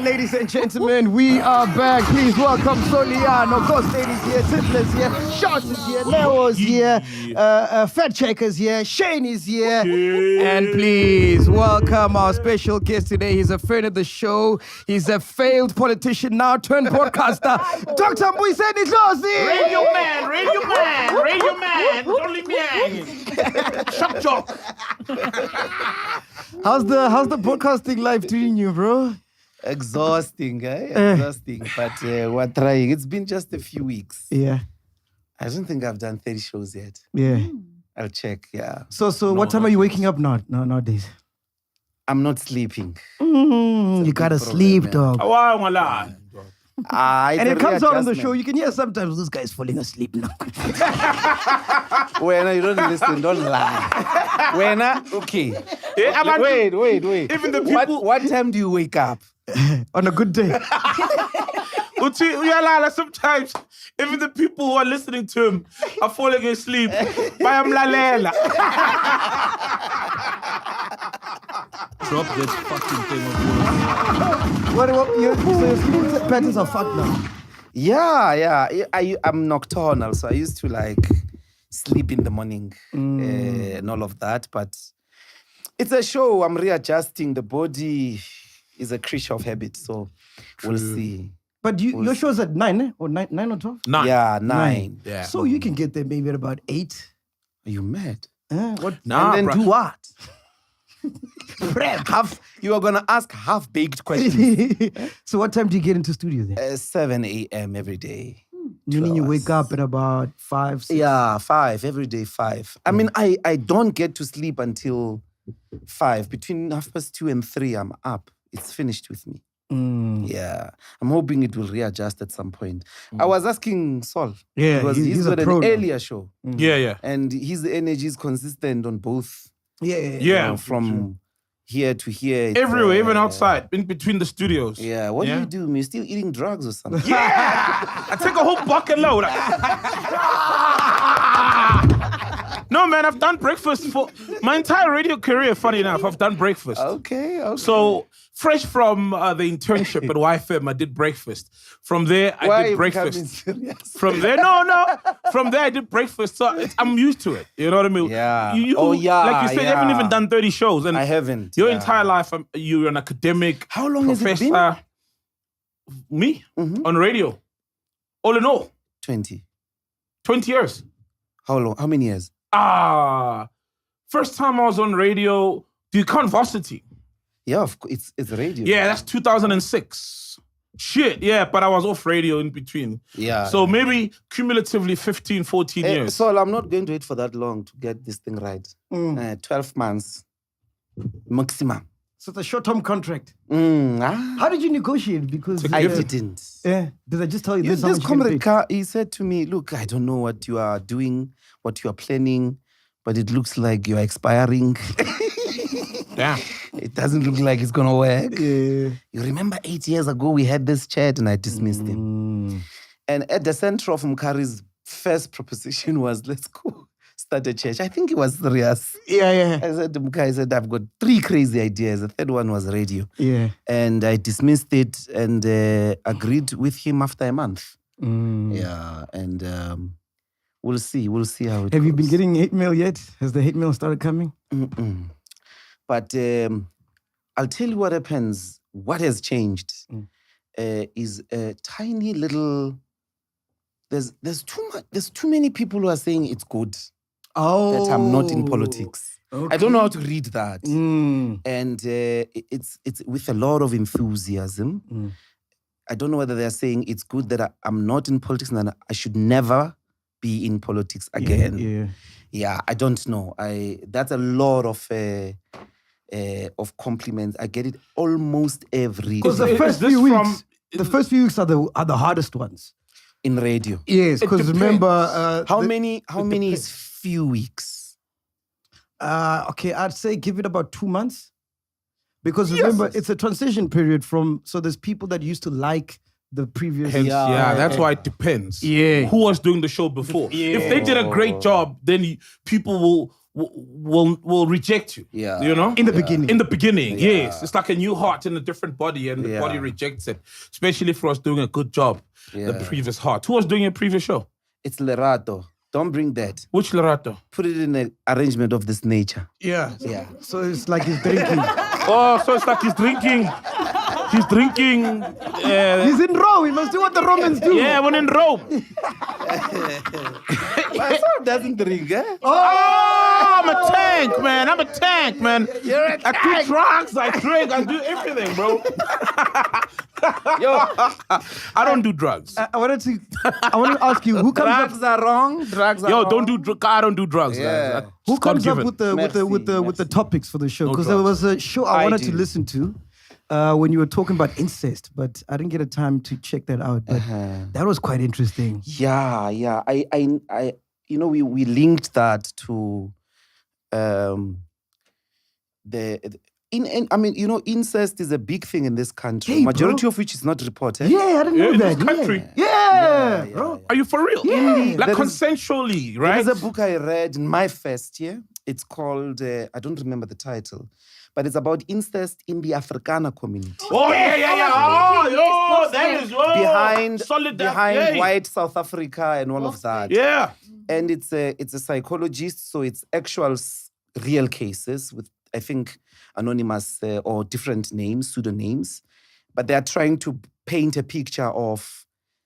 ladies and gentlemen, we are back. Please welcome Soliano, Ghost Lady's here, Zinhle's here, Shots is here, Leo's here, Fat Checker's here, Shane is here. And please welcome our special guest today. He's a friend of the show. He's a failed politician now turned podcaster, Dr. Ndlozi. Radio man. Don't leave me hanging. Shock jock. How's the podcasting life treating you, bro? Exhausting, Exhausting. But we're trying. It's been just a few weeks. Yeah. I don't think I've done 30 shows yet. Yeah. I'll check, yeah. So what time are you waking up nowadays? I'm not sleeping. You gotta sleep, dog. And it comes out on the show. You can hear sometimes this guy's falling asleep now. When you don't listen, don't lie. Okay. Wait. Even the people... What time do you wake up? On a good day. Sometimes even the people who are listening to him are falling asleep. Drop this fucking thing. So your sleep patterns are fucked now. Yeah. I'm nocturnal, so I used to sleep in the morning and all of that. But it's a show. I'm readjusting. The body is a creature of habit, so we'll see. But your show's at 9, eh? Or 9 or 12? 9. Yeah, 9. Yeah. So you can get there maybe at about 8. Are you mad? What? Nah, and then do what? Prep. You are going to ask half-baked questions. So what time do you get into studio then? 7 a.m. every day. Meaning you wake up at about 5, 6? Yeah, 5. Every day, 5. I mean, I don't get to sleep until 5. Between 2:30 and 3, I'm up. It's finished with me. Yeah. I'm hoping it will readjust at some point. I was asking Sol. Yeah, because he's got an earlier show. Yeah. And his energy is consistent on both. Yeah. From here to here. Everywhere, even outside, in between the studios. Yeah. What do you do? You're still eating drugs or something? Yeah! I take a whole bucket load. No, man, I've done breakfast for my entire radio career, funny enough. I've done breakfast. Okay. So, fresh from the internship at YFM, I did breakfast. From there, I did breakfast. From there, no. From there, I did breakfast. So I'm used to it. You know what I mean? Yeah. Like you said, you haven't even done 30 shows. And I haven't. Your entire life, you're an academic. How long has it been? Me? On radio. All in all. 20 years. How long? How many years? First time I was on radio, do you count Varsity? Yeah, of course. It's radio. Yeah, that's 2006. Shit, yeah, but I was off radio in between. Yeah. So maybe cumulatively 15, 14 years. So I'm not going to wait for that long to get this thing right. 12 months maximum. So it's a short-term contract. How How did you negotiate? Because I didn't. Yeah. Did I just tell you this? This comrade, he said to me, look, I don't know what you are doing, what you are planning, but it looks like you are expiring. Yeah. It doesn't look like it's going to work. Yeah. You remember 8 years ago, we had this chat and I dismissed him. And at the center of Mkari's first proposition was, let's go start a church. I think he was serious. Yeah. I said to Mkari, I've got 3 crazy ideas. The third one was radio. Yeah. And I dismissed it and agreed with him after a month. Yeah, and we'll see how it goes. Have you been getting hate mail yet? Has the hate mail started coming? But I'll tell you what happens. What has changed is a tiny little. There's too many people who are saying it's good that I'm not in politics. Okay. I don't know how to read that, and it's with a lot of enthusiasm. I don't know whether they're saying it's good that I'm not in politics and that I should never be in politics again. Yeah, I don't know. That's a lot of compliments. I get it almost every day. Because the first few weeks are the hardest ones in radio. Yes, because remember how many is few weeks? Okay, I'd say give it about 2 months. Because remember, it's a transition period so there's people that used to like the previous... Yeah, that's why it depends. Yeah. Who was doing the show before. If they did a great job, then people will reject you. Yeah. You know? In the beginning. In the beginning, yes. It's like a new heart in a different body, and the body rejects it. Especially if I was doing a good job, the previous heart. Who was doing a previous show? It's Lerato. Don't bring that. Which Lerato? Put it in an arrangement of this nature. Yeah. Yeah. So it's like he's drinking. Oh, so it's like he's drinking. He's drinking. He's in Rome. He must do what the Romans do. Yeah, when in Rome. My son doesn't drink, eh? Oh, I'm a tank, man. I'm a tank, man. You're a I do drugs, I drink, I do everything, bro. Yo, I don't do drugs. I wanted to ask you who comes drugs up. are wrong. Drugs are Yo, wrong. don't do drugs. I don't do drugs. Yeah. Guys. Who comes up God-given. with the topics for the show? No Because there drugs. was a show I wanted to listen to when you were talking about incest, but I didn't get a time to check that out. But that was quite interesting. Yeah. I you know, we linked that to I mean, you know, incest is a big thing in this country. Hey, Majority bro. of which is not reported. Yeah, I didn't know in that. this country. Yeah, bro. Are you for real? Yeah. Like There is- consensually, right? There's a book I read in my first year. It's called, I don't remember the title, but it's about incest in the Afrikaner community. Oh, yeah. Oh, yo, that is behind solid white South Africa and all of that. Yeah. And it's a psychologist, so it's actual real cases with, I think, anonymous or different names, pseudonames, but they are trying to paint a picture of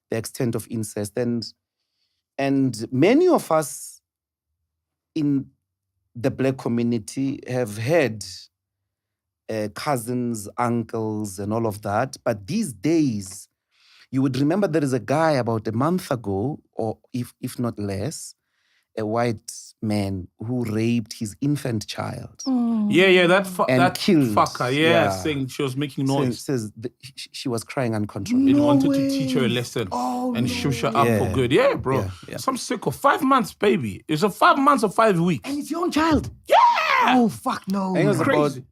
the extent of incest. And many of us in the Black community have had cousins, uncles, and all of that. But these days, you would remember there is a guy about a month ago, or if not less, a white man who raped his infant child. Yeah, that And killed. fucker, saying she was making noise. Says she was crying uncontrollably. And wanted to teach her a lesson and shush her up for good. Yeah, bro. Yeah. Some sicko. 5 months, baby. It's a 5 months or 5 weeks. And it's your own child. Yeah. Oh, fuck no. I think it was Crazy. about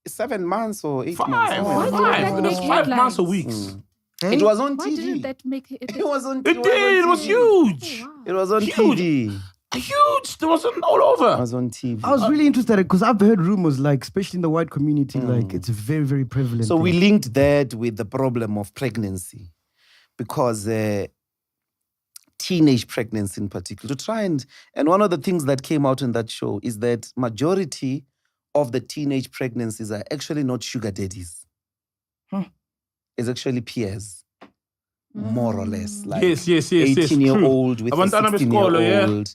7 months or 8 Five. months. Five. somewhere around It there. was make 5 months or headlines? weeks. Hey? It was on Why TV. didn't that make it? It was on It did. It was huge. It was on Huge. TV. Huge. There was all It over. was on TV. I was really interested because I've heard rumors, like, especially in the white community, like, it's very, very prevalent. So we thing. linked that with the problem of pregnancy, because teenage pregnancy in particular, to try and one of the things that came out in that show is that majority of the teenage pregnancies are actually not sugar daddies. It's actually peers, more or less. Like Yes. 18-year-old with a Abantwana besikolo, yeah. 16-year-old.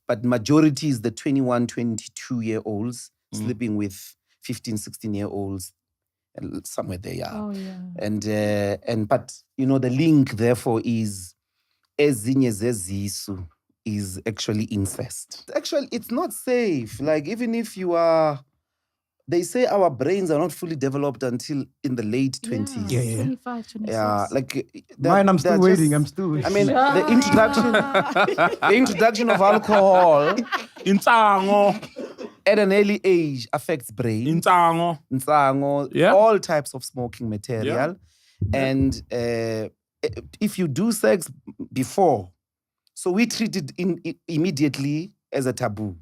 But majority is the 21, 22-year-olds sleeping with 15, 16-year-olds. Somewhere there, yeah. Oh yeah. But you know, the link therefore is ezinye zezisu is actually incest. Actually, it's not safe. Like, even if you are, they say our brains are not fully developed until in the late 20s. Yeah. 25, 26. Yeah, like Mine, I'm still they're waiting. just- I'm still waiting. I mean, the introduction of alcohol Intango. at an early age affects brain, Intango. nsango, Yeah. all types of smoking material. And if you do sex before, so we treat it immediately as a taboo.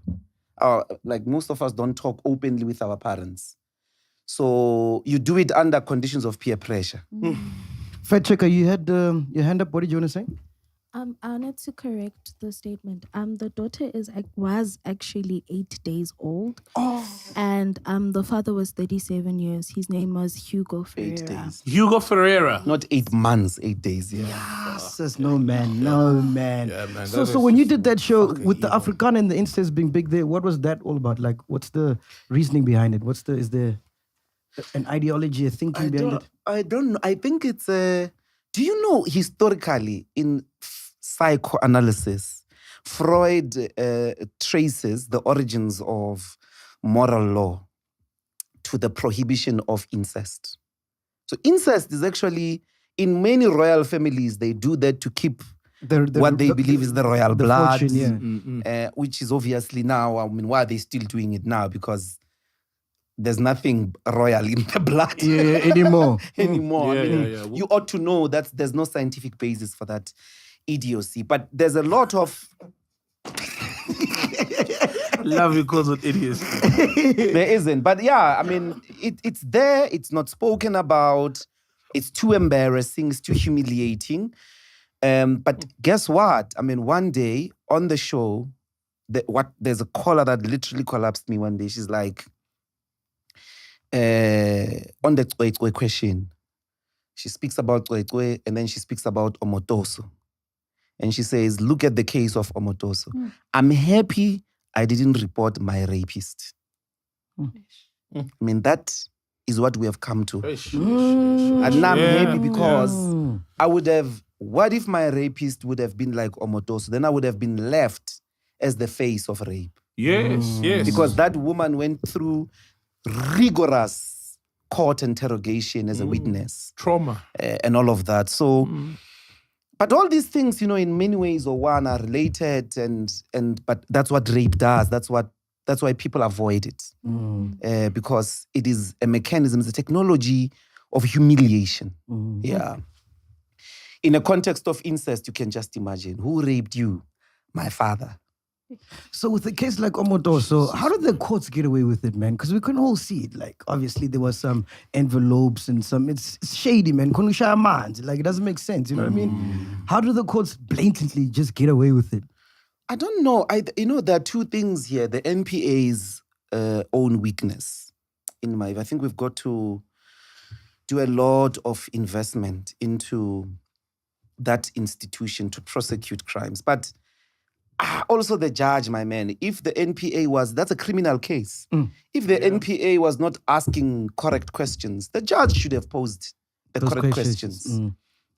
Like, most of us don't talk openly with our parents. So you do it under conditions of peer pressure. Fact checker, you had your hand up. What did you want to say? I wanted to correct the statement. The daughter was actually 8 days old. And the father was 37 years. His name was Hugo Ferreira. 8 days. Hugo Ferreira. Not 8 months, 8 days, yeah. Says no man. Yeah, man, So that when is you did that show with the evil. Afrikaner and the incest being big there, what was that all about? Like, what's the reasoning behind it? Is there an ideology, a thinking behind it? I don't know. I think it's do you know, historically in psychoanalysis, Freud traces the origins of moral law to the prohibition of incest. So incest is actually, in many royal families, they do that to keep what they believe is the royal blood, fortune, which is obviously now, I mean, why are they still doing it now? Because there's nothing royal in the blood anymore. anymore. Yeah, I mean, yeah. you ought to know that there's no scientific basis for that idiocy. But there's a lot of Love because of idiots. There isn't. But yeah, I mean, it's there. It's not spoken about. It's too embarrassing. It's too humiliating. But guess what? I mean, one day on the show, there's a caller that literally collapsed me one day. She's like, on the Cwecwe question, she speaks about Cwecwe and then she speaks about Omotoso. And she says, look at the case of Omotoso. I'm happy I didn't report my rapist. I mean, that is what we have come to. And now I'm happy because I would have, what if my rapist would have been like Omotoso? Then I would have been left as the face of rape. Yes. Because that woman went through rigorous court interrogation as a witness. Trauma. And all of that. So, but all these things, you know, in many ways or one are related but that's what rape does. That's why people avoid it. Because it is a mechanism, it's a technology of humiliation. Yeah. In a context of incest, you can just imagine, who raped you? My father. So with a case like Omotoso, how did the courts get away with it, man? Because we can all see it. Like, obviously, there was some envelopes and it's shady, man. Like, it doesn't make sense, you know what I mean? How do the courts blatantly just get away with it? I don't know. There are two things here. The NPA's own weakness. I think we've got to do a lot of investment into that institution to prosecute crimes. But also the judge, my man, if the NPA that's a criminal case. If the NPA was not asking correct questions, the judge should have posed the correct questions.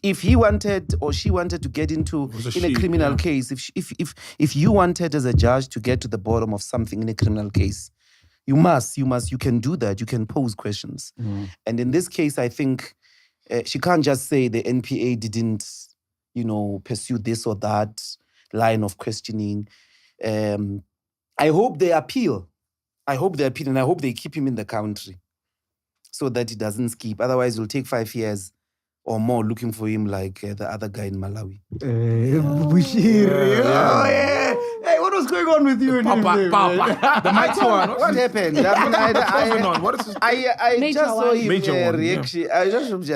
If he wanted or she wanted to get into a criminal case, if you wanted as a judge to get to the bottom of something in a criminal case, you can do that. You can pose questions. And in this case, I think she can't just say the NPA didn't, pursue this or that line of questioning. I hope they appeal. And I hope they keep him in the country so that he doesn't skip. Otherwise, it'll take 5 years or more looking for him like the other guy in Malawi. Bushiri. Yeah. Hey, what was going on with you and him? Papa. The mighty one. What happened? I just saw him reaction. I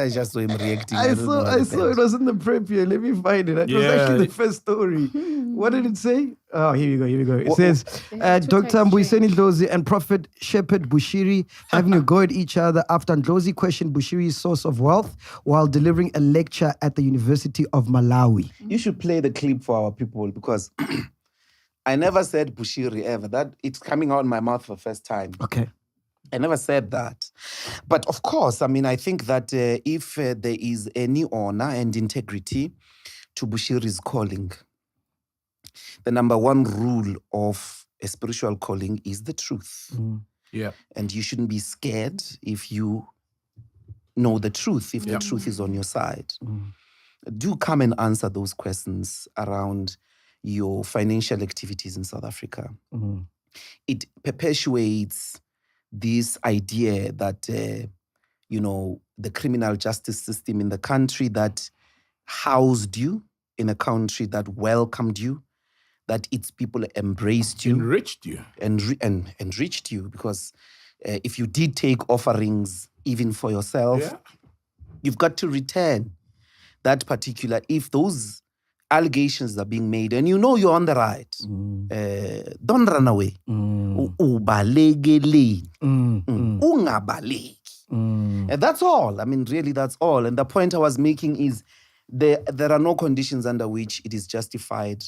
just saw him reacting. I saw it was in the prep here. Let me find it. It was actually the first story. What did it say? Oh, here we go. It says, Dr. Ndlozi and Prophet Shepherd Bushiri having a go at each other after Ndlozi questioned Bushiri's source of wealth while delivering a lecture at the University of Malawi. You should play the clip for our people because I never said Bushiri ever. That it's coming out of my mouth for the first time. Okay. I never said that. But of course, I mean, I think that if there is any honor and integrity to Bushiri's calling, the number one rule of a spiritual calling is the truth. Yeah. And you shouldn't be scared if you know the truth, if the truth is on your side. Do come and answer those questions around your financial activities in South Africa. It perpetuates this idea that, the criminal justice system in the country that housed you, in a country that welcomed you, that its people embraced you. Enriched you. And enriched you. Because if you did take offerings even for yourself, you've got to return that particular, if those allegations are being made and you're on the right, don't run away. Ubalekele. Ungabaleki. And that's all. I mean, really, that's all. And the point I was making is there are no conditions under which it is justified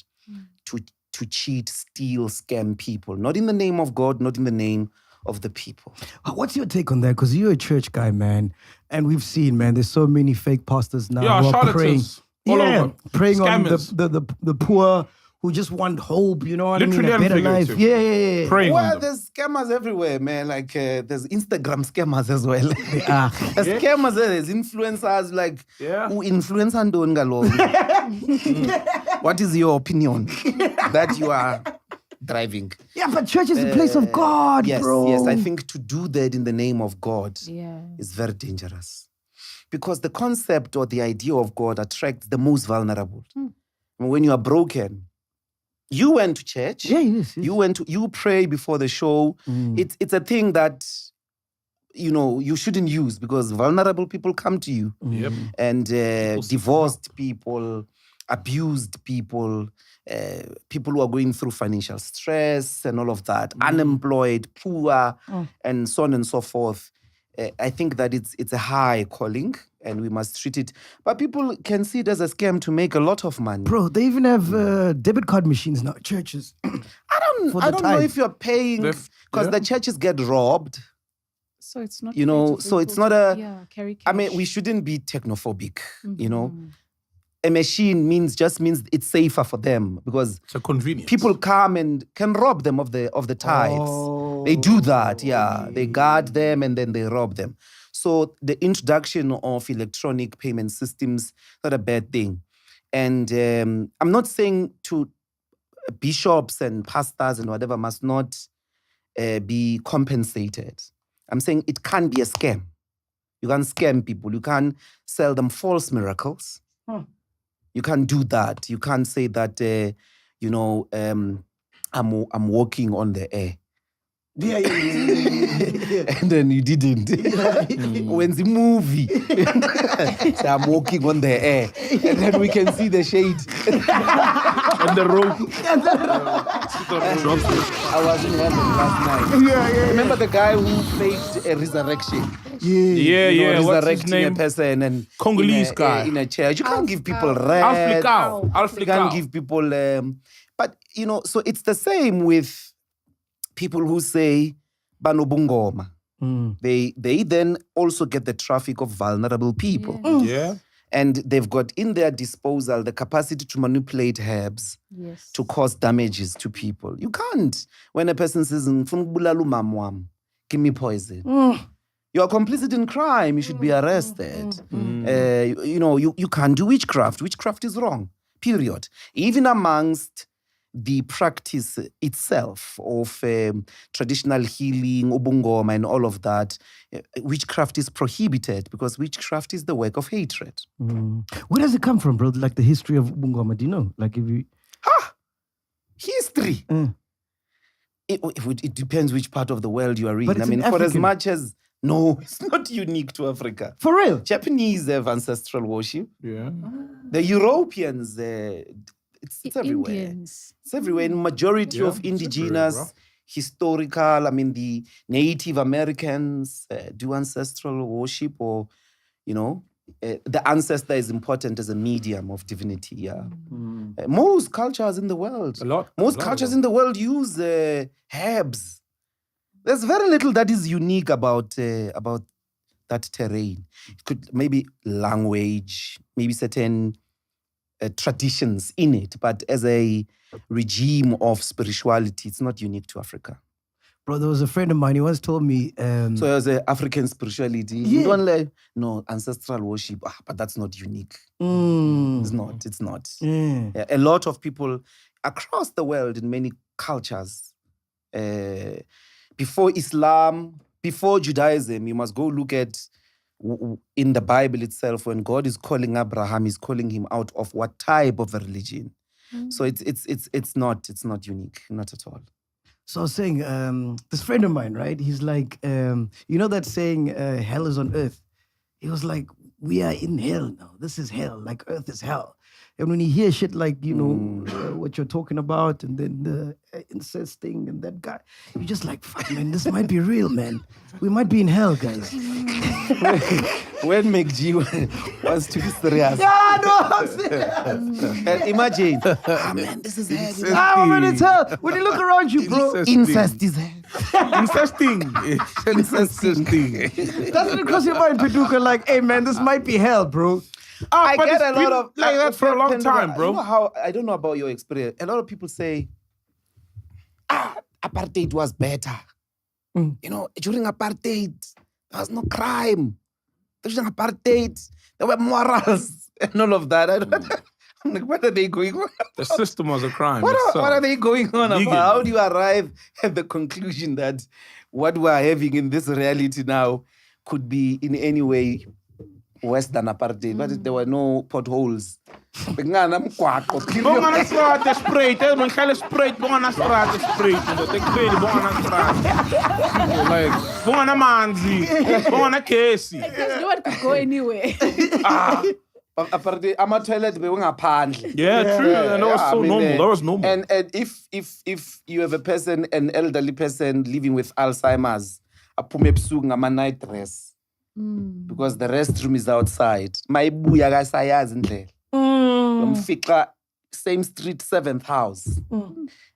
to cheat, steal, scam people. Not in the name of God, not in the name of the people. What's your take on that? Because you're a church guy, man. And we've seen, man, there's so many fake pastors now who are praying. All over. Praying Scammers. on the poor who just want hope, you know what Literally I mean? A better life. Yeah. Praying on Well, them. there's scammers everywhere, man. Like, there's Instagram scammers as well. There's Yeah. scammers, there's influencers, like, who influence and don't galore. What is your opinion that you are driving? Yeah, but church is a place of God, bro. Yes, I think to do that in the name of God Yeah. is very dangerous. Because the concept or the idea of God attracts the most vulnerable. When you are broken, You went to church. Yeah, yes. You pray before the show. It's a thing that, you shouldn't use because vulnerable people come to you. Yep. And divorced people, abused people, people who are going through financial stress and all of that, unemployed, poor, and so on and so forth. I think that it's a high calling and we must treat it. But people can see it as a scam to make a lot of money. Bro, they even have debit card machines now, churches. I don't know if you're paying because the churches get robbed. So it's not, so it's not a, carry cash. I mean, we shouldn't be technophobic, A machine means it's safer for them because it's a convenience. People come and can rob them of the tithes. They do that, They guard them and then they rob them. So the introduction of electronic payment systems not a bad thing. And I'm not saying to bishops and pastors and whatever must not be compensated. I'm saying it can be a scam. You can scam people. You can sell them false miracles. You can't do that. You can't say that, I'm walking on the air. Yeah. And then you didn't. When the movie, so I'm walking on the air. And then we can see the shade. And the rope. I was in heaven last night. Yeah. Remember the guy who faked a resurrection? Yeah. What's his Resurrecting name? a person and Congolese guy. in a church. You can't give people rest. You can't give people but so it's the same with people who say banobungoma. They then also get the traffic of vulnerable people. Yeah. And they've got in their disposal the capacity to manipulate herbs to cause damages to people. You can't. When a person says, give me poison. You are complicit in crime. You should be arrested. You can't do witchcraft. Witchcraft is wrong, period. Even amongst the practice itself of traditional healing, ubungoma and all of that, witchcraft is prohibited because witchcraft is the work of hatred. Where does it come from, bro? Like the history of ubungoma, do you know? Like if you... History? It depends which part of the world you are in. But I mean, for as much as... No, it's not unique to Africa. For real? Japanese have ancestral worship. Yeah. The Europeans... It's everywhere. Indians. It's everywhere. In majority of indigenous, historical, the Native Americans do ancestral worship or, the ancestor is important as a medium of divinity, yeah. Most cultures in the world. Most cultures in the world use herbs. There's very little that is unique about that terrain. It could maybe language, maybe certain traditions in it, but as a regime of spirituality, it's not unique to Africa. Bro, there was a friend of mine, he once told me... so as African spirituality, you don't ancestral worship, but that's not unique. It's not. Yeah, a lot of people across the world in many cultures, before Islam, before Judaism, you must go look at in the Bible itself, when God is calling Abraham, he's calling him out of what type of a religion. So it's not unique, not at all. So I was saying, this friend of mine, right? He's like, that saying, hell is on earth. He was like, we are in hell now. This is hell, like earth is hell. And when you hear shit like, what you're talking about, and then the incest thing and that guy, you're just like, fuck, man, this might be real, man. We might be in hell, guys. When MacG wants to be serious. Yeah, no, I'm serious. Imagine, man, this is hell. Man, it's hell. When you look around you, bro. Incest is hell. Incesting. Doesn't it cross your mind, Paduka, like, hey, man, this might be hell, bro. I get a lot of like that for a long time, bro. You know how, I don't know about your experience. A lot of people say, apartheid was better. During apartheid, there was no crime. During apartheid, there were morals and all of that. I'm like, what are they going on? The system was a crime. What are they going on about? How do you arrive at the conclusion that what we're having in this reality now could be in any way worse than apartheid, but there were no potholes. Bongana straight, like, bongana manzi, bongana kesi. Because no one could go anywhere. Apartheid, toilet Yeah, true. And that was so normal. That was normal. And if you have a person, an elderly person living with Alzheimer's, aphume ebusuku ngama night dress. Because the restroom is outside. Mayibuya kasayazi Ndlela. Umfixa same street, 7th house.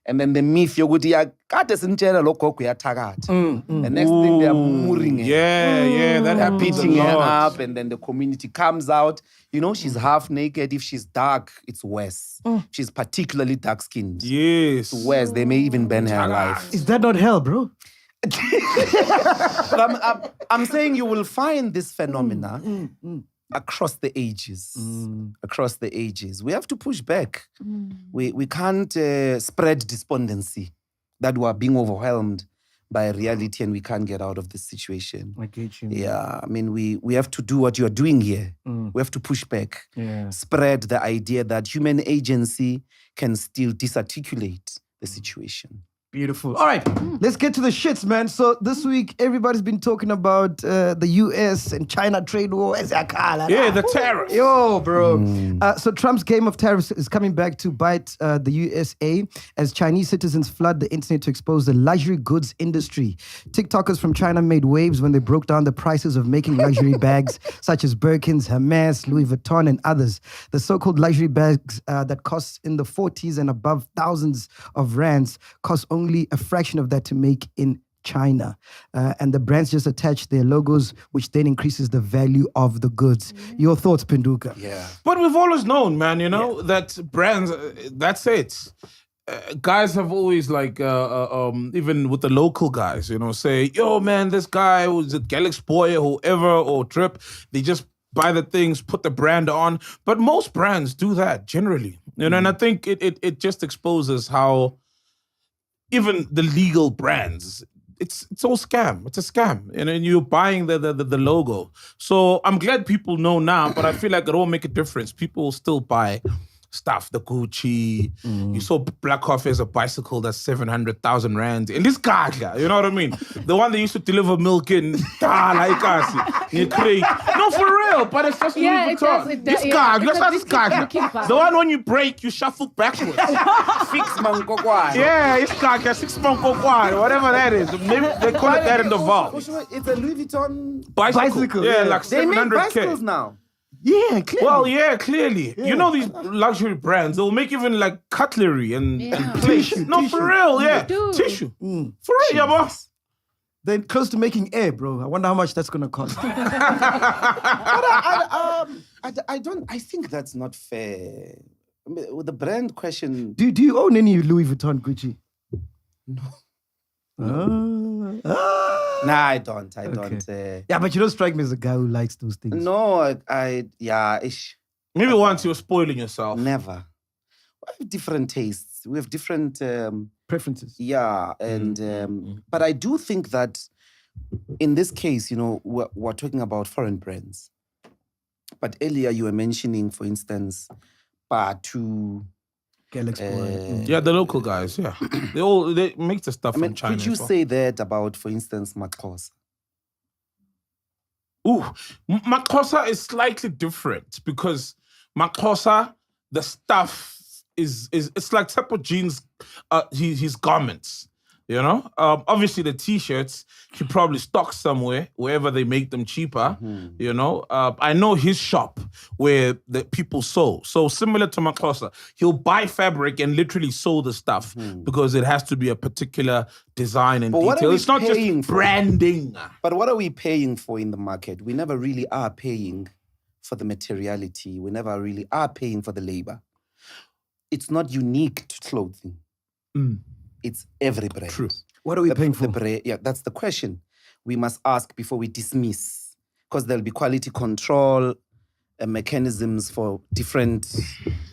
And then the myth yokuthi kade sinitshela lo gogo uyathakatha. The next thing they are murmuring. Yeah, that happens. Beating her up, and then the community comes out. You know, she's half naked. If she's dark, it's worse. She's particularly dark skinned. Yes. It's worse. They may even burn her alive. Is that not hell, bro? But I'm saying you will find this phenomena across the ages. Across the ages. We have to push back. We can't spread despondency that we are being overwhelmed by reality and we can't get out of this situation. I get you. Yeah, I mean, we have to do what you are doing here. We have to push back. Yeah. Spread the idea that human agency can still disarticulate the situation. Beautiful. All right, let's get to the shits, man. So this week, everybody's been talking about the US and China trade war. Yeah, the tariffs. Yo, bro. So Trump's game of tariffs is coming back to bite the USA as Chinese citizens flood the internet to expose the luxury goods industry. TikTokers from China made waves when they broke down the prices of making luxury bags such as Birkins, Hermes, Louis Vuitton, and others. The so-called luxury bags that cost in the 40s and above thousands of rands cost only a fraction of that to make in China. And the brands just attach their logos, which then increases the value of the goods. Your thoughts, Penduka? Yeah. But we've always known, man, you know, that brands, that's it. Guys have always like, even with the local guys, you know, say, yo, man, this guy was a Galaxy Boy or whoever or Trip, they just buy the things, put the brand on. But most brands do that generally, you know, and I think it just exposes how even the legal brands, it's all scam. It's a scam. And you're buying the logo. So I'm glad people know now, but I feel like it won't make a difference. People will still buy stuff, the Gucci. You saw Black Coffee as a bicycle that's 700,000 rand. And this guy, you know what I mean? The one that used to deliver milk in like us. No, for real, but it's just Yeah, Louis it does, Vuitton. it does, This yeah. guy, It's look a at this big guy. keeper. The one when you break, you shuffle backwards. Fix Mangokwane. Yeah, it's like a 6 month whatever that is. Maybe they call it that in the vault. It's a Louis Vuitton Bicycle. Yeah, like They make 700K. bicycles now. Yeah, clearly. Well, yeah, clearly. You know these luxury brands, they'll make even like cutlery and plates. No, for real, yeah. Dude. Tissue. For real, yeah, boss. They're close to making air, bro. I wonder how much that's going to cost. I think that's not fair. I mean, with the brand question, Do you own any Louis Vuitton Gucci? No. Ah. I don't. Yeah, but you don't strike me as a guy who likes those things. No, Maybe once you're spoiling yourself. never. We have different tastes. We have different, Preferences. and but I do think that in this case, you know, we're talking about foreign brands. But earlier you were mentioning, for instance, Batu. Galaxy Boy. Yeah, the local guys, yeah. They make the stuff I mean, from China. could you as well. say that about, for instance, Maxhosa? Ooh, Maxhosa is slightly different because Maxhosa, the stuff is it's like Tsepo Jean's his garments. You know, obviously the t-shirts he probably stocks somewhere wherever they make them cheaper. You know, I know his shop where the people sew. So similar to Maxhosa, he'll buy fabric and literally sew the stuff because it has to be a particular design and But what are detail. we It's not paying just for? branding. But what are we paying for in the market? We never really are paying for the materiality. We never really are paying for the labor. It's not unique to clothing. It's every brand. True. What are we paying for? Yeah, that's the question we must ask before we dismiss. Because there'll be quality control mechanisms for different...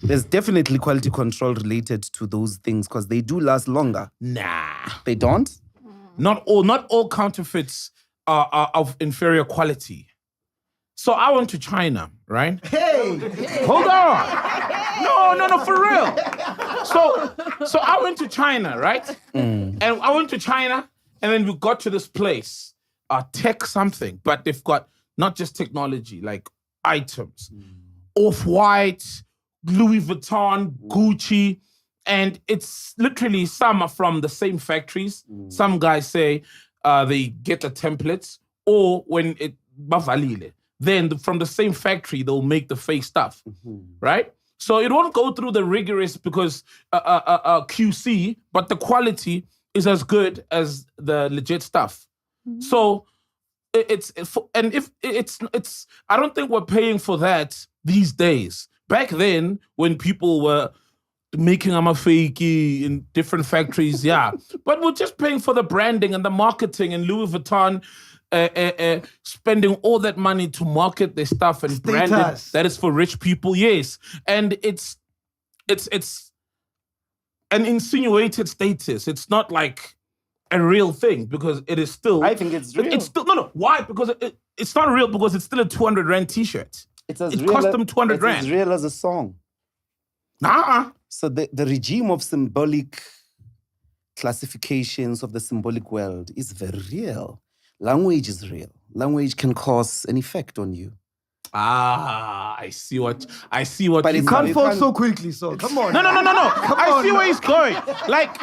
There's definitely quality control related to those things because they do last longer. Nah. They don't? Not all counterfeits are of inferior quality. So I went to China, right? Hey, Hold on. No, for real. So I went to China, right? And I went to China, and then we got to this place, tech something, but they've got not just technology, like items, Off-White, Louis Vuitton, Gucci, and it's literally some are from the same factories. Some guys say they get the templates, or when it bavalile, then from the same factory they'll make the fake stuff, right? So it won't go through the rigorous because QC, but the quality is as good as the legit stuff. So it's I don't think we're paying for that these days. Back then, when people were making amafeki in different factories, yeah, but we're just paying for the branding and the marketing, and Louis Vuitton spending all that money to market their stuff and brand it. That is for rich people, yes, and it's an insinuated status. It's not like a real thing because it is still. I think it's real. It's still no. Why? Because it's not real because it's still a 200 rand T-shirt. It's as It real cost as, them 200 it's rand. as real as a song. Nah. So the regime of symbolic classifications of the symbolic world is very real. Language is real. Language can cause an effect on you. I see what. But you it's can't You fall can't- so quickly, so come on. No. I see on, where he's going. Like,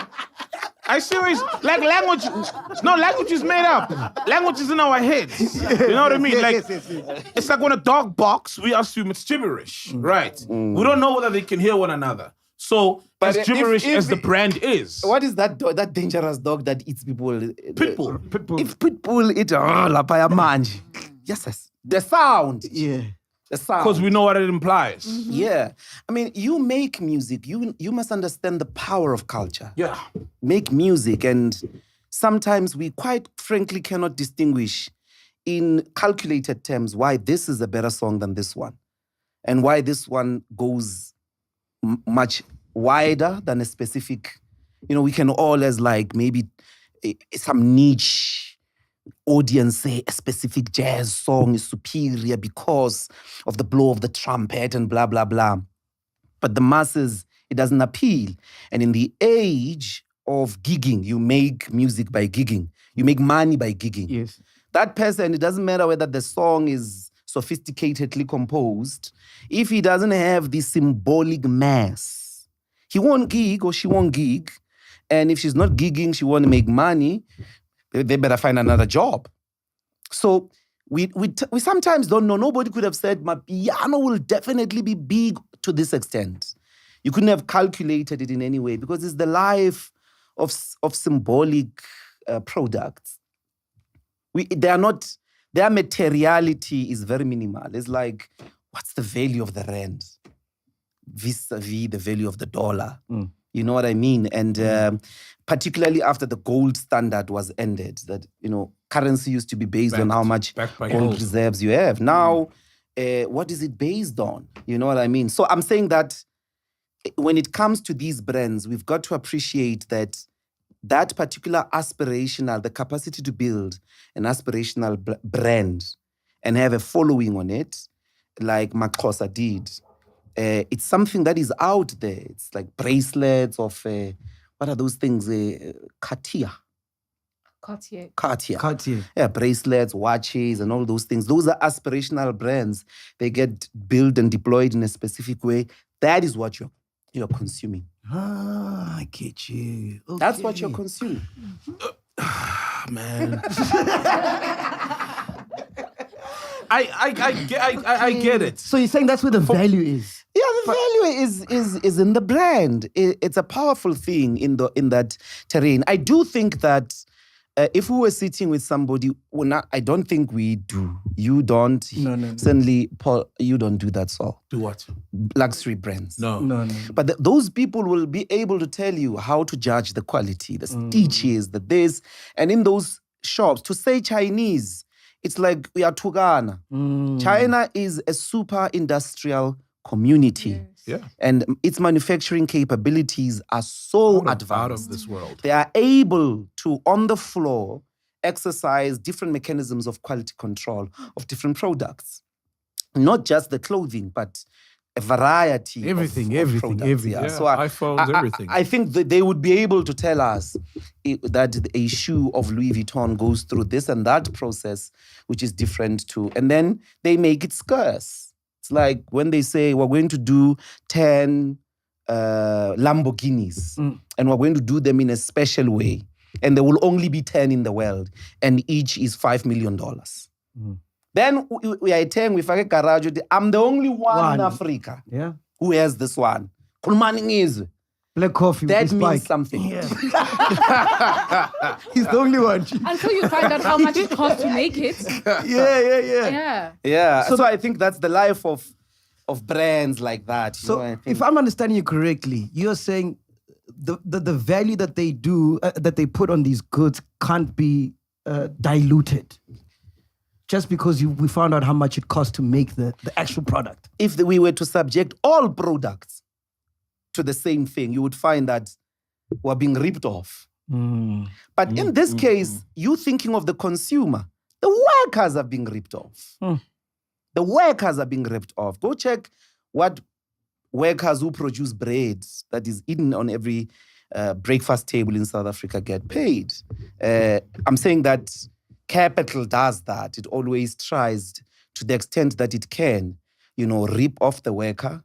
I see where he's like language. No, language is made up. Language is in our heads. You know what I mean? Like, Yes. it's like when a dog barks, we assume it's gibberish, right? We don't know whether they can hear one another. So, But as gibberish if as the brand is, What is that that dangerous dog that eats people? Pitbull. If Pitbull eat lapaya manji. Yes. The sound. Yeah. The sound. Because we know what it implies. Yeah. I mean, you make music. You must understand the power of culture. Yeah. Make music, and sometimes we quite frankly cannot distinguish in calculated terms why this is a better song than this one, and why this one goes much wider than a specific. We can all as like maybe some niche audience say a specific jazz song is superior because of the blow of the trumpet and blah blah blah, but the masses, it doesn't appeal. And in the age of gigging, you make music by gigging. You make money by gigging. Yes. That person, it doesn't matter whether the song is sophisticatedly composed. If he doesn't have the symbolic mass, he won't gig or she won't gig. And if she's not gigging, she won't make money, they better find another job. So we sometimes don't know. Nobody could have said, my piano will definitely be big to this extent. You couldn't have calculated it in any way because it's the life of symbolic products. Their materiality is very minimal. It's like, what's the value of the rand vis-a-vis the value of the dollar? You know what I mean? And particularly after the gold standard was ended, that, currency used to be based on how much backed by gold gold. reserves you have. Now, what is it based on? You know what I mean? So I'm saying that when it comes to these brands, we've got to appreciate that particular aspirational, the capacity to build an aspirational brand and have a following on it, like MacG did. It's something that is out there. It's like bracelets of, what are those things? Cartier. Cartier. Yeah, bracelets, watches, and all those things. Those are aspirational brands. They get built and deployed in a specific way. That is what you're consuming. I get you. Okay. That's what you're consuming. Man. I get it. So you're saying that's where the value is? Yeah, the value is in the brand. It's a powerful thing in that terrain. I do think that if we were sitting with somebody, I don't think we do. You don't. No. Certainly, Paul, you don't do that. So Do what? luxury brands. No. But those people will be able to tell you how to judge the quality, the stitches, the this, and in those shops to say Chinese, it's like we are Tugana. China is a super industrial community. Yeah. And its manufacturing capabilities are so advanced. Out of this world. They are able to, on the floor, exercise different mechanisms of quality control of different products. not just the clothing, but a variety Everything, of everything, products, everything. Yeah. Yeah, So iPhones, everything. I think that they would be able to tell us that a shoe of Louis Vuitton goes through this and that process, which is different too. And then they make it scarce. It's like when they say we're going to do 10 Lamborghinis and we're going to do them in a special way. And there will only be 10 in the world and each is $5 million. Then we are saying, garage. I'm the only one in Africa who has this one. Kulmaning Black coffee. that with means spike. something. Yeah. He's the only one. Until you find out how much it costs to make it. Yeah. Yeah. So I think that's the life of brands like that. So I think. if I'm understanding you correctly, you're saying the value that they do, that they put on these goods can't be diluted. Just because we found out how much it costs to make the actual product. If we were to subject all products to the same thing, you would find that we're being ripped off. But in this case, you thinking of the consumer, the workers are being ripped off. The workers are being ripped off. Go check what workers who produce bread that is eaten on every breakfast table in South Africa get paid. I'm saying that capital does that. It always tries to the extent that it can, rip off the worker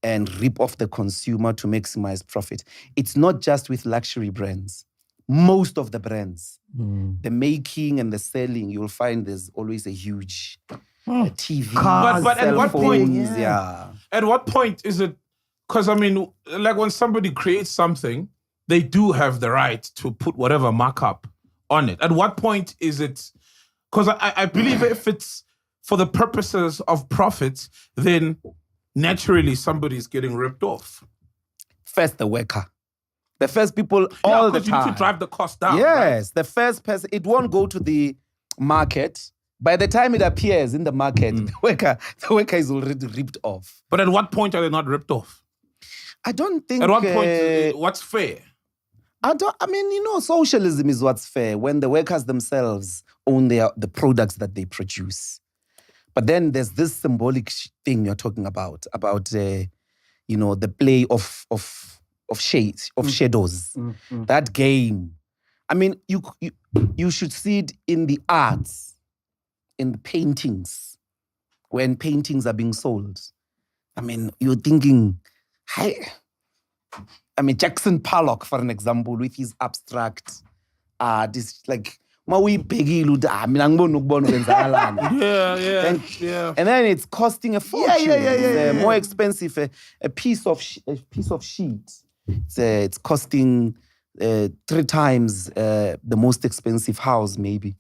and rip off the consumer to maximize profit. It's not just with luxury brands. Most of the brands, the making and the selling, you'll find there's always a huge TV, Cars, But at what point? phones, yeah. At what point is it? Because like when somebody creates something, they do have the right to put whatever markup on it. At what point is it? Because I believe if it's for the purposes of profit, then naturally somebody's getting ripped off. First, the worker. The first people all the you time. need to drive the cost down. Yes, the first person. It won't go to the market. By the time it appears in the market, the worker is already ripped off. But at what point are they not ripped off? I don't think. At what point, what's fair? Socialism is what's fair when the workers themselves own the products that they produce. But then there's this symbolic thing you're talking about the play of shades, of shadows. That game. I mean, you should see it in the arts, in the paintings, when paintings are being sold. I mean, you're thinking, Jackson Pollock, for an example, with his abstract art, is like, and then it's costing a fortune. It's more expensive. A piece of sheet. It's costing 3 times the most expensitive house, maybe,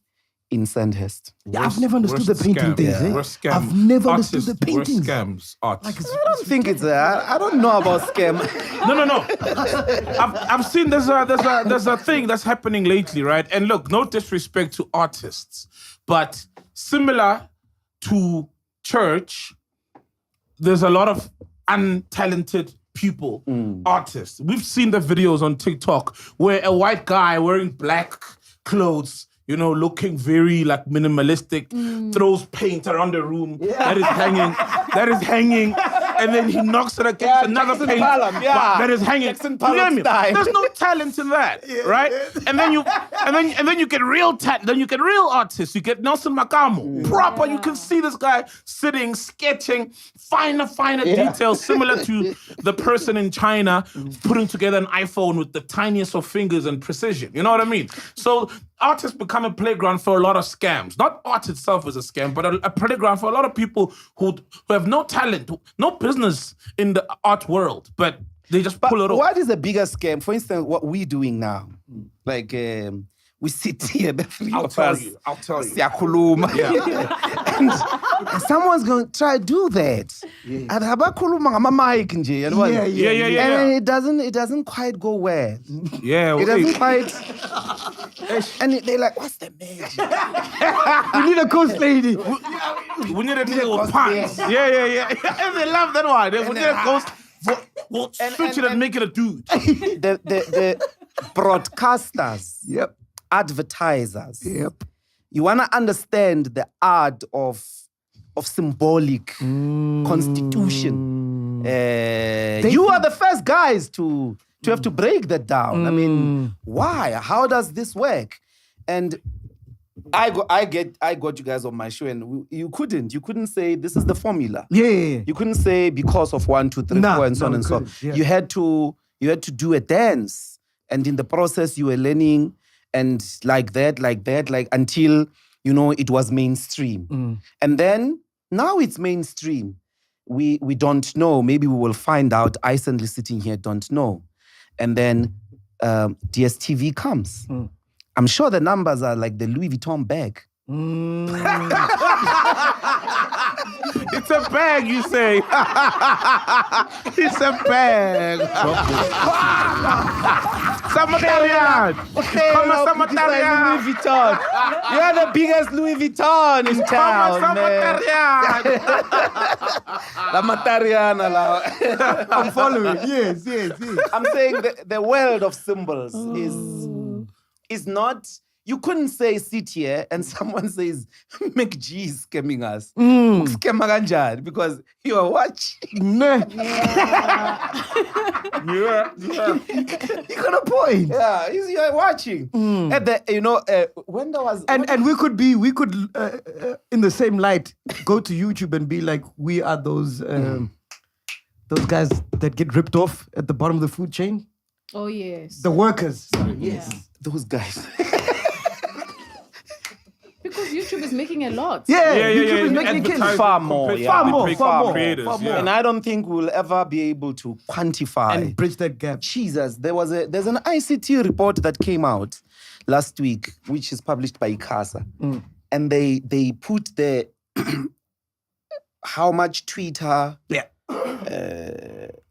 in Sandhurst. Yeah, I've never understood the painting things. I've never understood the paintings. Scams, artists. I don't think it's I don't know about scam. No. I've seen there's a thing that's happening lately, right? And look, no disrespect to artists, but similar to church, there's a lot of untalented people, artists. We've seen the videos on TikTok where a white guy wearing black clothes, looking very like minimalistic, throws paint around the room that is hanging, and then he knocks it against another Jackson paint Pollock, that is hanging. Jackson You know what I Pollock mean? style. There's no talent in that, right? And then you get real talent. Then you get real artists. You get Nelson Makamo, proper. You can see this guy sitting, sketching finer details, similar to the person in China putting together an iPhone with the tiniest of fingers and precision. You know what I mean? So artists become a playground for a lot of scams. Not art itself is a scam, but a playground for a lot of people who have no talent, no business in the art world, but they just pull it off. What is the biggest scam? For instance, what we're doing now, like we sit here, the three I'll of tell us, you. siyakhuluma. and someone's going to try to do that. And abakhuluma ngama-mic nje, yabona? Yeah. And it doesn't quite go well. Yeah, It doesn't quite. And they're like, what's the magic? You need a ghost lady. we need a little ghost, pants. Yeah. And they love that one. We need a ghost. We'll switch it and make it a dude. The broadcasters, advertisers. You want to understand the art of of symbolic constitution. You are the first guys to have to break that down. I mean, why? How does this work? And I got you guys on my show, and you couldn't say this is the formula. Yeah. You couldn't say because of 1, 2, 3, 4, and so on and so on. Yeah. You had to do a dance, and in the process you were learning, and like that, until it was mainstream. And then now it's mainstream. We don't know. Maybe we will find out. I certainly sitting here don't know. And then DSTV comes. I'm sure the numbers are like the Louis Vuitton bag. It's a bag, you say. It's a bag. Samatarian. Louis Vuitton. You're the biggest Louis Vuitton in town, man. I'm following. Yes. I'm saying the world of symbols is not. You couldn't say sit here and someone says MacG is scamming us. Scammer kanjani, because you are watching. Yeah. You got a point. Yeah, you are watching. And when there was And we could in the same light go to YouTube and be like, we are those guys that get ripped off at the bottom of the food chain. Oh, yes. The workers. Yes. those guys. Because YouTube is making a lot. YouTube is making kills. Far more, Far more. Creators, yeah. And I don't think we'll ever be able to quantify And bridge that gap. Jesus, there's an ICT report that came out last week, which is published by ICASA. And they put the how much Twitter,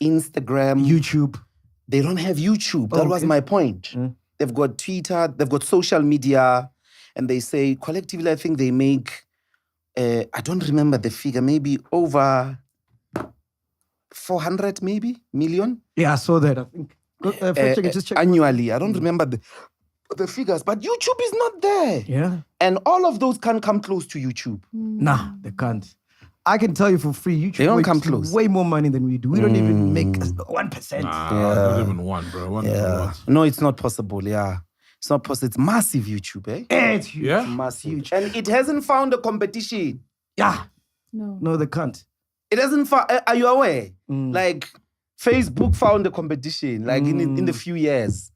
Instagram, YouTube. They don't have YouTube. That was my point. They've got Twitter, they've got social media, and they say collectively, I think they make, I don't remember the figure, maybe over 400 million? Yeah, I saw that. I think. Just check. Annually. I don't remember the figures, but YouTube is not there. Yeah. And all of those can't come close to YouTube. Nah, they can't. I can tell you for free, YouTube They don't makes come close. way more money than we do. We don't even make 1%. Not even one, bro. One. No, it's not possible, It's not possible. It's massive, YouTube, eh? It's huge. Yeah? Massive. And it hasn't found a competition. Yeah. No. No, they can't. It hasn't found, are you aware? Like, Facebook found a competition, like in the few years.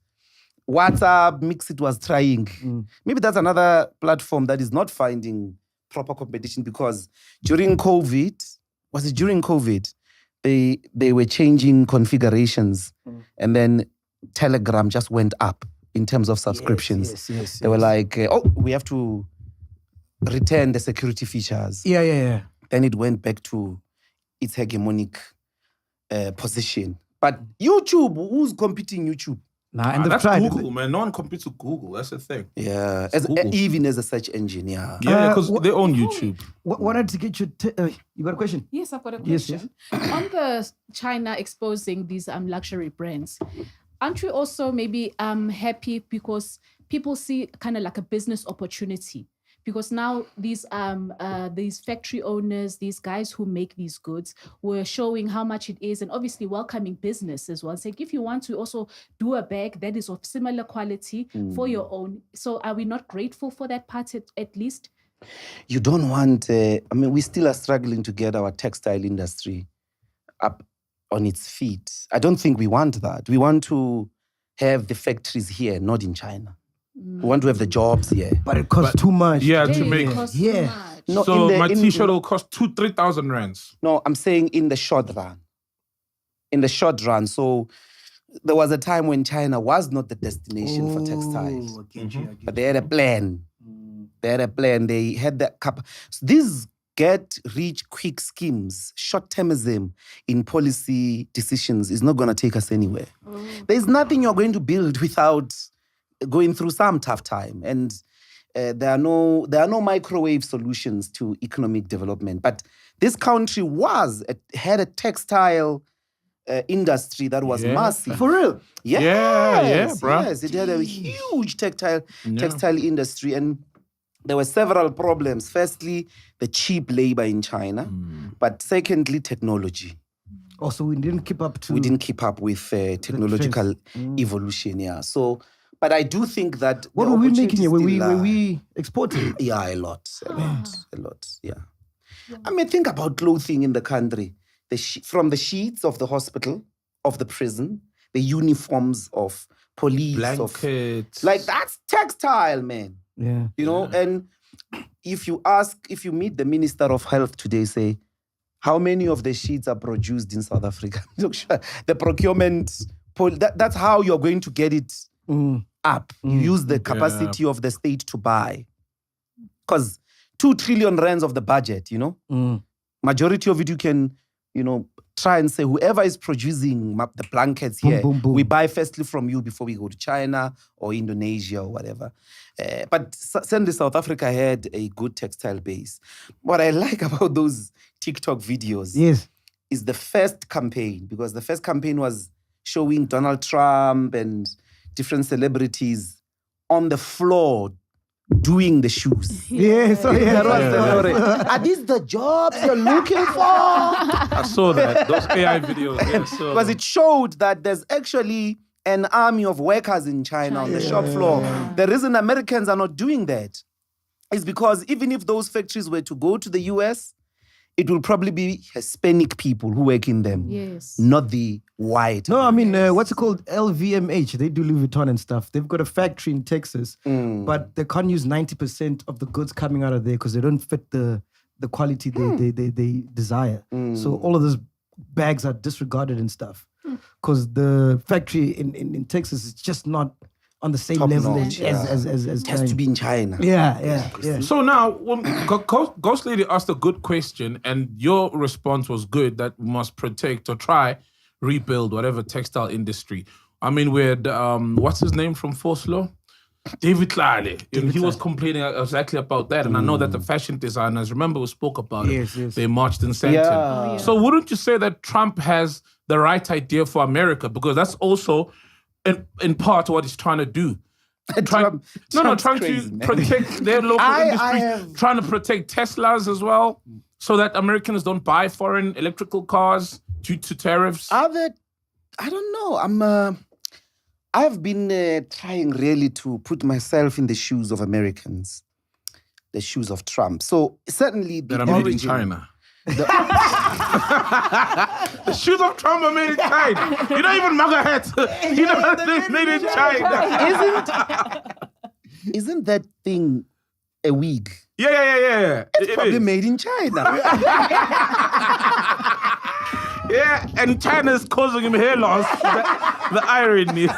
WhatsApp, Mixit was trying. Maybe that's another platform that is not finding proper competition, because during COVID, they were changing configurations, and then Telegram just went up in terms of subscriptions. Yes. They were like, we have to return the security features. Yeah. Then it went back to its hegemonic position. But YouTube, who's competing YouTube? Nah, and they've that's tried. Google, man. No one competes with Google. That's the thing. Yeah, Google. even as a search engine, Yeah, because they own YouTube. Wanted to get you. You got a question? Yes, I've got a Yes, question. On the China exposing these luxury brands, aren't we also maybe happy because people see kind of like a business opportunity? Because now these factory owners, these guys who make these goods, were showing how much it is, and obviously welcoming business as well. Saying, if you want to also do a bag that is of similar quality for your own. So are we not grateful for that part at least? You don't want, we still are struggling to get our textile industry up on its feet. I don't think we want that. We want to have the factories here, not in China. We want to have the jobs here. But it costs too much. Yeah, to make. It costs too much. No, So my t-shirt will cost 2,000-3,000 rands. No, I'm saying in the short run. In the short run. So there was a time when China was not the destination for textiles. But they had a plan. They had the so these get rich quick schemes, short-termism in policy decisions is not going to take us anywhere. There's nothing you're going to build without going through some tough time. And there are no microwave solutions to economic development. But this country had a textile industry that was massive. For real? Yes, bro. Yes, it had a huge textile industry. And there were several problems. Firstly, the cheap labor in China, but secondly, technology. Also, we didn't keep up to. We didn't keep up with technological evolution. Yeah. So, but I do think that What the were we making here? Were opportunities we exporting? Yeah, a lot. Yeah. I mean, think about clothing in the country. From the sheets of the hospital, of the prison, the uniforms of police, Blankets. like that's textile, man. Yeah. You know, and if you meet the Minister of Health today, say, how many of the sheets are produced in South Africa? The procurement, that's how you're going to get it up. You use the capacity of the state to buy. Because 2 trillion rands of the budget, you know, majority of it you can, you know, try and say whoever is producing the blankets here, we buy firstly from you before we go to China or Indonesia or whatever. But certainly South Africa had a good textile base. What I like about those TikTok videos is the first campaign, because the first campaign was showing Donald Trump and different celebrities on the floor doing the shoes. Are these the jobs you're looking for? I saw that. Those AI videos. Because it showed that there's actually an army of workers in China on the shop floor. The reason Americans are not doing that is because even if those factories were to go to the US, it will probably be Hispanic people who work in them. Yes. Not the white. No, I mean, what's it called? LVMH. They do Louis Vuitton and stuff. They've got a factory in Texas, but they can't use 90% of the goods coming out of there because they don't fit the quality they desire. So all of those bags are disregarded and stuff. Because the factory in Texas is just not on the same level as it has to be in China. Yeah. So now, Ghost Lady asked a good question, and your response was good, that we must protect or try rebuild whatever textile industry. I mean, we had, what's his name from Force Law? David Clary. He was complaining exactly about that. And I know that the fashion designers, remember we spoke about it, they marched in Sandton. So wouldn't you say that Trump has the right idea for America? Because that's also in part what he's trying to do. Trying to protect their local industries, trying to protect Teslas as well, so that Americans don't buy foreign electrical cars due to tariffs. I don't know. I've been trying really to put myself in the shoes of Americans, the shoes of Trump. So certainly that are made in China. The shoes of Trump are made in China. You don't even MacG hats. You know they're made in China. Isn't that thing a wig? Yeah. It's probably made in China. Yeah, and China is causing him hair loss. The irony. Yes.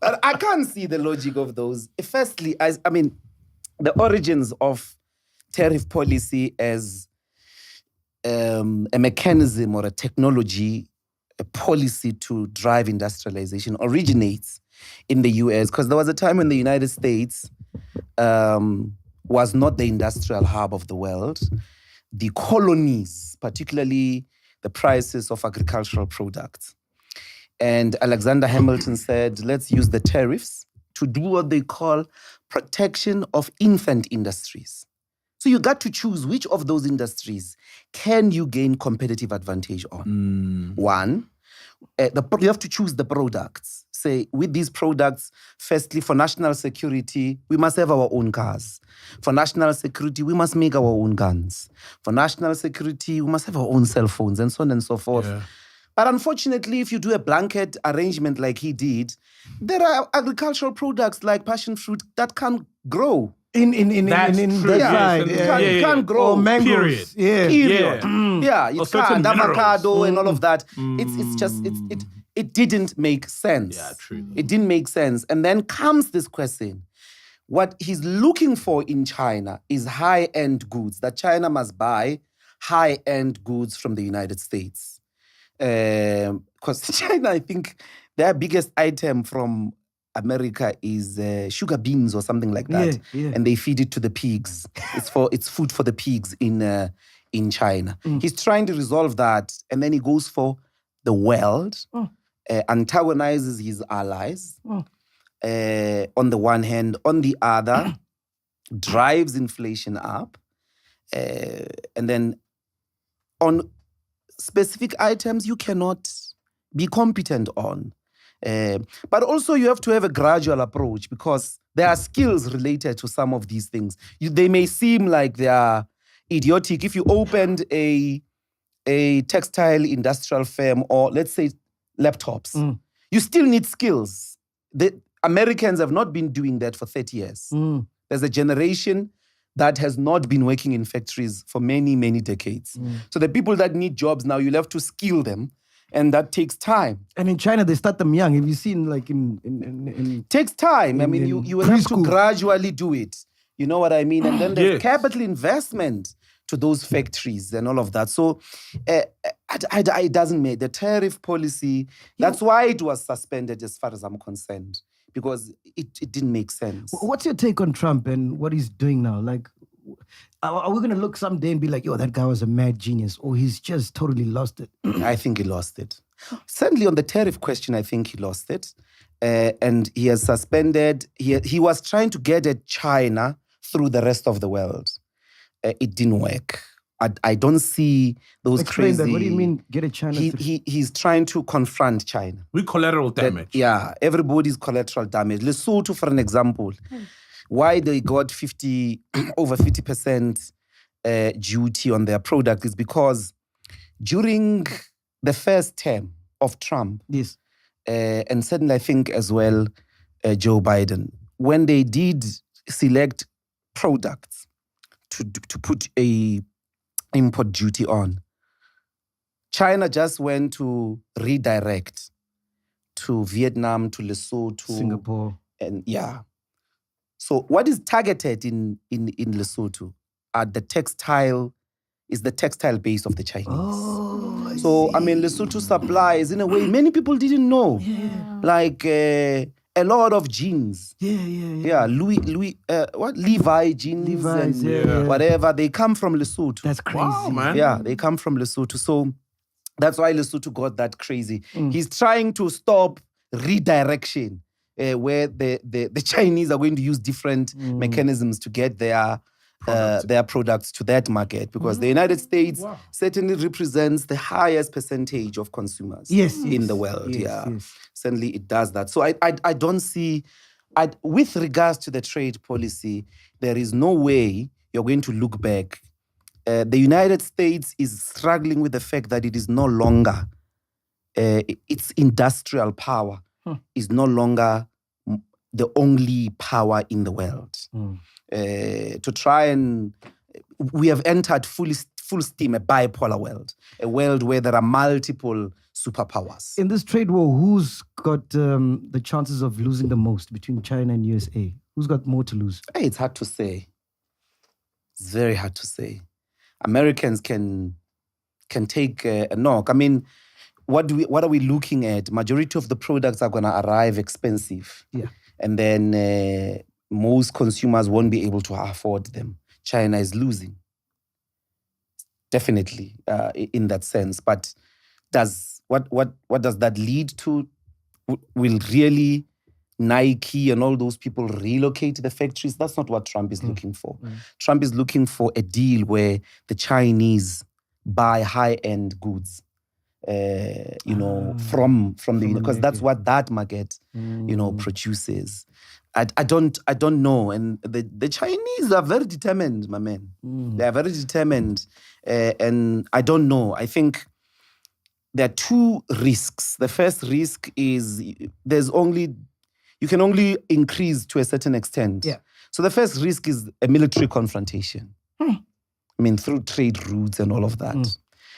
But I can't see the logic of those. Firstly, I mean, the origins of tariff policy as a mechanism or a technology, a policy to drive industrialization originates in the US, because there was a time when the United States was not the industrial hub of the world. The colonies, particularly the prices of agricultural products. And Alexander Hamilton said, let's use the tariffs to do what they call protection of infant industries. So you got to choose which of those industries can you gain competitive advantage on. One, you have to choose the products. Say, with these products, firstly, for national security, we must have our own cars. For national security, we must make our own guns. For national security, we must have our own cell phones, and so on and so forth. Yeah. But unfortunately, if you do a blanket arrangement like he did, there are agricultural products like passion fruit that can't grow. In that side. It can't grow. Or mangoes. Period. It can't. Avocado and all of that. It didn't make sense. Yeah, true. It didn't make sense. And then comes this question. What he's looking for in China is high-end goods, that China must buy high-end goods from the United States. Because China, I think, their biggest item from America is sugar beans or something like that. Yeah. And they feed it to the pigs. It's food for the pigs in China. He's trying to resolve that, and then he goes for the world, antagonizes his allies, on the one hand. On the other, drives inflation up. And then on specific items, you cannot be competent on. But also you have to have a gradual approach because there are skills related to some of these things. They may seem like they are idiotic. If you opened a textile industrial firm or let's say laptops, you still need skills. The Americans have not been doing that for 30 years. There's a generation that has not been working in factories for many, many decades. So the people that need jobs now, you'll have to skill them. And that takes time. And in China, they start them young. Have you seen like in takes time. I mean, you will have to gradually do it. You know what I mean? And then there's capital investment to those factories and all of that. So it doesn't make the tariff policy. That's why it was suspended as far as I'm concerned, because it didn't make sense. What's your take on Trump and what he's doing now? Like, are we going to look someday and be like, yo, that guy was a mad genius, or he's just totally lost it? I think he lost it. Certainly on the tariff question, I think he lost it. And he has suspended, he was trying to get at China through the rest of the world. It didn't work. I don't see those Explain crazy... that. What do you mean, get at China? He's trying to confront China. We collateral damage. Everybody's collateral damage. Lesotho, for an example. Why they got over 50% duty on their product is because during the first term of Trump, yes, and certainly I think as well Joe Biden, when they did select products to put a import duty on, China just went to redirect to Vietnam, to Lesotho, Singapore, and So what is targeted in Lesotho are the textile base of the Chinese. Oh, I mean, Lesotho supplies, in a way, many people didn't know. Yeah. Like a lot of jeans. Yeah. Levi jeans Levi's, and whatever, they come from Lesotho. That's crazy. Wow, man. Yeah, they come from Lesotho. So that's why Lesotho got that crazy. He's trying to stop redirection. Where the Chinese are going to use different mechanisms to get their products to that market, because the United States certainly represents the highest percentage of consumers in the world. Yes. Certainly it does that. So I don't see, with regards to the trade policy, there is no way you're going to look back. The United States is struggling with the fact that it is no longer, its industrial power is no longer the only power in the world. To try and... We have entered full steam a bipolar world, a world where there are multiple superpowers. In this trade war, who's got the chances of losing the most between China and USA? Who's got more to lose? It's hard to say. It's very hard to say. Americans can take a knock. I mean, what are we looking at? Majority of the products are going to arrive expensive. Yeah. And then most consumers won't be able to afford them. China is losing. Definitely, in that sense. But what does that lead to? Will really Nike and all those people relocate the factories? That's not what Trump is looking for. Trump is looking for a deal where the Chinese buy high-end goods. From the, because that's what that market, produces. I don't know. And the Chinese are very determined, my man. They are very determined. And I don't know. I think there are two risks. The first risk is you can only increase to a certain extent. Yeah. So the first risk is a military confrontation. I mean, through trade routes and all of that.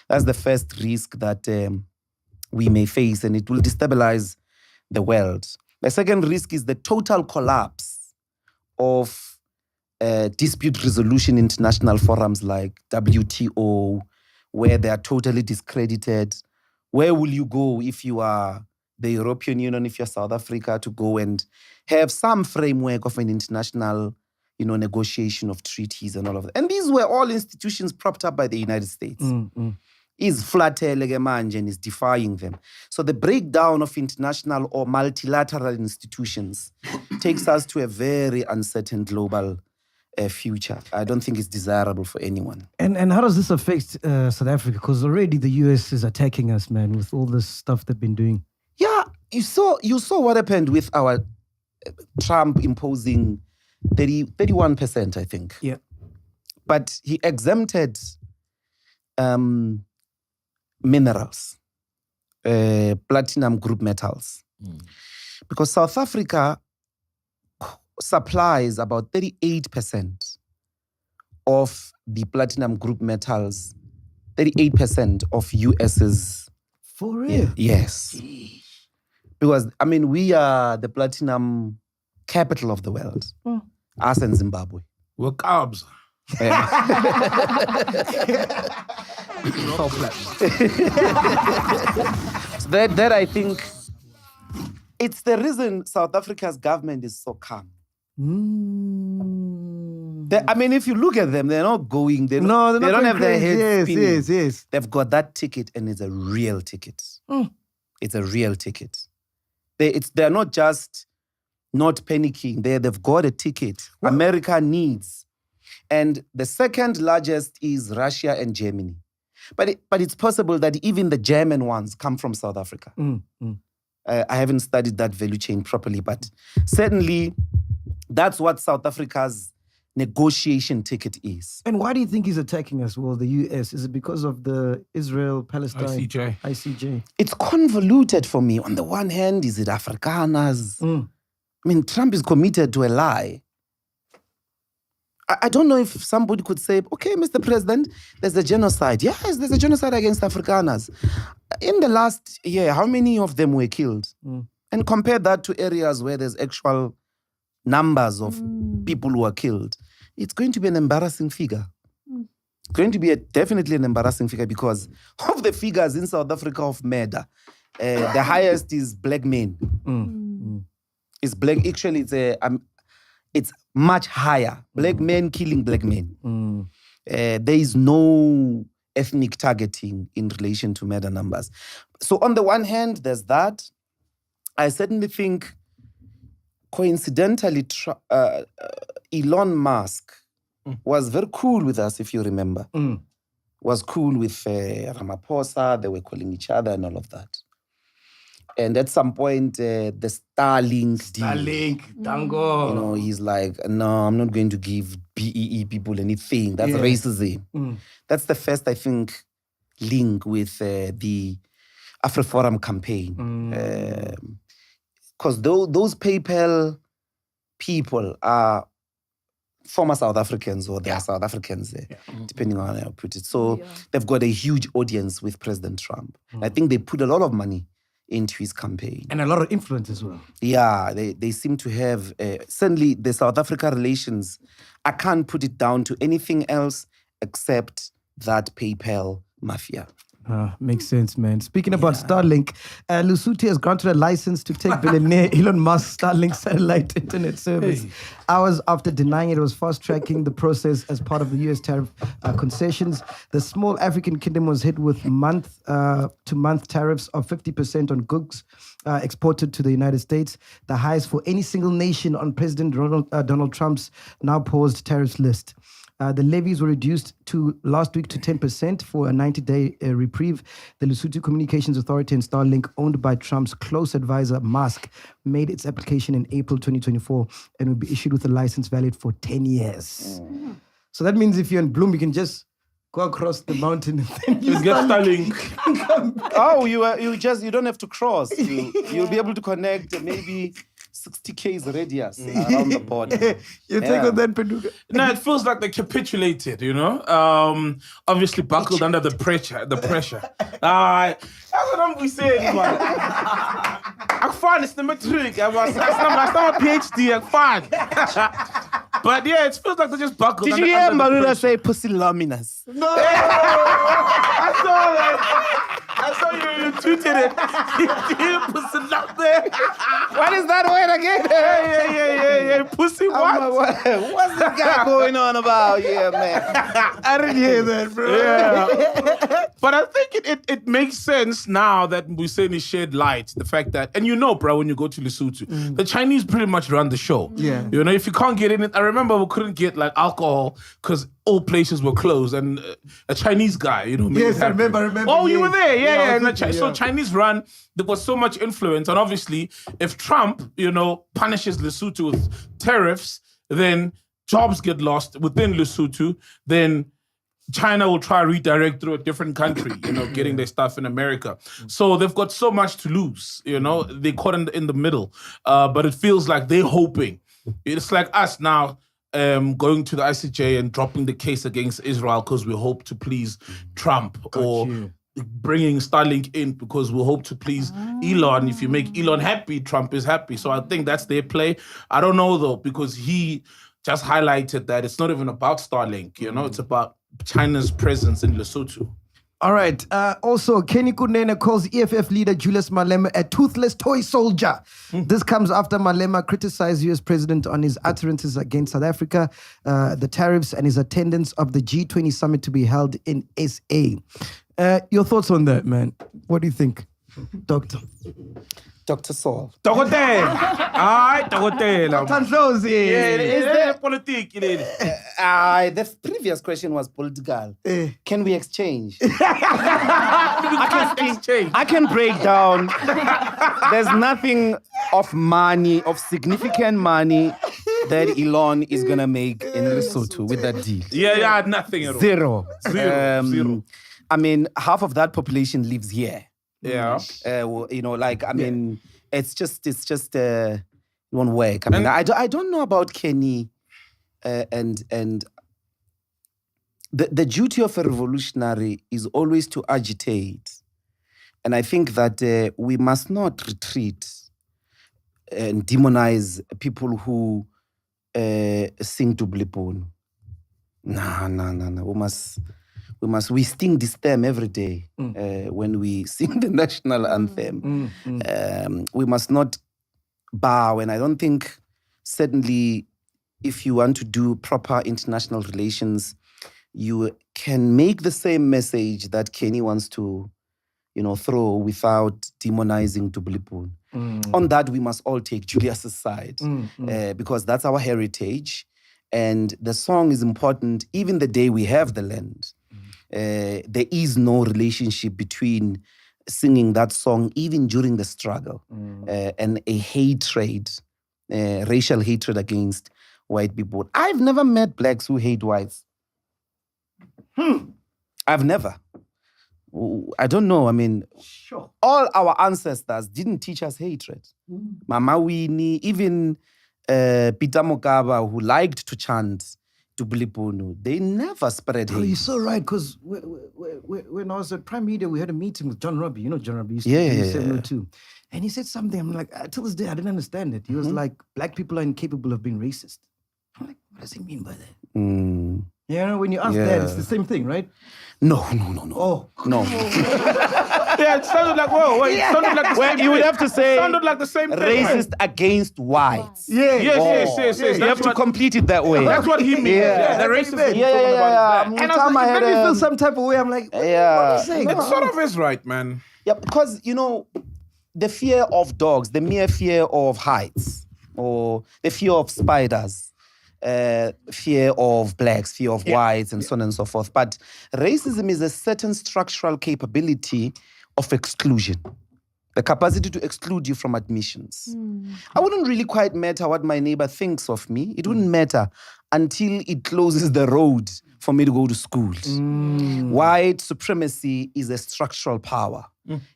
That's the first risk that we may face, and it will destabilize the world. The second risk is the total collapse of dispute resolution international forums like WTO, where they are totally discredited. Where will you go if you are the European Union, if you're South Africa, to go and have some framework of an international negotiation of treaties and all of that? And these were all institutions propped up by the United States. is flatele manje and is defying them. So the breakdown of international or multilateral institutions takes us to a very uncertain global future. I don't think it's desirable for anyone. And how does this affect South Africa? Because already the US is attacking us, man, with all this stuff they've been doing. Yeah, you saw what happened with our Trump imposing 31%, I think. Yeah. But he exempted minerals, platinum group metals. Because South Africa supplies about 38% of the platinum group metals, 38% of US's. For real? Yes. Because, I mean, we are the platinum capital of the world. Us and Zimbabwe. We're carbs. So that I think it's the reason South Africa's government is so calm. I mean, if you look at them, they're not going. They don't have their heads spinning. Yes. They've got that ticket, and it's a real ticket. It's a real ticket. They're not just not panicking. They've got a ticket. What? America needs. And the second largest is Russia and Germany. But it's possible that even the German ones come from South Africa. I haven't studied that value chain properly, but certainly that's what South Africa's negotiation ticket is. And why do you think he's attacking us? Well, the US, is it because of the Israel-Palestine? ICJ. It's convoluted for me. On the one hand, is it Afrikaners? I mean, Trump is committed to a lie. I don't know if somebody could say, okay, Mr. President, there's a genocide. Yes, there's a genocide against Afrikaners. In the last year, how many of them were killed? And compare that to areas where there's actual numbers of people who are killed. It's going to be an embarrassing figure. It's going to be definitely an embarrassing figure because of the figures in South Africa of murder. The highest is black men. It's black. Actually, it's much higher. Black men killing black men. There is no ethnic targeting in relation to murder numbers. So on the one hand, there's that. I certainly think, coincidentally, Elon Musk was very cool with us, if you remember. Was cool with Ramaphosa. They were calling each other and all of that. And at some point, the Starlink deal. Dango. You know, he's like, no, I'm not going to give BEE people anything. That's racism. That's the first, I think, link with the AfriForum campaign. Because those PayPal people are former South Africans or they are South Africans, depending on how you put it. So they've got a huge audience with President Trump. I think they put a lot of money into his campaign. And a lot of influence as well. Yeah, they seem to have, certainly the South Africa relations, I can't put it down to anything else except that PayPal mafia. Makes sense, man. Speaking about Starlink, Lesotho has granted a license to take billionaire Elon Musk's Starlink satellite internet service. Hours after denying it was fast-tracking the process as part of the US tariff concessions. The small African kingdom was hit with month-to-month tariffs of 50% on goods exported to the United States, the highest for any single nation on President Donald Trump's now paused tariffs list. The levies were reduced to last week to 10% for a 90-day reprieve. The Lesotho Communications Authority and Starlink, owned by Trump's close advisor Musk, made its application in April 2024 and will be issued with a license valid for 10 years. So that means if you're in Bloom, you can just go across the mountain and then You get Starlink. You don't have to cross. You'll be able to connect maybe 60 k's radius around the border. You take on that, Paduka. No, it feels like they capitulated, you know? Obviously buckled under the pressure. That's what I'm saying, man. I'm fine, it's the matric. I was a PhD, I'm fine. But yeah, it feels like they just buckled Did you hear Maruna say pusilluminous? No! I saw that. I saw you tweeted it. You pussy up there. What is that word again? Yeah. Pussy what? What's this guy going on about? Yeah, man. I didn't hear that, bro. Yeah. But I think it makes sense now that Mbuyiseni shed light. The fact that, and bro, when you go to Lesotho, the Chinese pretty much run the show. Yeah. If you can't get in it, I remember we couldn't get like alcohol because all places were closed, and a Chinese guy, made Yes, it I happen. remember. Oh, you were there, yeah. I was thinking, So Chinese run. There was so much influence, and obviously, if Trump, punishes Lesotho with tariffs, then jobs get lost within Lesotho. Then China will try to redirect through a different country, getting their stuff in America. So they've got so much to lose, They caught in the middle. But it feels like they're hoping. It's like us now going to the ICJ and dropping the case against Israel because we hope to please Trump. Bringing Starlink in because we hope to please Elon. If you make Elon happy, Trump is happy. So I think that's their play. I don't know, though, because he just highlighted that it's not even about Starlink, it's about China's presence in Lesotho. All right. Also, Kenny Kunene calls EFF leader Julius Malema a toothless toy soldier. This comes after Malema criticized US president on his utterances against South Africa, the tariffs, and his attendance of the G20 summit to be held in SA. Your thoughts on that, man? What do you think, Doctor? Dr. Saul. Dokotela. Ay, Dokotela. Ndlozi. Is there politics? The previous question was political. Can we exchange? I can break down. There's nothing of money, of significant money that Elon is going to make in Lesotho with that deal. Yeah, nothing at all. Zero. Zero. I mean, half of that population lives here. Yeah. It's just it won't work. I don't know about Kenny and the duty of a revolutionary is always to agitate. And I think that we must not retreat and demonize people who sing to Blipon. No. We sing this term every day when we sing the national anthem. We must not bow, and I don't think, certainly, if you want to do proper international relations, you can make the same message that Kenny wants to, throw without demonizing Dublipun. On that, we must all take Julius's side because that's our heritage, and the song is important even the day we have the land. There is no relationship between singing that song, even during the struggle, and a hatred, racial hatred against white people. I've never met blacks who hate whites. I've never. I don't know. Sure. All our ancestors didn't teach us hatred. Mama Winnie, even Peter Mokaba, who liked to chant Dublipunu, they never spread hate. You're so right, because when I was at Prime Media, we had a meeting with John Robbie. John Robbie used to be 702. And he said something, I'm like, till this day, I didn't understand it. He was like, black people are incapable of being racist. I'm like, what does he mean by that? When you ask that, it's the same thing, right? No. Oh. No. Yeah, it sounded like, it sounded like the same you would have to say sounded like the same thing. Racist against whites. Yes. You have to complete it that way. That's what he means. Yeah. The racist Yeah. talking about is that. And I was like, it made me feel some type of way. I'm like, what are you saying? It sort of is right, man. Yeah, because, the fear of dogs, the mere fear of heights, or the fear of spiders, fear of blacks, fear of whites, and so on and so forth. But racism is a certain structural capability of exclusion. The capacity to exclude you from admissions. I wouldn't really quite matter what my neighbor thinks of me. It wouldn't matter until it closes the road for me to go to school. White supremacy is a structural power.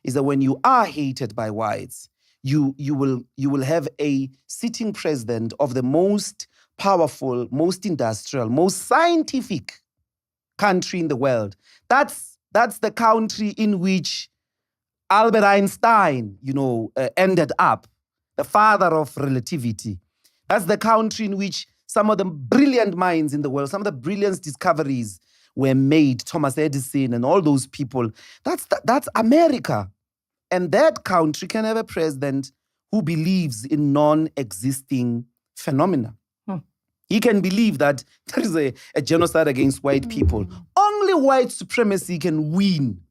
Is that when you are hated by whites, you will have a sitting president of the most powerful, most industrial, most scientific country in the world. That's the country in which Albert Einstein, ended up, the father of relativity. That's the country in which some of the brilliant minds in the world, some of the brilliant discoveries were made, Thomas Edison and all those people, that's America. And that country can have a president who believes in non-existing phenomena. He can believe that there is a genocide against white people. Only white supremacy can win,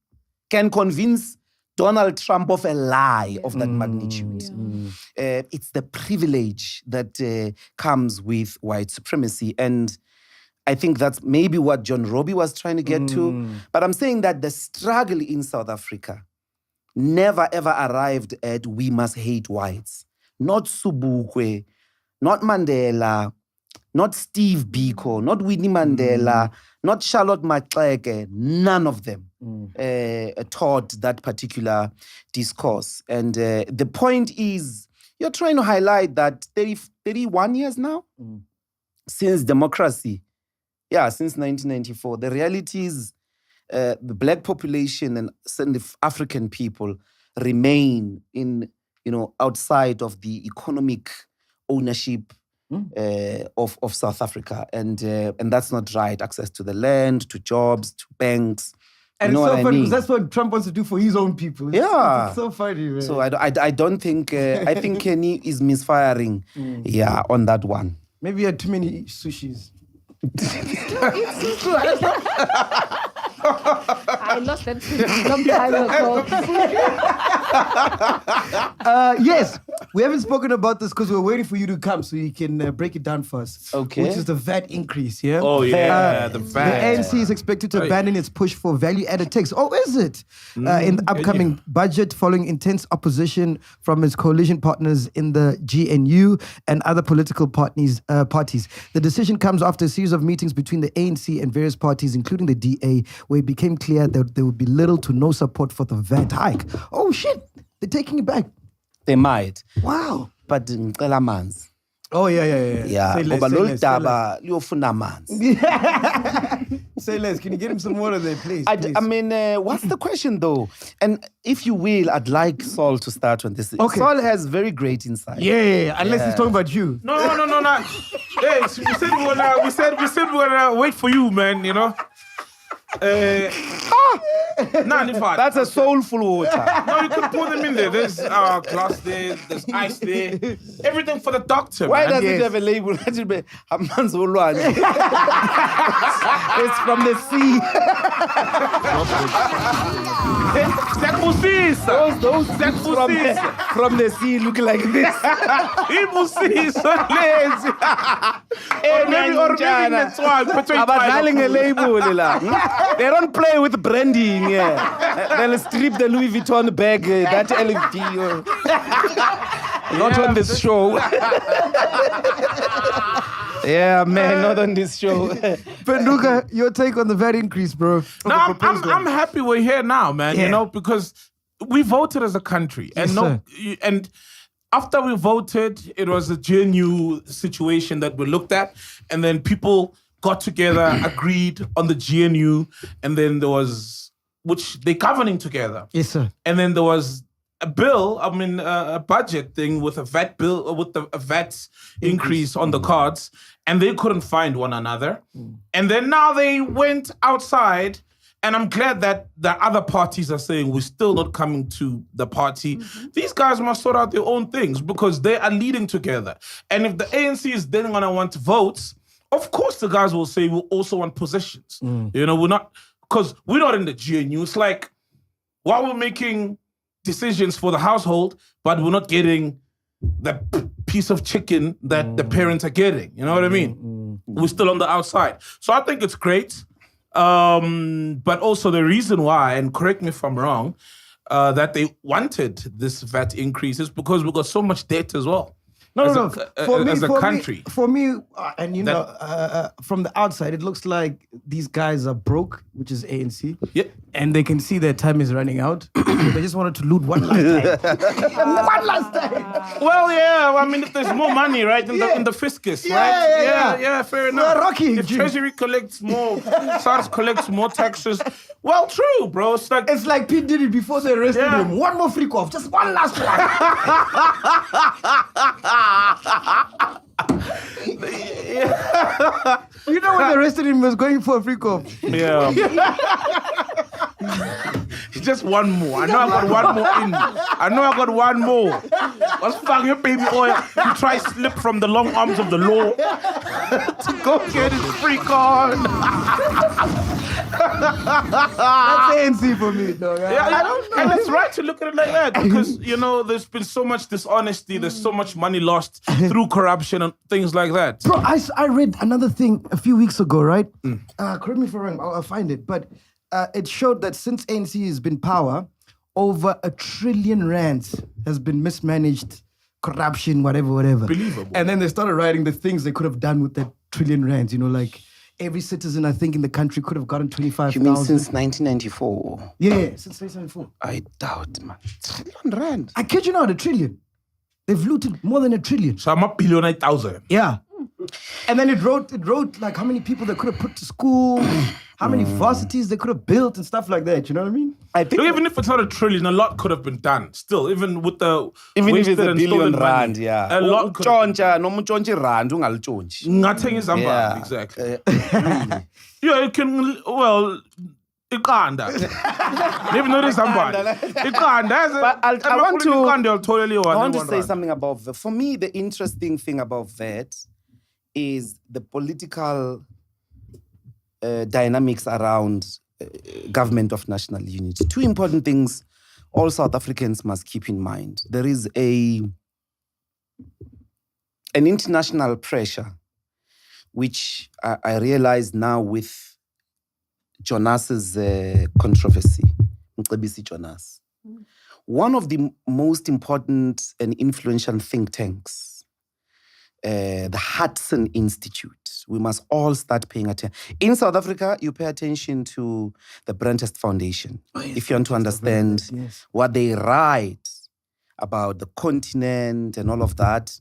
can convince Donald Trump of a lie of that magnitude. It's the privilege that comes with white supremacy. And I think that's maybe what John Robbie was trying to get to. But I'm saying that the struggle in South Africa never ever arrived at we must hate whites. Not Sobukwe, not Mandela, not Steve Biko, not Winnie Mandela, not Charlotte MacG. None of them taught that particular discourse. And the point is, you're trying to highlight that 31 years now since democracy, since 1994, the reality is the black population and the African people remain outside of the economic ownership of South Africa, and that's not right. Access to the land, to jobs, to banks. And you know it's so what I funny mean? because that's what Trump wants to do for his own people. It's so funny, man. So I don't think I think Kenny is misfiring. On that one. Maybe you had too many sushis. I lost that long time ago. Yes, we haven't spoken about this because we're waiting for you to come so you can break it down for us. Okay. Which is the VAT increase, yeah? Oh, yeah, the The VAT. ANC is expected to abandon its push for value-added tax. Oh, is it? In the upcoming budget, following intense opposition from its coalition partners in the GNU and other political parties. The decision comes after a series of meetings between the ANC and various parties, including the DA, where it became clear that there would be little to no support for the VAT hike. Oh, shit. They're taking it back. They might. Wow. But ngicela amanzi. Oh, yeah. Yeah. Say less, Ngoba say lolu less, say daba liyofuna amanzi. Say less. Can you get him some water there, please? Please. I mean, what's the question though? And if you will, I'd like Saul to start on this. Okay. Saul has very great insight. Yeah. Unless he's talking about you. No. Hey, we said we're gonna wait for you, man. You know. That's a soulful water. No, you can pour them in there. There's glass there, there's ice there. Everything for the doctor, Why man. does it have a label? Amanzi olwandle. It's from the sea. Those from the sea look like this. Or maybe that's why. Abadlali ngelabel la. They don't play with branding. They'll strip the Louis Vuitton bag, that LFD. Not on this show. Yeah, man, not on this show. Penduka, your take on the VAT increase, bro. No, I'm happy we're here now, man. Yeah. You know, because we voted as a country, and Yes, and after we voted, it was a GNU situation that we looked at, and then people got together, agreed on the GNU, and then there was, which they governing together. Yes, sir. And then there was a bill, a budget thing with a VAT bill, with a VAT increase on the cards, and they couldn't find one another. And then now they went outside, and I'm glad that the other parties are saying we're still not coming to the party. These guys must sort out their own things because they are leading together. And if the ANC is then gonna want votes, of course the guys will say we also want positions. You know, we're not in the GNU. It's like, while we're making decisions for the household, but we're not getting the piece of chicken that the parents are getting. You know what I mean? We're still on the outside. So I think it's great. But also the reason why, and correct me if I'm wrong, that they wanted this VAT increase is because we got so much debt as well. No. As a country. For me, and you know, from the outside, it looks like these guys are broke, which is ANC. Yeah. And they can see their time is running out. So they just wanted to loot one last time. One last time. Well, yeah. I mean, if there's more money, right, in the fiscus, right? Yeah, fair enough. Rocky. If Treasury collects more, SARS collects more taxes. Well, true, bro. It's like Pete did it before they arrested him. One more freak off, just one last one. You know when they arrested him, he was going for a free cop. Yeah. Just one more. I know I got one more in. I know I got one more. What's fucking your baby oil? You try slip from the long arms of the law to go get his free card. That's ANC for me, dog. Yeah, I don't know. And it's right to look at it like that because, you know, there's been so much dishonesty, there's so much money lost through corruption and things like that. Bro, I read another thing a few weeks ago, right? Correct me if I'm wrong, I'll find it. But it showed that since ANC has been power, over R1 trillion has been mismanaged, corruption, whatever. Believable. And then they started writing the things they could have done with that R1 trillion. You know, like every citizen, I think, in the country could have gotten 25,000. You mean since 1994? Yeah, since 1994. I doubt, man. R1 trillion. I kid you not, R1 trillion. They've looted more than R1 trillion. So I'm a billion 8,000. Yeah. And then it wrote like how many people they could have put to school, how many varsities they could have built and stuff like that. You know what I mean? I think Look, even if it's not R1 trillion, a lot could have been done. Still, even with the even if it's wasted a and billion stolen money, rand, yeah. a lot could have been done. Noma utshontsha irand ungalitshontsha. Ngathengisa Yeah. izambane, exactly. Yeah, it can, well, iqanda. Maybe not izambane. Iqanda. But I want to say something. something about that. For me, the interesting thing about that is the political dynamics around government of national unity. Two important things all South Africans must keep in mind. There is an international pressure, which I realize now with Jonas's controversy, Mcebisi Jonas. One of the most important and influential think tanks, the Hudson Institute. We must all start paying attention. In South Africa, you pay attention to the Brentest Foundation. If you want to understand what they write about the continent and all of that,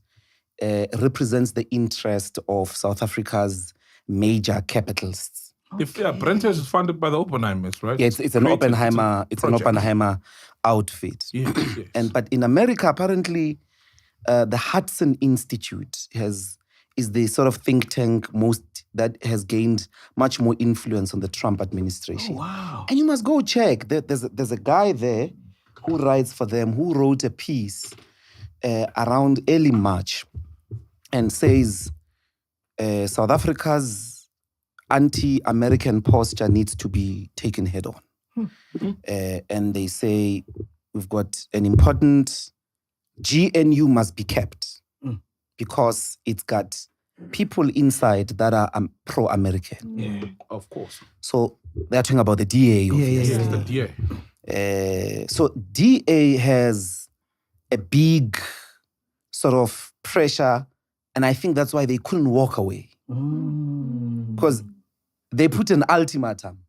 represents the interest of South Africa's major capitalists. Brentest is funded by the Oppenheimers, right? Yeah, it's an Oppenheimer. It's an project. Oppenheimer outfit. Yes. But in America, apparently, the Hudson Institute is the sort of think tank that has gained much more influence on the Trump administration. Oh, wow. And you must go check. There's a guy there who writes for them, who wrote a piece around early March and says South Africa's anti-American posture needs to be taken head on. And they say we've got an important GNU must be kept because it's got people inside that are pro-American. Yeah, of course. So they're talking about the DA. Obviously. Yes, the DA. So DA has a big sort of pressure, and I think that's why they couldn't walk away. Because they put an ultimatum.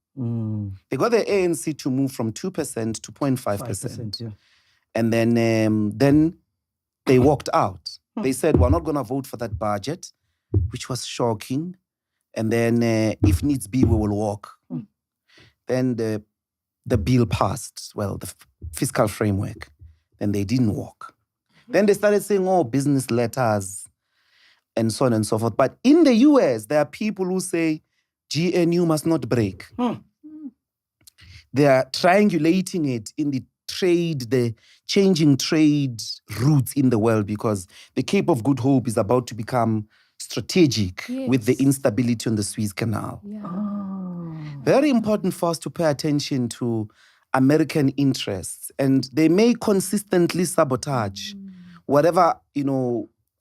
They got the ANC to move from 2% to 0.5%. Yeah. And then they walked out. They said, we're not going to vote for that budget, which was shocking. And then if needs be, we will walk. Then the bill passed, the fiscal framework. Then they didn't walk. Then they started saying, business letters and so on and so forth. But in the US, there are people who say GNU must not break. They are triangulating it in the changing trade routes in the world because the Cape of Good Hope is about to become strategic with the instability on the Suez Canal. Yeah. Very important for us to pay attention to American interests, and they may consistently sabotage whatever,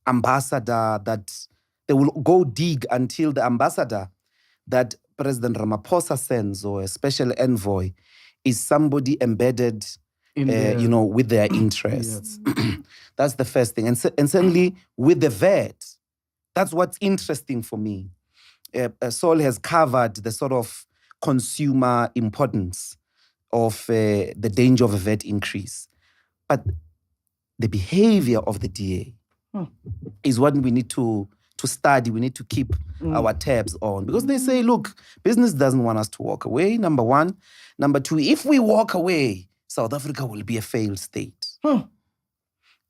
ambassador that they will go dig until the ambassador that President Ramaphosa sends or a special envoy is somebody embedded with their interests. That's the first thing. And certainly with the VAT, that's what's interesting for me. Saul has covered the sort of consumer importance of the danger of a VAT increase. But the behavior of the DA is what we need to study. We need to keep our tabs on. Because they say, look, business doesn't want us to walk away, number one. Number two, if we walk away, South Africa will be a failed state.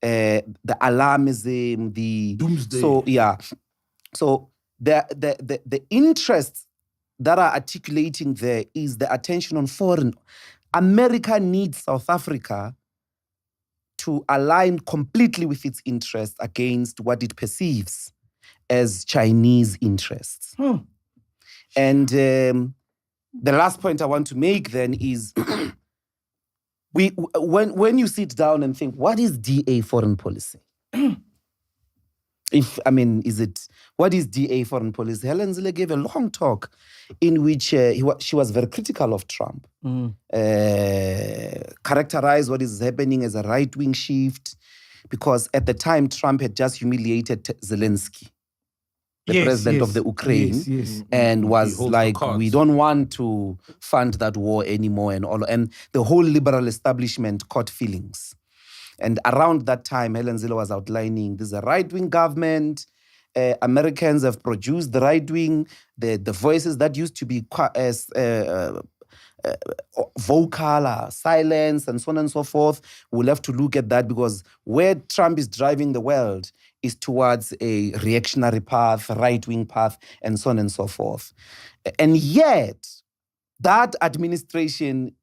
The alarmism, the... Doomsday. So, yeah. So the interests that are articulating there is the attention on foreign. America needs South Africa to align completely with its interests against what it perceives as Chinese interests. And the last point I want to make then is when you sit down and think, what is DA foreign policy? What is DA foreign policy? Helen Zille gave a long talk in which she was very critical of Trump, characterized what is happening as a right-wing shift, because at the time Trump had just humiliated Zelensky, the president of the Ukraine, and was like, we don't want to fund that war anymore, and the whole liberal establishment caught feelings. And around that time, Helen Zille was outlining this is a right-wing government. Americans have produced the right-wing, the voices that used to be vocal, silence, and so on and so forth. We'll have to look at that, because where Trump is driving the world is towards a reactionary path, right-wing path, and so on and so forth. And yet, that administration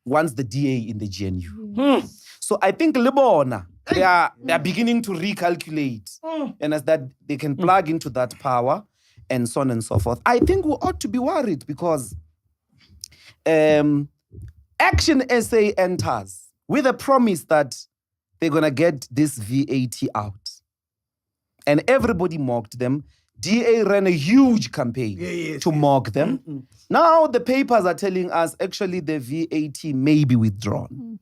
wants the DA in the GNU. So I think Lebona, they are beginning to recalculate, and as that they can plug into that power, and so on and so forth. I think we ought to be worried, because Action SA enters with a promise that they're gonna get this VAT out, and everybody mocked them. DA ran a huge campaign to mock them. Now the papers are telling us actually the VAT may be withdrawn.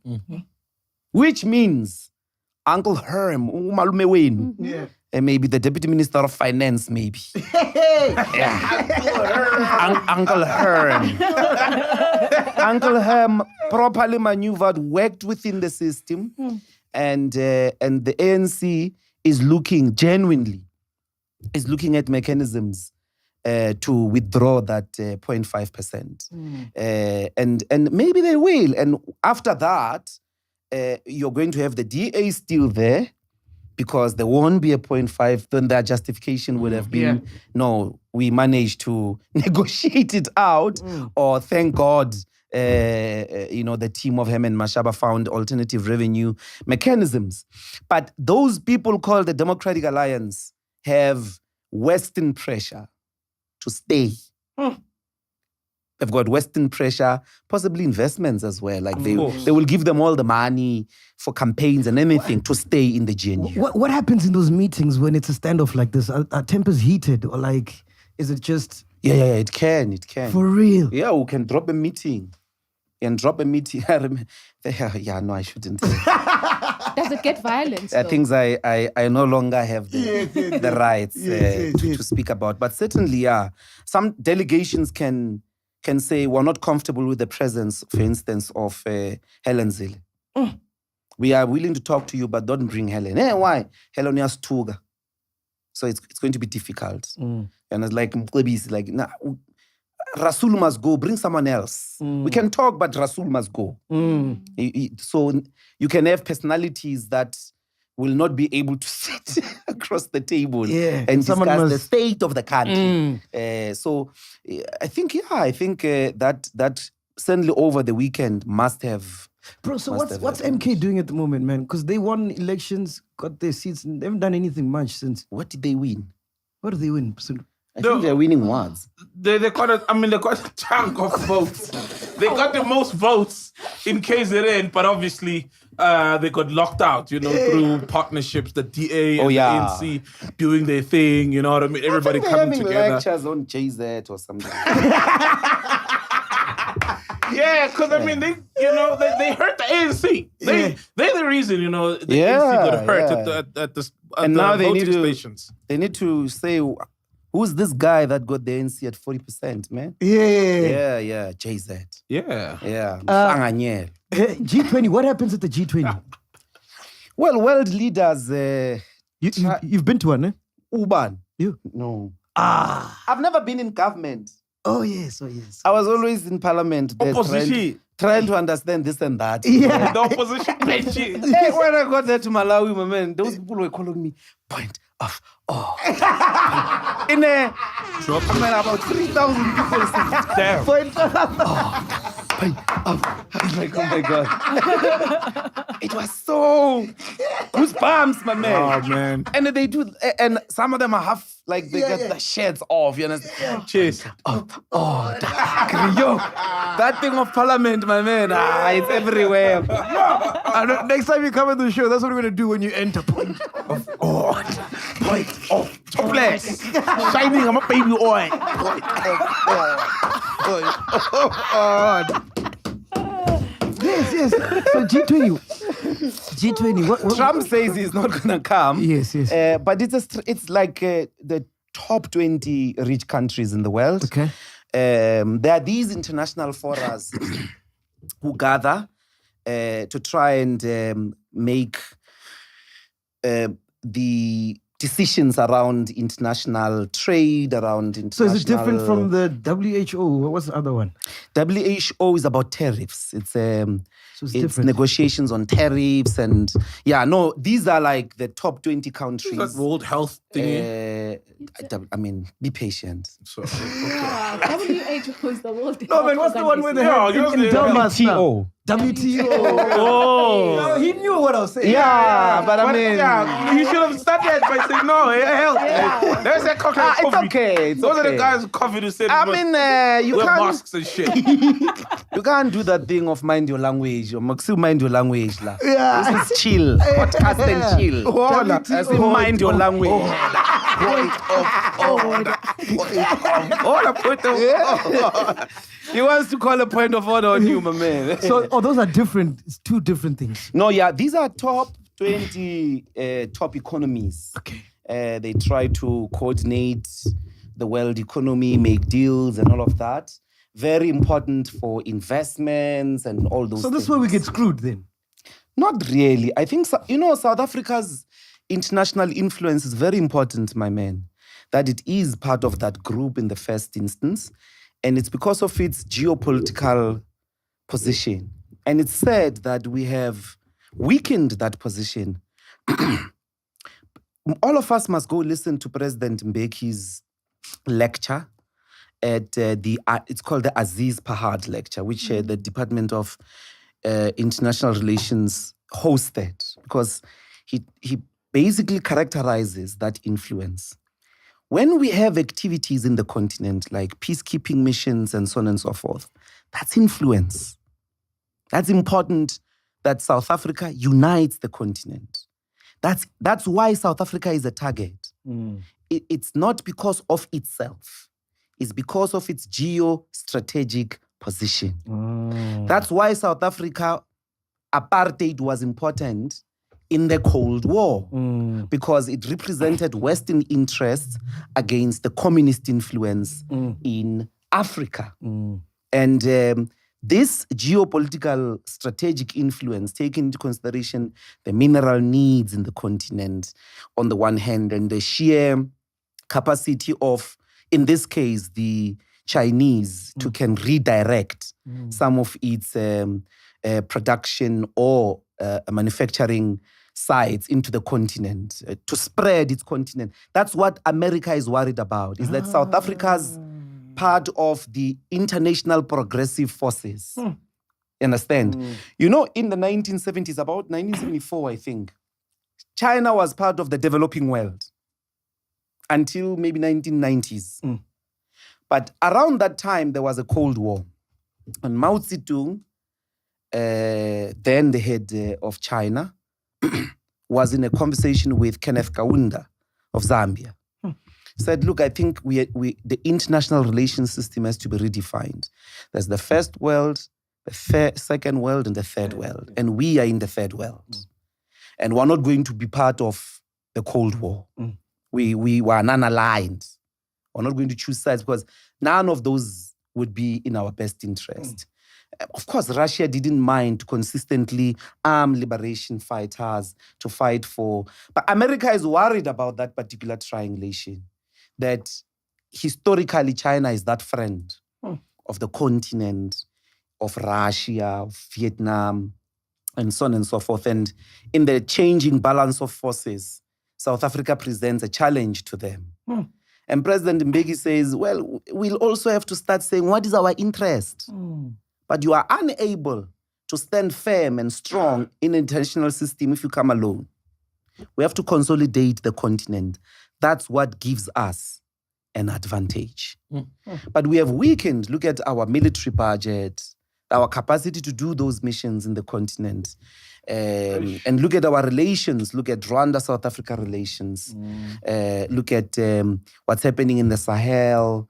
Which means Uncle Herm, umalume wenu, and maybe the Deputy Minister of Finance, maybe. Uncle Herm. Uncle Herm properly maneuvered, worked within the system, and the ANC is looking at mechanisms to withdraw that 0.5%. And maybe they will. And after that, you're going to have the DA still there, because there won't be a 0.5. Then their justification would have been, no, we managed to negotiate it out, or thank God, the team of Herman Mashaba found alternative revenue mechanisms. But those people called the Democratic Alliance have Western pressure to stay. They've got Western pressure, possibly investments as well. Like they will give them all the money for campaigns and anything to stay in the GNU. What happens in those meetings when it's a standoff like this? Are tempers heated, or like, is it just... Yeah, it can. For real? Yeah, we can drop a meeting. I shouldn't. Does it get violent? Things I no longer have the rights to speak about. But certainly, some delegations can say we're not comfortable with the presence, for instance, of Helen Zille. We are willing to talk to you, but don't bring Helen. Hey, why? Helen has Tuga. So it's going to be difficult. And it's like, nah, Rasul must go, bring someone else. We can talk, but Rasul must go. So you can have personalities that will not be able to sit across the table and discuss the state of the country. So I think that certainly over the weekend must have. Bro, so what's MK doing at the moment, man? Because they won elections, got their seats, and they haven't done anything much since. What did they win? What did they win? I think they're winning wards. They got a chunk of votes. They got the most votes in KZN, but obviously they got locked out, through partnerships, the DA and the ANC doing their thing, you know what I mean? Everybody coming together. Lectures on JZ or something. Yeah, because they hurt the ANC. They're the reason, the ANC got hurt at the and now they voting need stations. They need to say, who's this guy that got the ANC at 40%, man? Yeah. JZ. Yeah. G20, what happens at the G20? Well, world leaders... you've been to one, eh? Uban. You? No. I've never been in government. Oh, yes. I was always in parliament. Trying to understand this and that. Yeah. The opposition benches. Hey, when I got there to Malawi, my man, those people were calling me, point In a about 3,000 people. Damn. Oh my God. It was so goosebumps, my man. Oh, man. And they do, and some of them are half, like, they get the shirts off, you understand? Cheers. That thing of parliament, my man, it's everywhere. Next time you come on the show, that's what we're going to do when you enter. Point of order. Point of Topless. Shining, I'm a baby oil. Yes. So G20. What? Trump says he's not gonna come. Yes. But it's like the top 20 rich countries in the world. Okay. There are these international forums who gather to try and make the decisions around international trade, around international... So is it different from the WHO? What's the other one? WHO is about tariffs. It's it's different. negotiations on tariffs and these are like the top 20 countries. Is that World Health thingy? I mean, be patient. So, WHO is the World No, man, what's the one with the WTO. WTO. Oh. He knew what I was saying. Yeah, but I mean... Yeah, he should have started by saying, no, hell. There's that coffee. It's okay. Those are the guys with coffee who said, I mean, you wear can't... masks and shit. You can't do that thing of mind your language. Or Maxu mind your language. La. Yeah. This is chill. Podcast and chill. I say mind your language. He wants to call a point of order on you, my man. So, those are different. It's two different things. No, yeah, these are top 20 top economies. Okay. They try to coordinate the world economy, make deals and all of that. Very important for investments and all those So things. this is where we get screwed then? Not really. I think, South Africa's international influence is very important, my man. That it is part of that group in the first instance. And it's because of its geopolitical position. And it's said that we have weakened that position. All of us must go listen to President Mbeki's lecture at it's called the Aziz Pahad lecture, which the Department of International Relations hosted, because he basically characterizes that influence. When we have activities in the continent, like peacekeeping missions and so on and so forth, that's influence. That's important that South Africa unites the continent. That's why South Africa is a target. It's not because of itself. It's because of its geostrategic position. That's why South Africa, apartheid was important in the Cold War, because it represented Western interests against the communist influence in Africa. And this geopolitical strategic influence, taking into consideration the mineral needs in the continent on the one hand, and the sheer capacity of, in this case, the Chinese to can redirect some of its production or manufacturing sites into the continent, to spread its continent. That's what America is worried about, is that South Africa's part of the international progressive forces. You understand? In the 1970s, about 1974, I think, China was part of the developing world until maybe 1990s. But around that time, there was a Cold War. And Mao Zedong, then the head of China, was in a conversation with Kenneth Kaunda of Zambia. Said, look, I think the international relations system has to be redefined. There's the first world, the second world, and the third world. And we are in the third world. And we're not going to be part of the Cold War. We were non-aligned. We're not going to choose sides because none of those would be in our best interest. Of course, Russia didn't mind to consistently arm liberation fighters to fight for... But America is worried about that particular triangulation, that historically China is that friend of the continent, of Russia, of Vietnam, and so on and so forth. And in the changing balance of forces, South Africa presents a challenge to them. And President Mbeki says, well, we'll also have to start saying, what is our interest? But you are unable to stand firm and strong in an international system if you come alone. We have to consolidate the continent. That's what gives us an advantage. But we have weakened, look at our military budget, our capacity to do those missions in the continent. And look at our relations, look at Rwanda-South Africa relations, look at what's happening in the Sahel,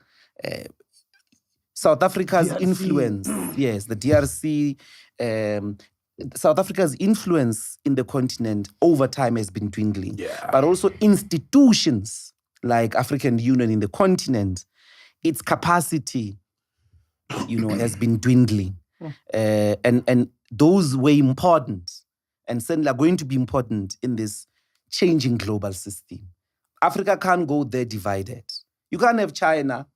South Africa's DRC. Influence, yes, the DRC, South Africa's influence in the continent over time has been dwindling. But also institutions like African Union in the continent, its capacity, has been dwindling. And those were important and certainly are going to be important in this changing global system. Africa can't go there divided. You can't have China,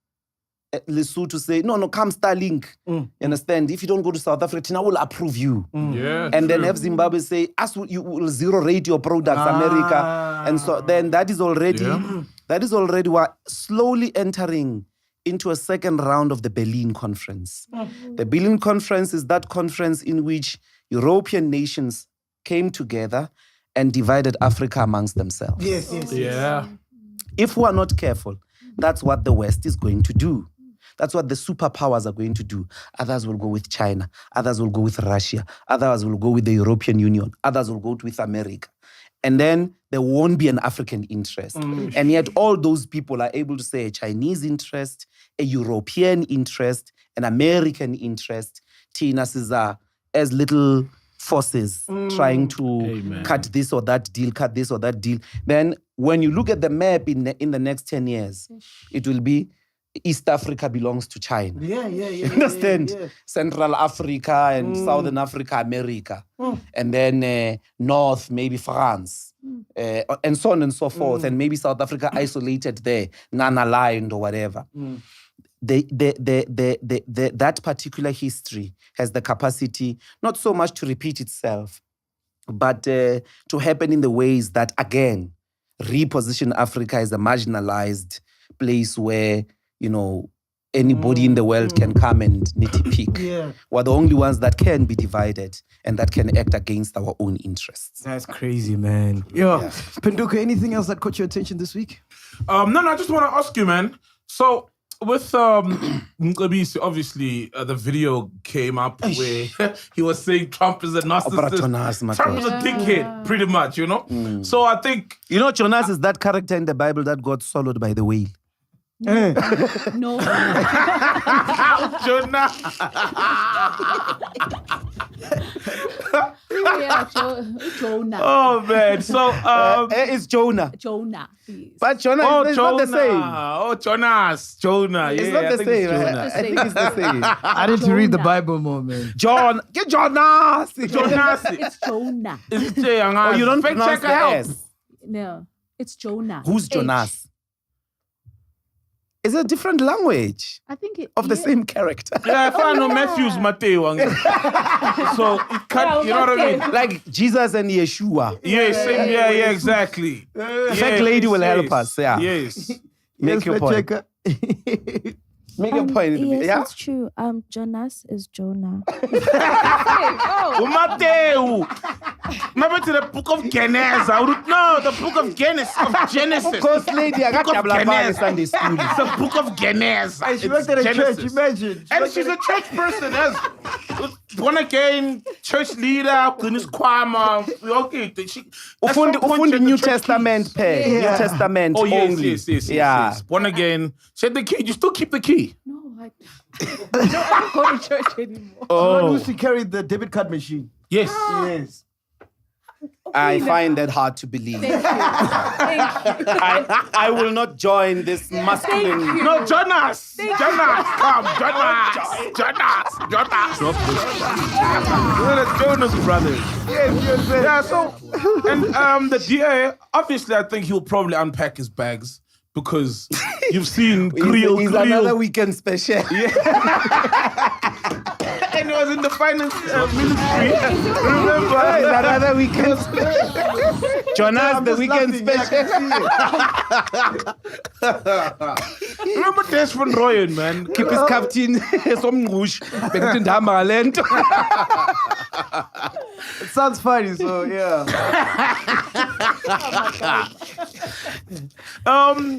Lesotho say, no, come Starlink. You understand? If you don't go to South Africa, China will approve you. And then have Zimbabwe say, you will zero rate your products, America. And so then that is already, we're slowly entering into a second round of the Berlin Conference. The Berlin Conference is that conference in which European nations came together and divided Africa amongst themselves. Yeah. If we are not careful, that's what the West is going to do. That's what the superpowers are going to do. Others will go with China. Others will go with Russia. Others will go with the European Union. Others will go with America. And then there won't be an African interest. And yet all those people are able to say a Chinese interest, a European interest, an American interest. Tina says as little forces trying to cut this or that deal, Then when you look at the map in the next 10 years, it will be East Africa belongs to China. You understand? Yeah. Central Africa and Southern Africa, America. And then North, maybe France. And so on and so forth. And maybe South Africa isolated there, non-aligned or whatever. That particular history has the capacity not so much to repeat itself, but to happen in the ways that, again, reposition Africa as a marginalized place where, anybody in the world can come and nitty-pick. We're the only ones that can be divided and that can act against our own interests. That's crazy, man. Penduka, anything else that caught your attention this week? No, I just want to ask you, man. So with Ndlozi, obviously the video came up where he was saying Trump is a narcissist. Trump is a dickhead, pretty much, So I think... Jonas is that character in the Bible that got swallowed by the whale. No. Jonah. Jonah. Oh, man. So... it's Jonah. Jonah, please. But Jonah is not the same. Oh, Jonas. Jonah. It's not the same. I think it's the same. I need to read the Bible more, man. Get Jonas. Jonas. It's Jonah. Oh, you don't pronounce the S. No, it's Jonah. Who's Jonas? It's a different language I think of the same character. Yeah, if I know Matthew's Mateo. So it can't, you know what I mean? Like Jesus and Yeshua. Yeah, same, yeah, exactly. The fake lady will help us. Yeah. Yes. Make your point. Make your point. Yes, Yeah. it's true. Jonas is Jonah. Mateo. Maybe to the book of Genesis. I would know the book of Genesis. Of course, lady, I got Genesis. Sunday school. It's the book of Genesis. And she worked at a church, imagine. And she's a church person, as born again, church leader, Guinness Kwama. Okay, Ufundi New Testament pair. New Testament Oh, yes, only. yes. Born again. Said the key. You still keep the key. No, I don't go to church anymore. Oh, Lucy carried the debit card machine. Yes. Yes. I find that hard to believe. Thank you. I will not join this masculine. No, Jonas. Jonas, come. Jonas. We're the Jonas brothers. Yes. Yeah, so, and the DA, obviously, I think he'll probably unpack his bags because you've seen He's another weekend special. And he was in the finance ministry. Remember? Another weekend Jonas, the weekend special. Remember Desmond Royan, man? Keep his captain. Somngqush. Bekade ndihamba ngale nto. It sounds funny, so yeah.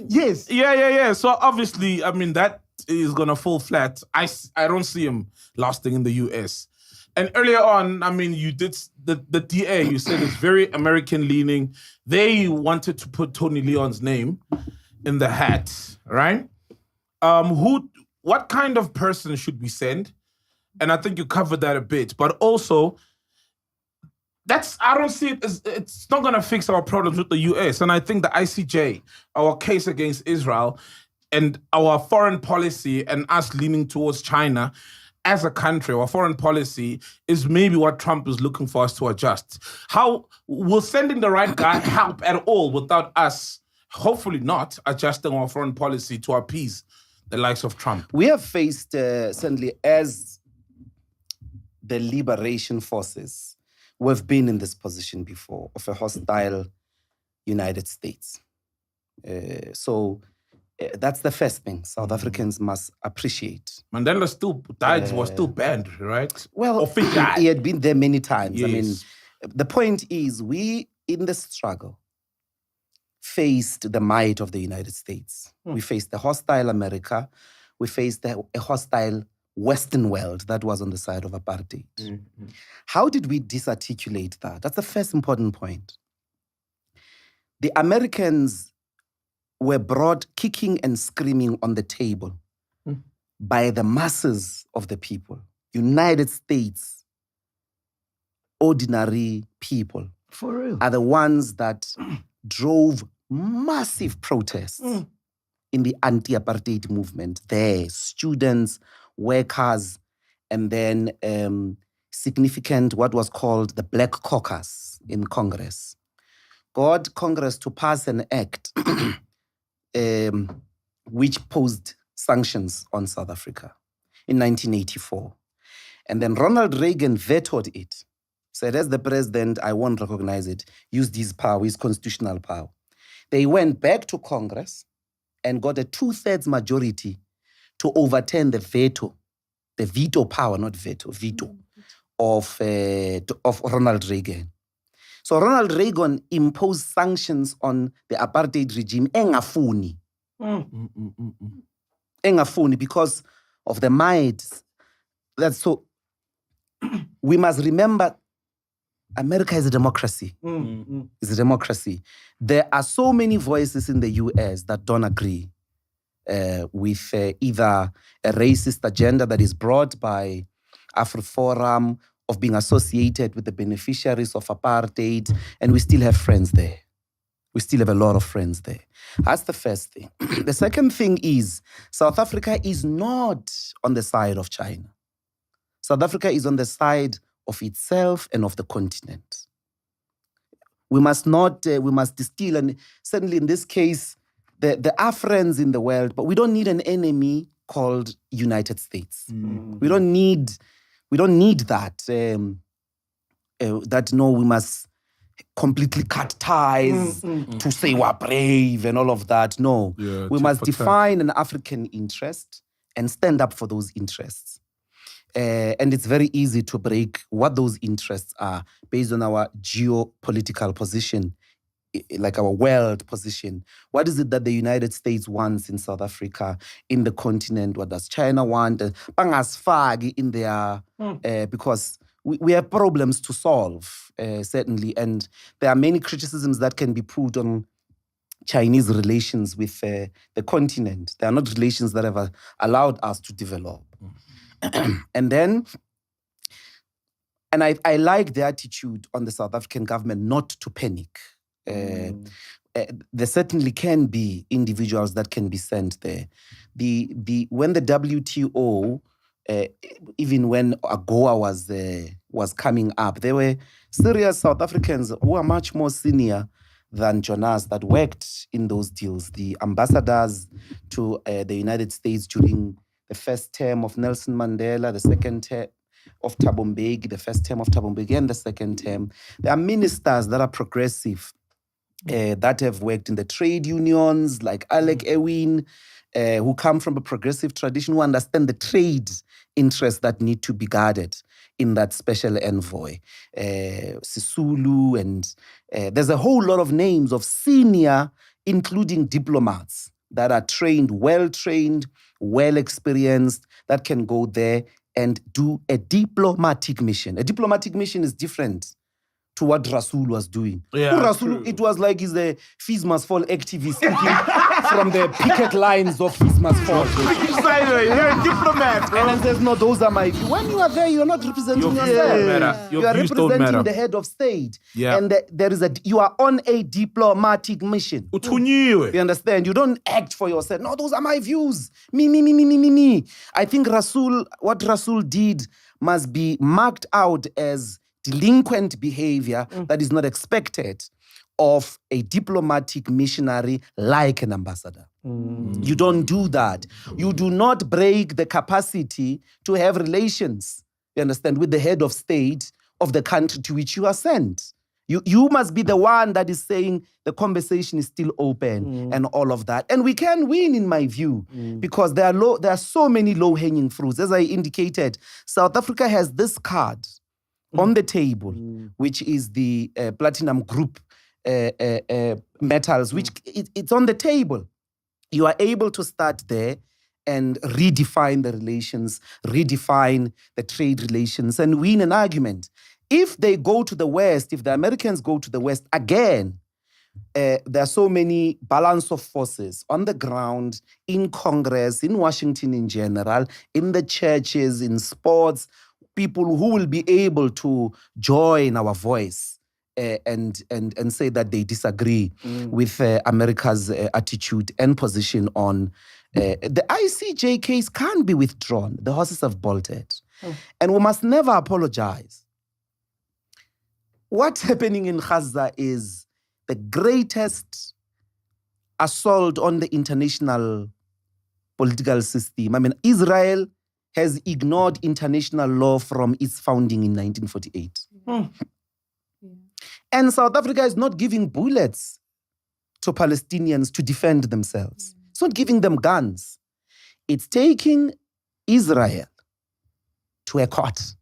Yes. Yeah. So obviously, I mean, that is gonna fall flat. I don't see him lasting in the US. And earlier on, I mean, you did the DA. You said it's very American leaning. They wanted to put Tony Leon's name in the hat, right? What kind of person should we send? And I think you covered that a bit. But also, I don't see it as, it's not gonna fix our problems with the US. And I think the ICJ, our case against Israel, and our foreign policy and us leaning towards China as a country, our foreign policy is maybe what Trump is looking for us to adjust. How will sending the right guy help at all without us, hopefully not, adjusting our foreign policy to appease the likes of Trump? We have faced, certainly as the liberation forces, we've been in this position before of a hostile United States. So that's the first thing South Africans must appreciate. Mandela still died, was still banned, right? Well, officially. He had been there many times. Yes. I mean, the point is we, in the struggle, faced the might of the United States. We faced the hostile America. We faced a hostile Western world that was on the side of apartheid. How did we disarticulate that? That's the first important point. The Americans were brought kicking and screaming on the table by the masses of the people. United States, ordinary people, For real. are the ones that drove massive protests in the anti-apartheid movement. There, students, workers, and then significant what was called the Black Caucus in Congress. Got Congress to pass an act which posed sanctions on South Africa in 1984. And then Ronald Reagan vetoed it. Said, as the president, I won't recognize it. Used his power, his constitutional power. They went back to Congress and got a 2/3 majority to overturn the veto power, not veto, of Ronald Reagan. So Ronald Reagan imposed sanctions on the apartheid regime engafuni because of the might. That's so. We must remember, America is a democracy. It's a democracy. There are so many voices in the US that don't agree with either a racist agenda that is brought by AfriForum, of being associated with the beneficiaries of apartheid, and we still have friends there. We still have a lot of friends there. That's the first thing. The second thing is South Africa is not on the side of China. South Africa is on the side of itself and of the continent. We must distill, and certainly in this case, there are friends in the world, but we don't need an enemy called United States. We don't need that. We must completely cut ties to say we're brave and all of that. No, we must define an African interest and stand up for those interests. And it's very easy to break what those interests are based on our geopolitical position, like our world position. What is it that the United States wants in South Africa, in the continent? What does China want? Bangasfagi in there, because we have problems to solve, certainly. And there are many criticisms that can be put on Chinese relations with the continent. They are not relations that have allowed us to develop. And I like the attitude on the South African government not to panic. There certainly can be individuals that can be sent there. When the WTO, even when AGOA was coming up, there were serious South Africans who are much more senior than Jonas that worked in those deals. The ambassadors to the United States during the first term of Nelson Mandela, the second of Thabo Mbeki, the first term of Thabo Mbeki and the second term. There are ministers that are progressive, that have worked in the trade unions, like Alec Ewing, who come from a progressive tradition, who understand the trade interests that need to be guarded in that special envoy. Sisulu, and there's a whole lot of names of senior, including diplomats, that are well-trained, well-experienced, that can go there and do a diplomatic mission. A diplomatic mission is different to what Rasool was doing. Yeah, Rasool, true. it was like he's the Fees Must Fall activist speaking from the picket lines of Fees Must Fall. You're a diplomat, bro. And then says, no, those are my views. When you are there, you're not representing Your views yourself. don't matter. Your You are views don't representing matter. the head of state. Yeah. And you are on a diplomatic mission. Uthunyiwe. You understand? You don't act for yourself. No, those are my views. Me. I think what Rasool did must be marked out as delinquent behavior that is not expected of a diplomatic missionary like an ambassador. You don't do that. You do not break the capacity to have relations, you understand, with the head of state of the country to which you are sent. You must be the one that is saying the conversation is still open and all of that. And we can win, in my view, because there are so many low-hanging fruits. As I indicated, South Africa has this card on the table, which is the platinum group metals, which it's on the table. You are able to start there and redefine the relations, redefine the trade relations, and win an argument. If they go to the West, if the Americans go to the West again, there are so many balance of forces on the ground, in Congress, in Washington in general, in the churches, in sports, people who will be able to join our voice and say that they disagree with America's attitude and position on the ICJ case can't be withdrawn. The horses have bolted. And we must never apologize. What's happening in Gaza is the greatest assault on the international political system. I mean, Israel has ignored international law from its founding in 1948. And South Africa is not giving bullets to Palestinians to defend themselves. It's not giving them guns. It's taking Israel to a court.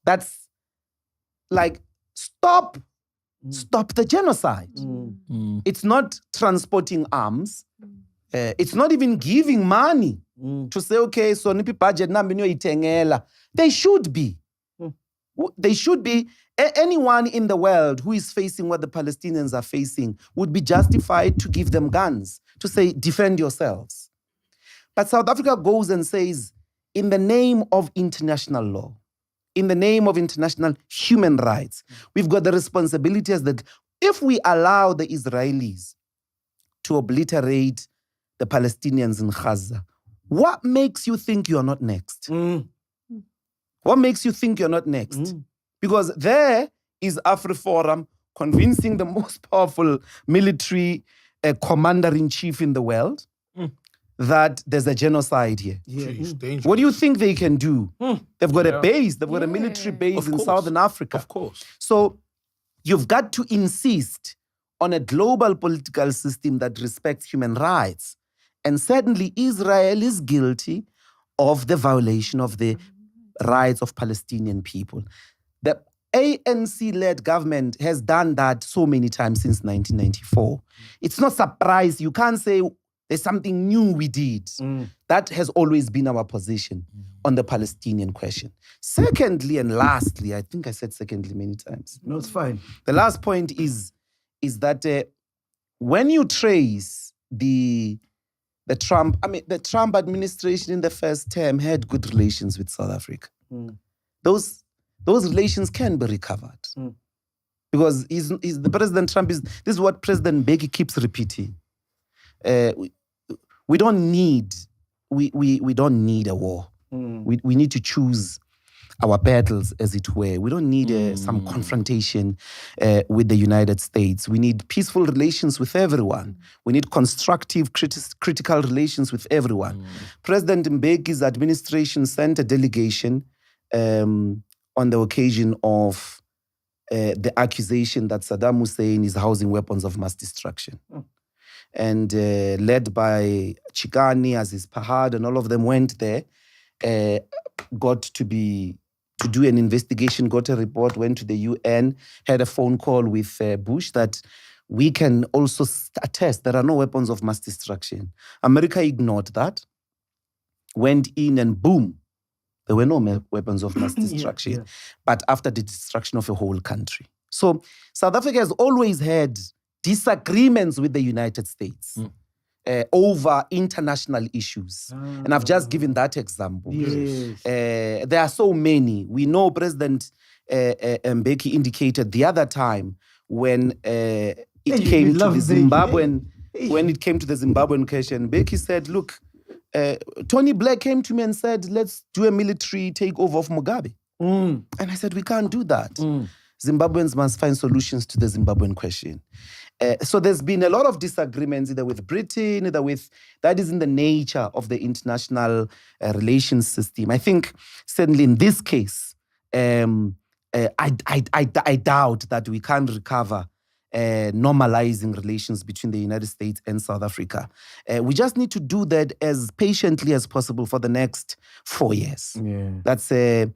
That's like, stop the genocide. It's not transporting arms. It's not even giving money to say, okay, so nipi budget nambi niyo itengela. They should be. They should be. Anyone in the world who is facing what the Palestinians are facing would be justified to give them guns, to say, defend yourselves. But South Africa goes and says, in the name of international law, in the name of international human rights, we've got the responsibility as if we allow the Israelis to obliterate the Palestinians in Gaza, what makes you think you're not next? What makes you think you're not next? Because there is AfriForum convincing the most powerful military commander-in-chief in the world that there's a genocide here. Jeez, dangerous. What do you think they can do? They've got a base. They've got a military base in Southern Africa. Of course. So you've got to insist on a global political system that respects human rights. And certainly Israel is guilty of the violation of the rights of Palestinian people. The ANC-led government has done that so many times since 1994. It's not surprise. You can't say there's something new we did. That has always been our position on the Palestinian question. Secondly and lastly, I think I said secondly many times. No, it's fine. The last point is that when you trace the Trump administration in the first term had good relations with South Africa. Those relations can be recovered. Because the President Trump this is what President Mbeki keeps repeating. We don't need a war. We need to choose our battles, as it were. We don't need some confrontation with the United States. We need peaceful relations with everyone. We need constructive, critical relations with everyone. President Mbeki's administration sent a delegation on the occasion of the accusation that Saddam Hussein is housing weapons of mass destruction. And led by Chikani, Aziz Pahad, and all of them went there, got to do an investigation, got a report, went to the UN, had a phone call with Bush that we can also attest there are no weapons of mass destruction. America ignored that, went in and boom, there were no weapons of mass destruction, but after the destruction of a whole country. So South Africa has always had disagreements with the United States over international issues. And I've just given that example. Yes. There are so many. We know President Mbeki indicated the other time when it came to the Zimbabwean, when it came to the Zimbabwean question, Mbeki said, look, Tony Blair came to me and said, let's do a military takeover of Mugabe. And I said, we can't do that. Zimbabweans must find solutions to the Zimbabwean question. So there's been a lot of disagreements either with Britain, either with, that is in the nature of the international relations system. I think certainly in this case, I doubt that we can recover normalizing relations between the United States and South Africa. We just need to do that as patiently as possible for the next 4 years. That's going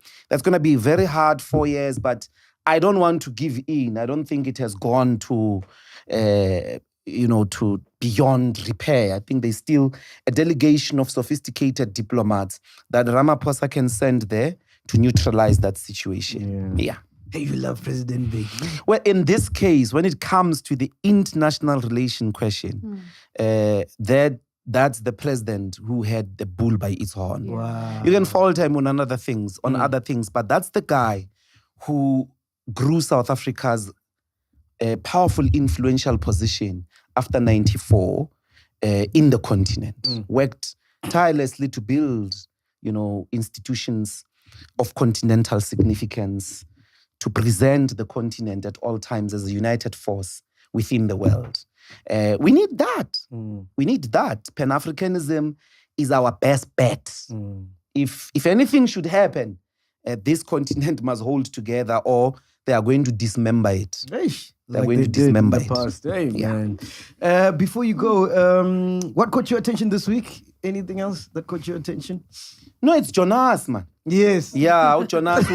to be very hard 4 years, but I don't want to give in. I don't think it has gone to, to beyond repair. I think there's still a delegation of sophisticated diplomats that Ramaphosa can send there to neutralize that situation. Yeah. Hey, you love President Mbeki. Well, in this case, when it comes to the international relation question, that's the president who had the bull by its horn. Wow. You can fault him on other things, but that's the guy who grew South Africa's powerful, influential position after 94 in the continent. Worked tirelessly to build, institutions of continental significance, to present the continent at all times as a united force within the world. We need that. We need that. Pan-Africanism is our best bet. If anything should happen, this continent must hold together or they are going to dismember it. They're going to dismember it. Past. Hey, man. Before you go, what caught your attention this week? Anything else that caught your attention? No, it's Jonas, man. Yes. Yeah, Jonas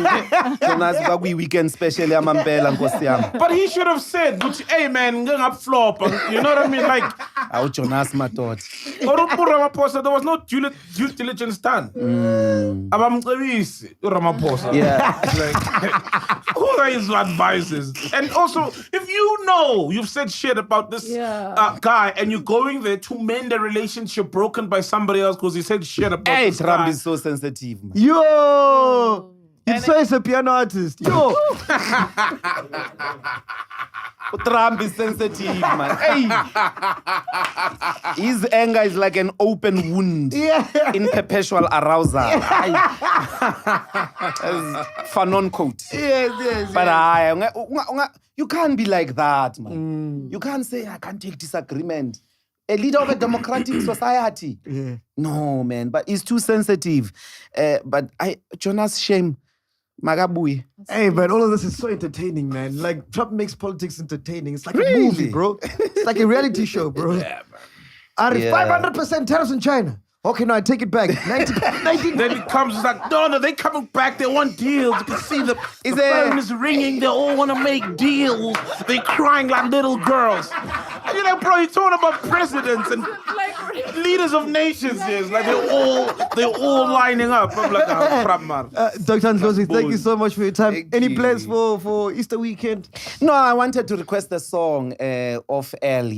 weekend special But he should have said, hey man, flop. You know what I mean? Like, Jonas thought. Ramaphosa, there was no due diligence done. Ramaphosa. Yeah. Like, who are his advisors? And also, if you've said shit about this guy and you're going there to mend a relationship broken by somebody else because he said shit about this Trump guy. is so sensitive, man. Yo! You say he's a piano artist. Yo! Trump is sensitive, man. Hey. His anger is like an open wound in perpetual arousal. Fanon quote. Yes. But you can't be like that, man. You can't say, I can't take disagreement. A leader of a democratic society. No, man, but he's too sensitive. But Jonas, shame. Magabui. Hey, but all of this is so entertaining, man. Like, Trump makes politics entertaining. It's like Really? a movie, bro. It's like a reality show, bro. Yeah, man. 500% tariffs in China. Okay, no, I take it back. 19. Then it comes, it's like, no, they coming back. They want deals. You can see the phone is ringing. They all want to make deals. They crying like little girls. And you're like, bro, you're talking about presidents and leaders of nations here. It's like they're all lining up. I'm like, man. Dr. Ndlozi, thank you so much for your time. Any plans for Easter weekend? No, I wanted to request a song of El,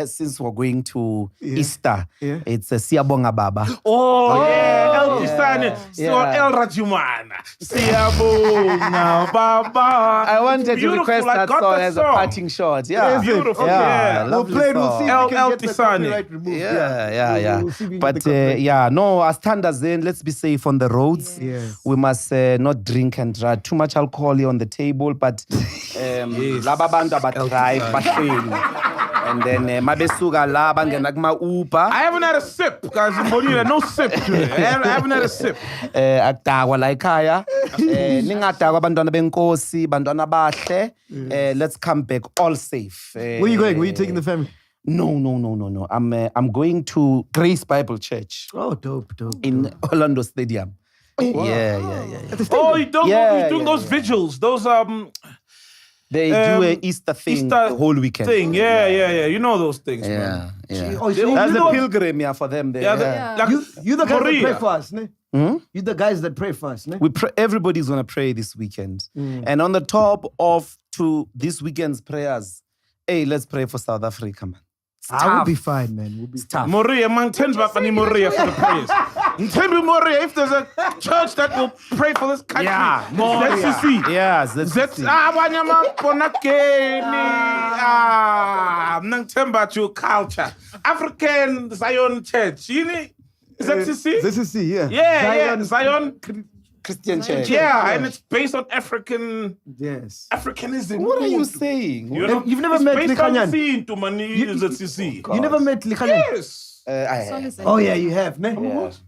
since we're going to Easter. Yeah. It's a Siyabonga Baba. Oh, yeah. El Tisane. El Rajumana. Siyabonga Baba. I wanted to request that song as a parting shot. Yeah. Beautiful. Yeah. We'll play it. We'll see if we can get the Tisane. copyright removed. Yeah. We'll see if we can get the But copyright. no, as standards then, let's be safe on the roads. Yes. We must not drink and drive. Too much alcohol here on the table, but laba bantu abadrive bahleli. And then mabesuka la bangena kuma Uber. I haven't had a sip, guys. No sip today. I haven't had a sip. Akudakwa la ekhaya. Ningadakwa abantwana benkosi, bantwana bahle. Let's come back all safe. Where you going? Where you taking the family? No. I'm going to Grace Bible Church Oh, dope. in Orlando Stadium. Yeah. Oh, you doing those vigils? Those They do a Easter thing the whole weekend. Yeah. You know those things, man. Yeah. Oh, so That's you a pilgrim for them there. Like you the guys Maria. that pray for us, ne? You the guys that pray for us, ne? We pray, everybody's gonna pray this weekend. And on the top of to this weekend's prayers, hey, let's pray for South Africa, man. I will be fine, man. We'll be Tough. Moria, man, tend back on Moria for the prayers. Tell me, Moria, if there's a church that will pray for this country, let's see. Yes, let's see. Nang your culture. African Zion Church. You know? Is that CC? ZCC, yeah. Yeah, Zion. Christian church. Yeah, and it's based on Africanism. What are you saying? You know, You've never it's met based on Likanyan? to money ZCC. You never met Likanyan? Yes. Oh yeah, you have, ne?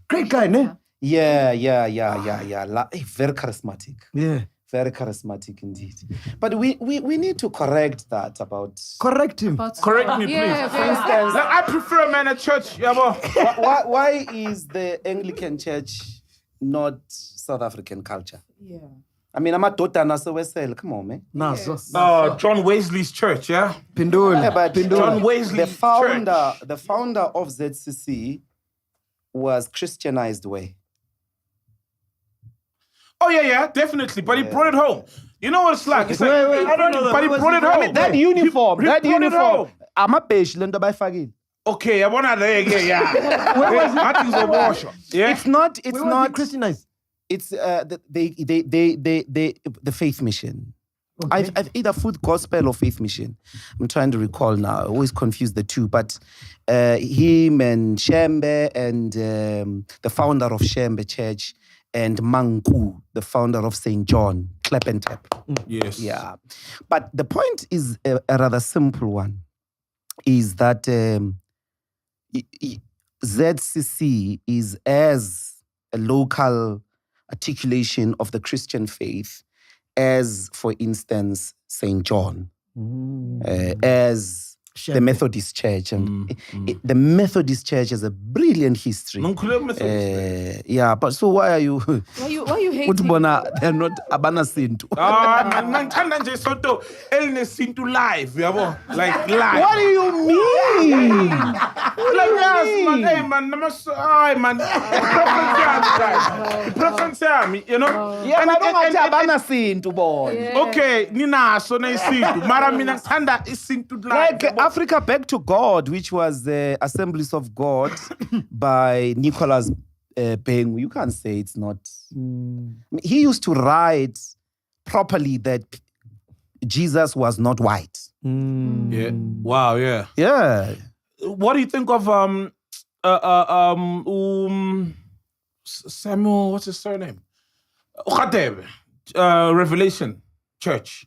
Great guy, ne? Yeah. Very charismatic. Yeah. Very charismatic indeed. But we need to correct that about... Correct him. Correct me, please. Yeah, For instance, Like, I prefer man at church. Yeah, boy. why is the Anglican Church not South African culture? Yeah. I mean, I'm a daughter, so Wesel. Come on, man. Naso. John Wesley's church, yeah? Pindul. Yeah, but John Wesley the founder of ZCC was Christianized way. Oh, yeah, definitely. But he brought it home. You know what it's like? It's like, Wait, I don't know. but he brought it home. I mean, that uniform. He brought it home. I'm a page, lento by Fagil. Okay, I want to yeah. Where was it? Martin's a washer. Yeah. It's not Where was he Christianized? it's the faith mission. Okay. I've either Food Gospel or Faith Mission. I'm trying to recall now. I always confuse the two. But him and Shembe and the founder of Shembe Church and Manku, the founder of St. John, clap and tap. Yes. Yeah. But the point is a rather simple one, is that ZCC is as a local articulation of the Christian faith as, for instance, St. John, as the Methodist Church. And the Methodist Church has a brilliant history. Yeah, but so why are you... Why you hating? They're not Abana Sintu. Nangithanda nje sonto elinesintu live, yabo. Like live. What do you mean? Like yes, man. Hey, man. Man. Preference yami, you know? Yeah, but don't Abana Sintu, boy. Okay, nina so na isintu. Mara mina ngithanda isintu live. Like Africa Back to God, which was the Assemblies of God by Nicholas Beng. You can't say it's not. He used to write properly that Jesus was not white. Yeah. Wow, yeah. Yeah. What do you think of Samuel, what's his surname? Ukhatebe, Revelation Church.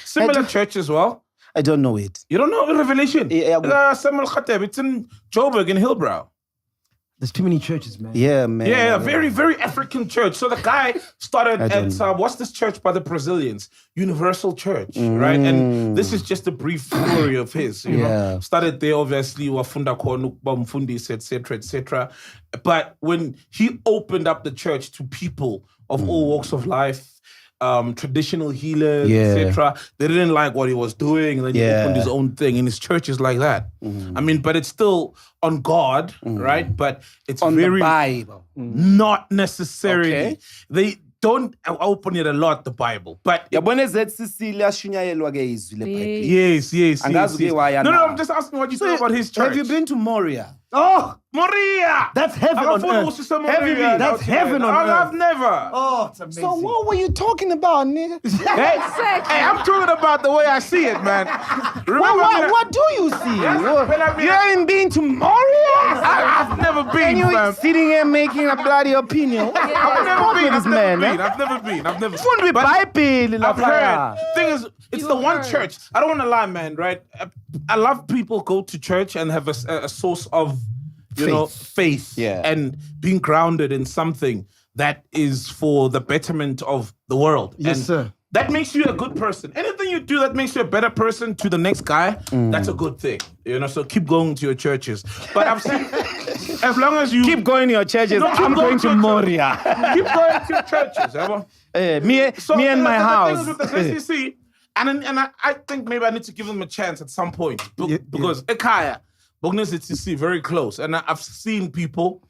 Similar church as well. I don't know it. You don't know Revelation? Yeah, Samuel Khateb. It's in Joburg in Hillbrow. There's too many churches, man. Yeah, man. Yeah, very, very African church. So the guy started at, what's this church by the Brazilians? Universal Church, right? And this is just a brief story of his, you know. Started there, obviously, wafunda khona ukubamfundisi, etc., etc. But when he opened up the church to people of all walks of life, traditional healers, etc. They didn't like what he was doing, and then he opened his own thing, and his church is like that. I mean, but it's still on God, right? But it's on very the Bible. not necessarily. Okay. They don't open it a lot, the Bible. But Yes. yes. Angazi No, why I'm just asking what you think about his church. Have you been to Moria? Oh, Moria? that's heaven on earth. That's heaven on earth. I've never. Oh, it's amazing. So what were you talking about, nigga? Hey, I'm talking about the way I see it, man. Remember What do you see? Yes, You haven't been to Moria? I've never been, And you fam. sitting here making a bloody opinion. I've never been. This man, eh? I've never been. Fund with Bible, I've heard. Thing is, it's the one church. I don't want to lie, man, right? I love people go to church and have a source of, faith and being grounded in something that is for the betterment of the world. Yes, and sir. That makes you a good person. Anything you do that makes you a better person to the next guy, that's a good thing. So keep going to your churches. But I've seen, as long as you... Keep going to your churches. I'm going to Moria. Keep going to your churches. Me and my house. The thing is with the KCC, and I think maybe I need to give them a chance at some point. Because Ekaya, Bognes CC, very close. And I've seen people,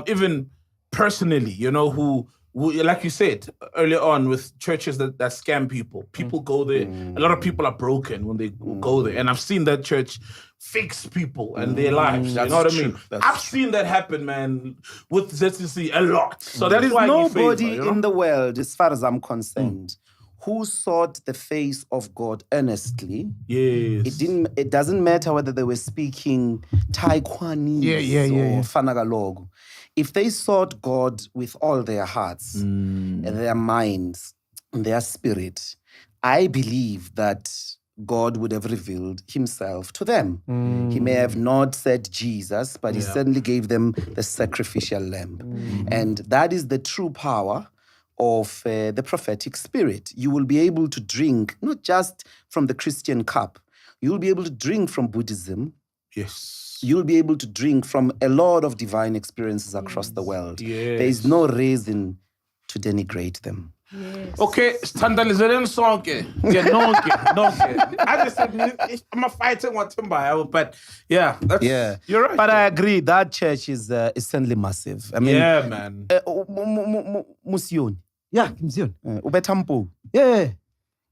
even personally, who, like you said earlier on, with churches that scam people. People go there. A lot of people are broken when they go there. And I've seen that church fix people and their lives. You know what I mean? I've seen that happen, man, with ZCC a lot. So there is why nobody in the world, as far as I'm concerned, who sought the face of God earnestly. Yes. It doesn't matter whether they were speaking Taekwanese or Fanagalogo. If they sought God with all their hearts, their minds, their spirit, I believe that God would have revealed himself to them. He may have not said Jesus, but he certainly gave them the sacrificial lamb. And that is the true power of the prophetic spirit. You will be able to drink, not just from the Christian cup, you'll be able to drink from Buddhism. Yes. You'll be able to drink from a lot of divine experiences across the world. Yes. There is no reason to denigrate them. Yes. Okay, standardization sonke. Yeah, nonke. I just said I'm a fighting one timber, but you're right. But I agree that church is certainly massive. I mean, man. Musioni. Yeah, Mzion. Ubetampo. Yeah.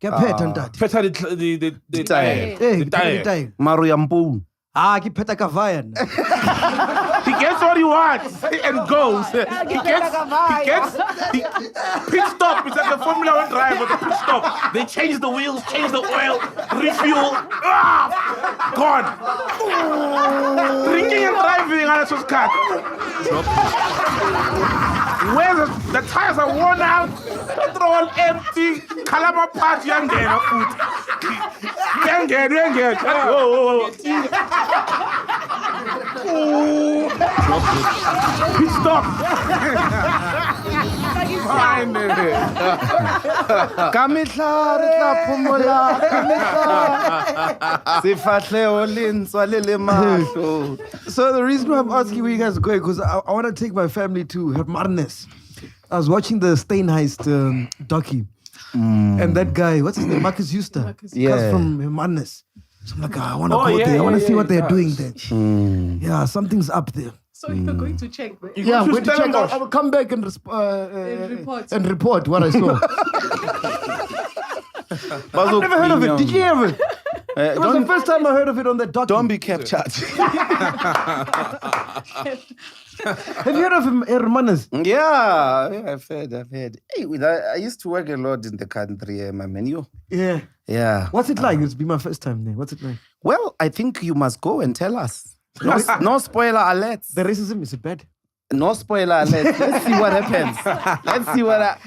Get paid on that. Peta the tire. Maruyampo. Ki peta kavayan. He gets what he wants and goes. He gets pit stop. It's like a Formula 1 driver, the pit stop. They change the wheels, change the oil, refuel. Gone. Drinking and driving on a car. Where the tires are worn out, petrol empty, Kalama parts, young girl, food. Young girl. Whoa. Pit stop. Fine. Kamihla re tla phomola, kamihla. Sifahle olinswa le le mahlo. So the reason why I'm asking where you guys are going, because I want to take my family to Hermanus. I was watching the Stain Heist docu. And that guy, what's his name? Marcus Euster. Comes from Hermanus. So I'm like, I want to go there. I want to see what they're doing there. Yeah, something's up there. So you're going to check, right? Yeah, I'm going to check out. I will come back and report what I saw. I've never heard of it. Did you ever? It was the first time I heard of it on the document. Don't be captured. Have you heard of him, Hermanas? Yeah, I've heard. Hey, I used to work a lot in the country, my menu. Yeah. What's it like? It's been my first time there. What's it like? Well, I think you must go and tell us. No spoiler alerts. The racism, is it bad? No spoiler alerts. Let's see what happens. Let's see what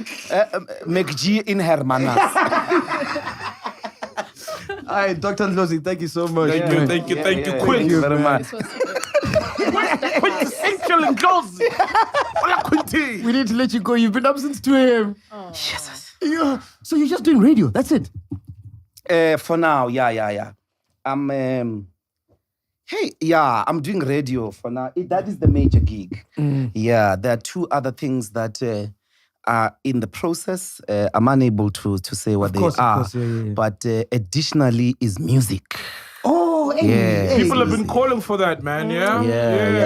MacG in Hermanas. All right, Dr. Ndlozi, thank you so much. Thank you. Thank you Quint. very much. Quintessential Ndlozi. We need to let you go. You've been up since 2 a.m. Jesus. Yeah. So you're just doing radio. That's it. For now, yeah. I'm doing radio for now. That is the major gig. Yeah, there are 2 other things that are in the process. I'm unable to say what they are. Of course, yeah. But additionally is music. Oh, hey. People have been calling for that, man. Yeah.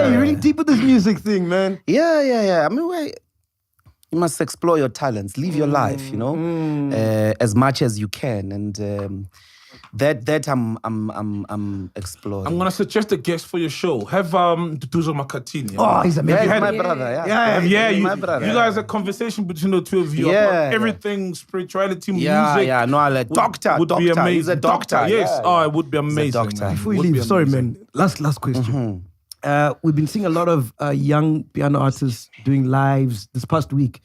You're really deep with this music thing, man. Yeah. I mean, you must explore your talents, live your life, as much as you can, and that I'm exploring. I'm gonna suggest a guest for your show. Have Duduzo Makatini. Oh, he's amazing. Yeah, he's my brother. You my brother. You guys, a conversation between the 2 of you. Yeah, everything, spirituality, music. Yeah. No, like doctor. Would be amazing. He's a doctor. Yes. Yeah. It would be amazing. Doctor. Man. Before you leave, sorry, man. Last question. We've been seeing a lot of young piano artists doing lives this past week,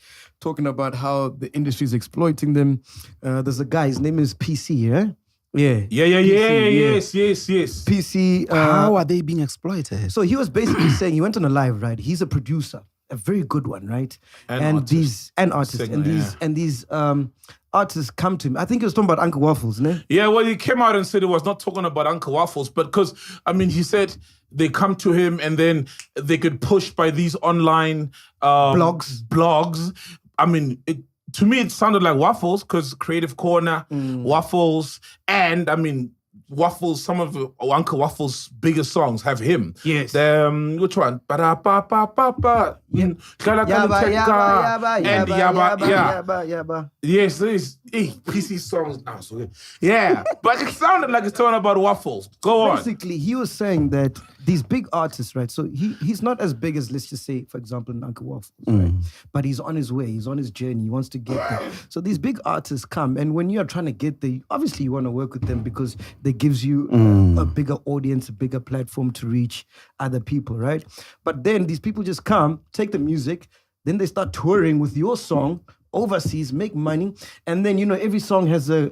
talking about how the industry is exploiting them. There's a guy, his name is PC, yeah? Yeah. Yes. PC. How are they being exploited? So he was basically saying, he went on a live, right? He's a producer, a very good one, right? And artist. These artists come to him. I think he was talking about Uncle Waffles, ne? Yeah, well, he came out and said he was not talking about Uncle Waffles, but because, I mean, he said they come to him and then they get pushed by these online blogs. I mean, to me, it sounded like Waffles because Creative Corner, Waffles, and I mean, Waffles, some of Uncle Waffles' biggest songs have him. Yes. Which one? Yabba. Yes, these PC songs. Oh, so good. Yeah, but it sounded like it's talking about Waffles. Go on. Basically, he was saying that these big artists, right? So he's not as big as, let's just say, for example, Uncle Waffles, right? But he's on his way. He's on his journey. He wants to get there. So these big artists come, and when you're trying to get there, obviously you want to work with them because they gives you a bigger audience, a bigger platform to reach other people, right? But then these people just come, take the music, then they start touring with your song overseas, make money, and then, you know, every song has a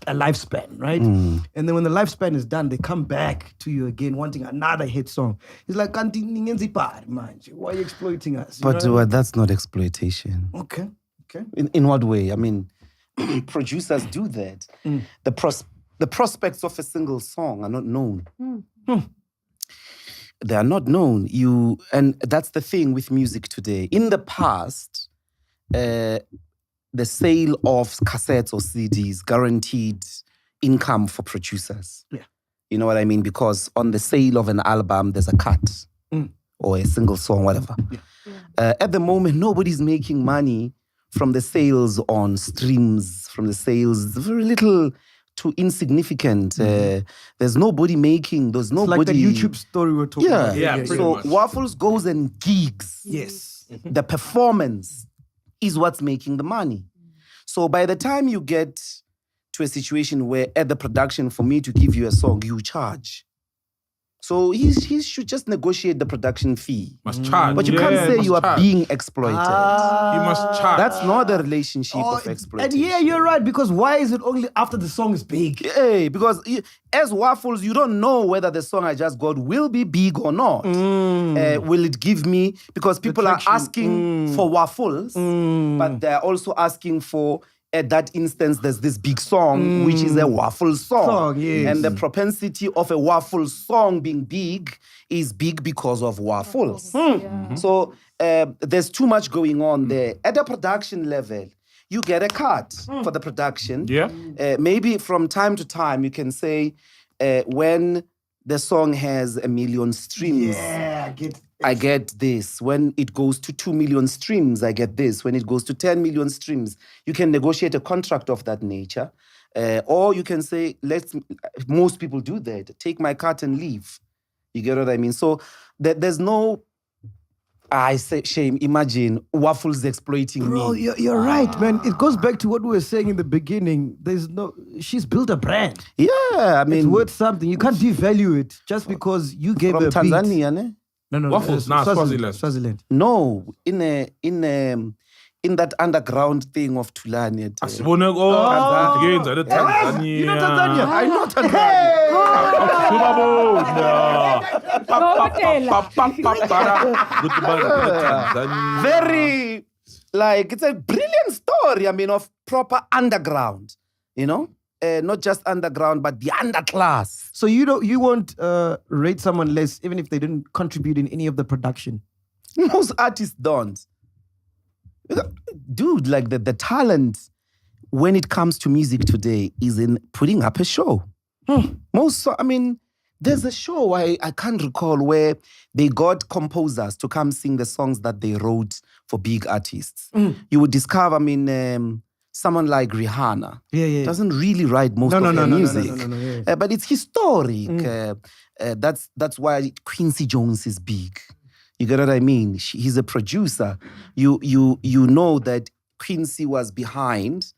lifespan, right? And then when the lifespan is done, they come back to you again wanting another hit song. It's like, why are you exploiting us? But that's not exploitation. Okay. In what way? I mean, producers do that. The prospects of a single song are not known. They are not known. And that's the thing with music today. In the past, the sale of cassettes or CDs guaranteed income for producers. Yeah. You know what I mean? Because on the sale of an album, there's a cut or a single song, whatever. At the moment, nobody's making money from the sales on streams, from the sales, very little to insignificant. There's nobody making, there's nobody. It's like the YouTube story we're talking about. Yeah, so much. Waffles goes and gigs. Yes. The performance is what's making the money. So by the time you get to a situation where at the production, for me to give you a song, you charge. So he should just negotiate the production fee. Must charge. But you can't say you are being exploited. You must charge. That's not the relationship of exploitation. And yeah, you're right, because why is it only after the song is big? Yeah, because as Waffles, you don't know whether the song I just got will be big or not. Will it give me, because people are asking for Waffles, but they're also asking for, at that instance, there's this big song, which is a Waffle song. Yes. And the propensity of a Waffle song being big is big because of Waffles. So there's too much going on there. At the production level, you get a cut for the production. Maybe from time to time, you can say, when the song has 1 million streams, I get this. When it goes to 2 million streams, I get this. When it goes to 10 million streams, you can negotiate a contract of that nature. Or you can say, most people do that. Take my cut and leave. You get what I mean? So there's no, I say, shame, imagine Waffles exploiting Bro, me. you're right, man. It goes back to what we were saying in the beginning. She's built a brand. Yeah, I mean. It's worth something. You can't devalue it just because you gave from her Tanzania, ne? No. Waffles, Swaziland. No, in that underground thing of Tulani. You know Tanzania? I know Tanzania. Very, like, it's a brilliant story, I mean, of proper underground, you know? Not just underground, but the underclass. So you won't rate someone less even if they didn't contribute in any of the production? Most artists don't. Dude, like the talent when it comes to music today is in putting up a show. There's a show I can't recall where they got composers to come sing the songs that they wrote for big artists. You would discover, someone like Rihanna doesn't really write most of her music. But it's historic. That's why Quincy Jones is big. You get what I mean? He's a producer. You know that Quincy was behind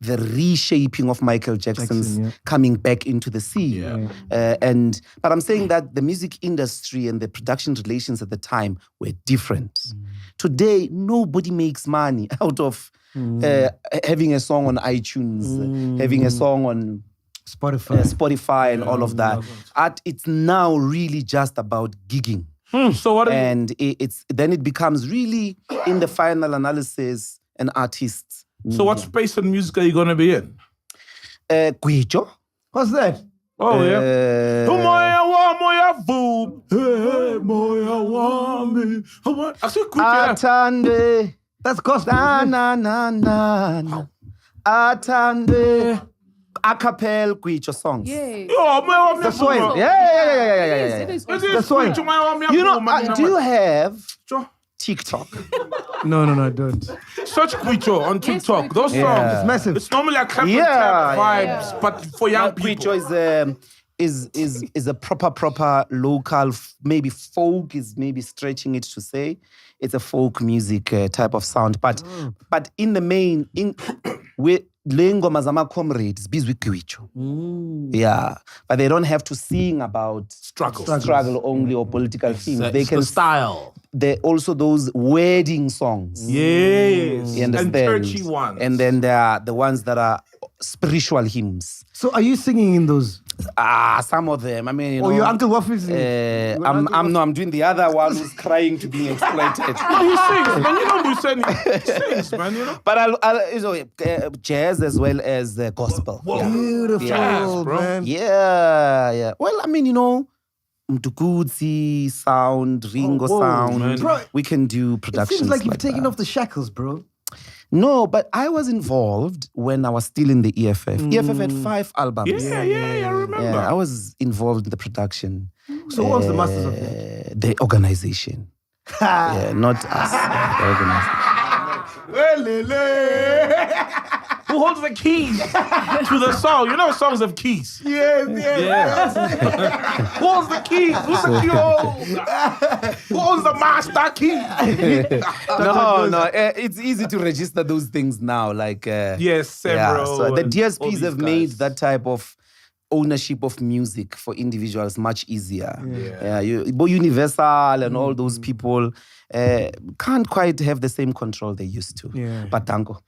the reshaping of Michael Jackson's coming back into the scene. But I'm saying that the music industry and the production relations at the time were different. Today, nobody makes money out of having a song on iTunes, having a song on Spotify and all of that. It's now really just about gigging. So what? And it becomes really, in the final analysis, an artist. So what space and music are you gonna be in? Kwicho. What's that? Oh yeah. Moya wa moya vu. Hey moya wa me. I said Kwicho. Atande. That's gospel. Na. Atande. Acapella Kwicho songs. Yeah. The soil. Yeah. It is The soil. You know, do you have TikTok? No, I don't. Search Kwicho on TikTok. Those songs. Yeah. It's massive. It's normally a clap vibes, but for young people. Kwicho is a proper local, maybe folk is maybe stretching it to say. It's a folk music type of sound. But in the main, with Lengoma Zama comrades, busy Kwicho. Yeah. But they don't have to sing about struggle only or political themes. They can style. They're also those wedding songs. Yes. You understand? And churchy ones. And then there are the ones that are spiritual hymns. So are you singing in those? Some of them. I mean, Your Uncle Waffles singing? I'm doing the other one who's crying to be exploited. No, he sings, man. You know who sings, man. You know. But I'll jazz as well as gospel. Whoa. Yeah. Beautiful, Jazz, bro. man. Yeah. Well, I mean, Mtukudzi sound, Ringo sound. man. Bro, we can do It productions. seems like you've like taken that. off the shackles, bro. No, but I was involved when I was still in the EFF. EFF had 5 albums. Yeah, I remember. Yeah, I was involved in the production. So what's the masters of that? The organization. Yeah, not us. The organization. Who holds the keys to the song? You know songs have keys. Yes. Who holds the keys? Who's the key holder? Who holds the master key? No. It's easy to register those things now. Like Yes, several. So the and all DSPs these have made guys. that type of ownership of music for individuals much easier. Yeah. Universal and all those people can't quite have the same control they used to. Yeah. But Tango.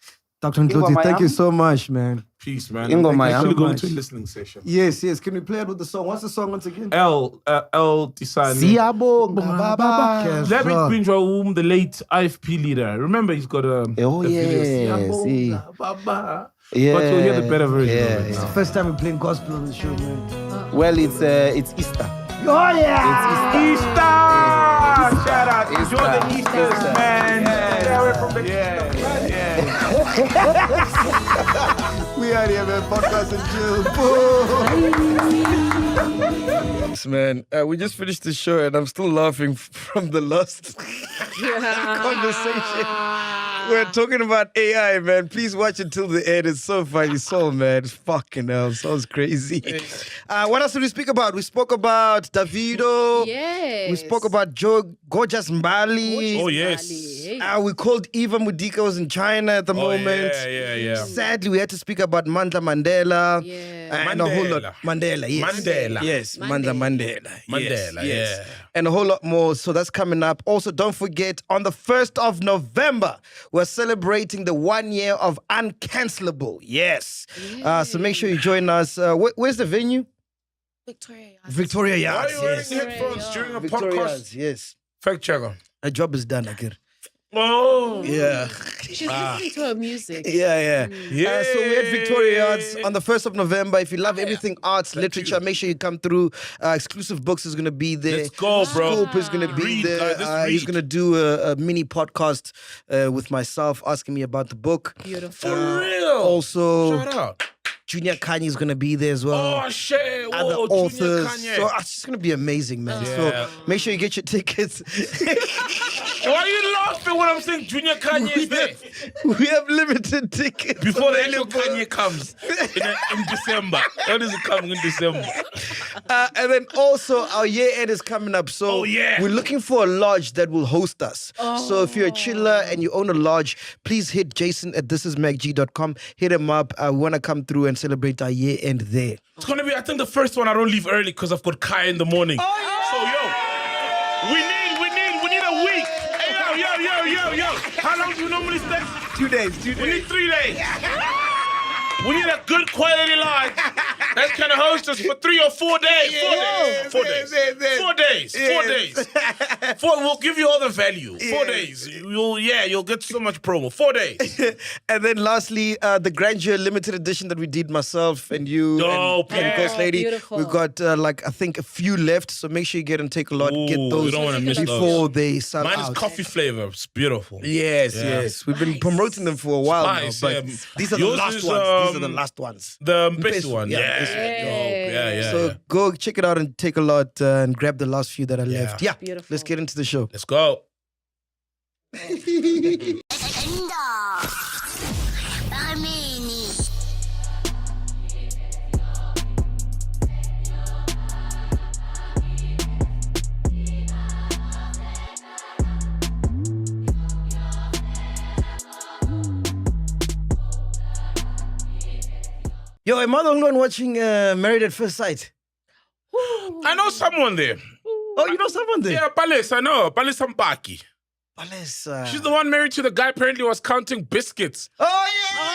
Dr. Ndlozi, thank you so much, man. Peace, man. Ingo I'm Maya. actually going much. to a listening session. Yes. Can we play it with the song? What's the song once again? L Tisani. Siyabonga baba. Yes, Let me sir. bring you the late IFP leader. Remember, he's got a Oh, video. yes, Siyabonga Baba. Yeah. But you'll hear the better version of it It's the now. first time we're playing gospel on the show, man. Well, it's Easter. Oh, yeah! Easter! Shout out. Enjoy the Easters, Easter. man. Yeah. Stay away from the We are here, man. Podcast and chill. Man, we just finished the show and I'm still laughing from the last conversation. We're talking about AI, man. Please watch until the end. It's so funny. So, man, fucking hell. Sounds crazy. What else did we speak about? We spoke about Davido. Yes. We spoke about Gorgeous Mbali. Oh, yes. We called Eva Mudika was in China at the moment. Yeah. Sadly, we had to speak about Mandla Mandela. Yeah. And a whole lot. Mandela, yes. Mandela. Yes, Mandla Mandela. Mandela, Yes. yeah. And a whole lot more. So that's coming up. Also, don't forget, on the 1st of November, we're celebrating the 1 year of Uncancelable. Yes. So make sure you join us. Where's the venue? Victoria. Victoria Why are Yards. you wearing Yes. headphones during a Victoria podcast? Yards, yes. Fact checker. A job is done, Akir. Oh. Yeah. She's listening to her music. Yeah. Yeah. So we're at Victoria Yards on the 1st of November. If you love everything arts, literature, make sure you come through. Exclusive Books is going to be there. Let's go, bro. Scope is going to be Read, there. guys, let's He's read. going to do a mini podcast with myself, asking me about the book. Beautiful. For real. Also, Shout out. Junior Kanye is going to be there as well. Oh, shit. Other Whoa, authors. Junior Kanye. So it's just going to be amazing, man. Yeah. So make sure you get your tickets. Why are you laughing when I'm saying Junior Kanye is there? We have limited tickets. Before the actual available. Kanye comes in December. When is it coming in December? And then also our year end is coming up. So Oh, yeah. we're looking for a lodge that will host us. So if you're a chiller and you own a lodge, please hit Jason at thisismacg.com. Hit him up. We want to come through and celebrate our year end there. It's going to be, I think, the first one I don't leave early because I've got Kai in the morning. So, yo, we need a week. Hey, yo. Yo, how long do you normally stay? 2 days. We need 3 days. We need a good quality lodge that's gonna host us for 3 or 4 days. 4 days. 4 days. We'll give you all the value. 4 days. You'll get so much promo. 4 days. And then lastly, the Grandeur limited edition that we did, myself and you Dope, and yeah. Ghost Lady. Beautiful. We've got I think a few left, so make sure you get and take a lot. Get Ooh, those we don't wanna miss before those. they sell Mine out. is coffee flavor. It's beautiful. Yes. We've been promoting them for a while Spice, now, but yeah. these are Yours the last is, ones. These are the last ones. The Best best one. one, yeah, Yeah. best one. Yeah. So go check it out and take a lot and grab the last few that are left. Yeah, Beautiful. let's get into the show. Let's go. Yo, am I the only one watching Married at First Sight? I know someone there. Oh, you know someone there? Yeah, Palace. I know. Palace Mpaki. Palesa. She's the one married to the guy apparently was counting biscuits. Oh,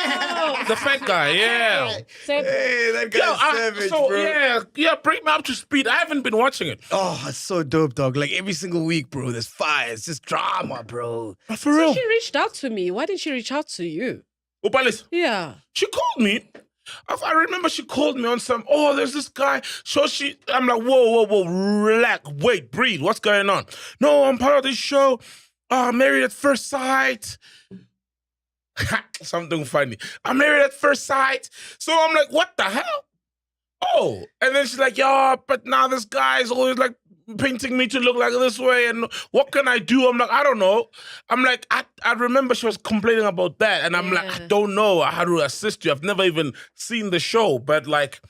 yeah! The fat guy, yeah. Hey, that guy's savage, bro. Yeah, bring me up to speed. I haven't been watching it. Oh, it's so dope, dog. Like every single week, bro, there's fire. It's just drama, bro. But for real. She reached out to me. Why didn't she reach out to you? Oh, Palace. Yeah. She called me. I remember she called me on some, there's this guy. So I'm like, whoa, relax, wait, breathe. What's going on? No, I'm part of this show. Married at First Sight. Something funny. I'm married at first sight. So I'm like, what the hell? Oh, and then she's like, but now this guy is always like painting me to look like this way, and what can I do? I'm like, I don't know. I'm like, I remember she was complaining about that, and I'm like, I don't know how to assist you. I've never even seen the show, but like,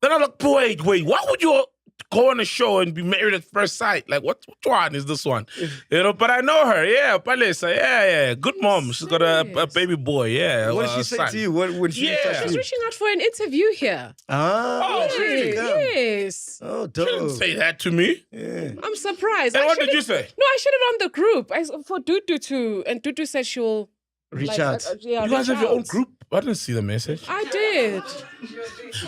then I'm like, wait, why would you go on a show and be married at first sight? Like, which one is this one? You know, but I know her. Yeah, Palesa. Yeah. Good mom. She's got a baby boy. Yeah. What did she say to you? When she reached out to She's you? reaching out for an interview here. Ah, Oh, really? Yes. Oh, She didn't dope. say that to me. Yeah. I'm surprised. And I what did shared you it- say? No, I shared it on the group for Dudu too. And Dudu said she'll Reach out. yeah, You guys reach have your own out. group? I didn't see the message. I did.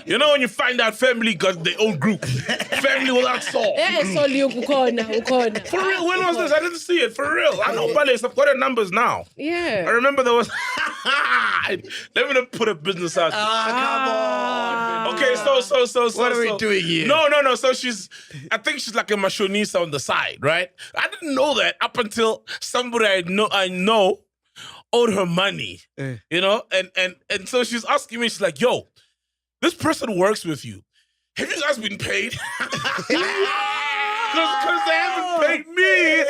You know when you find out family got their own group. Family without soul. For real, when was this? I didn't see it. For real. I know Palesa. I've got her numbers now. I Yeah. remember there was... Let me not put a business out. Come on. Okay, so What are we doing here? No. So I think she's like a machonista on the side, right? I didn't know that up until somebody I know owed her money, you know? And so she's asking me, she's like, yo, this person works with you. Have you guys been paid? Because they haven't paid me.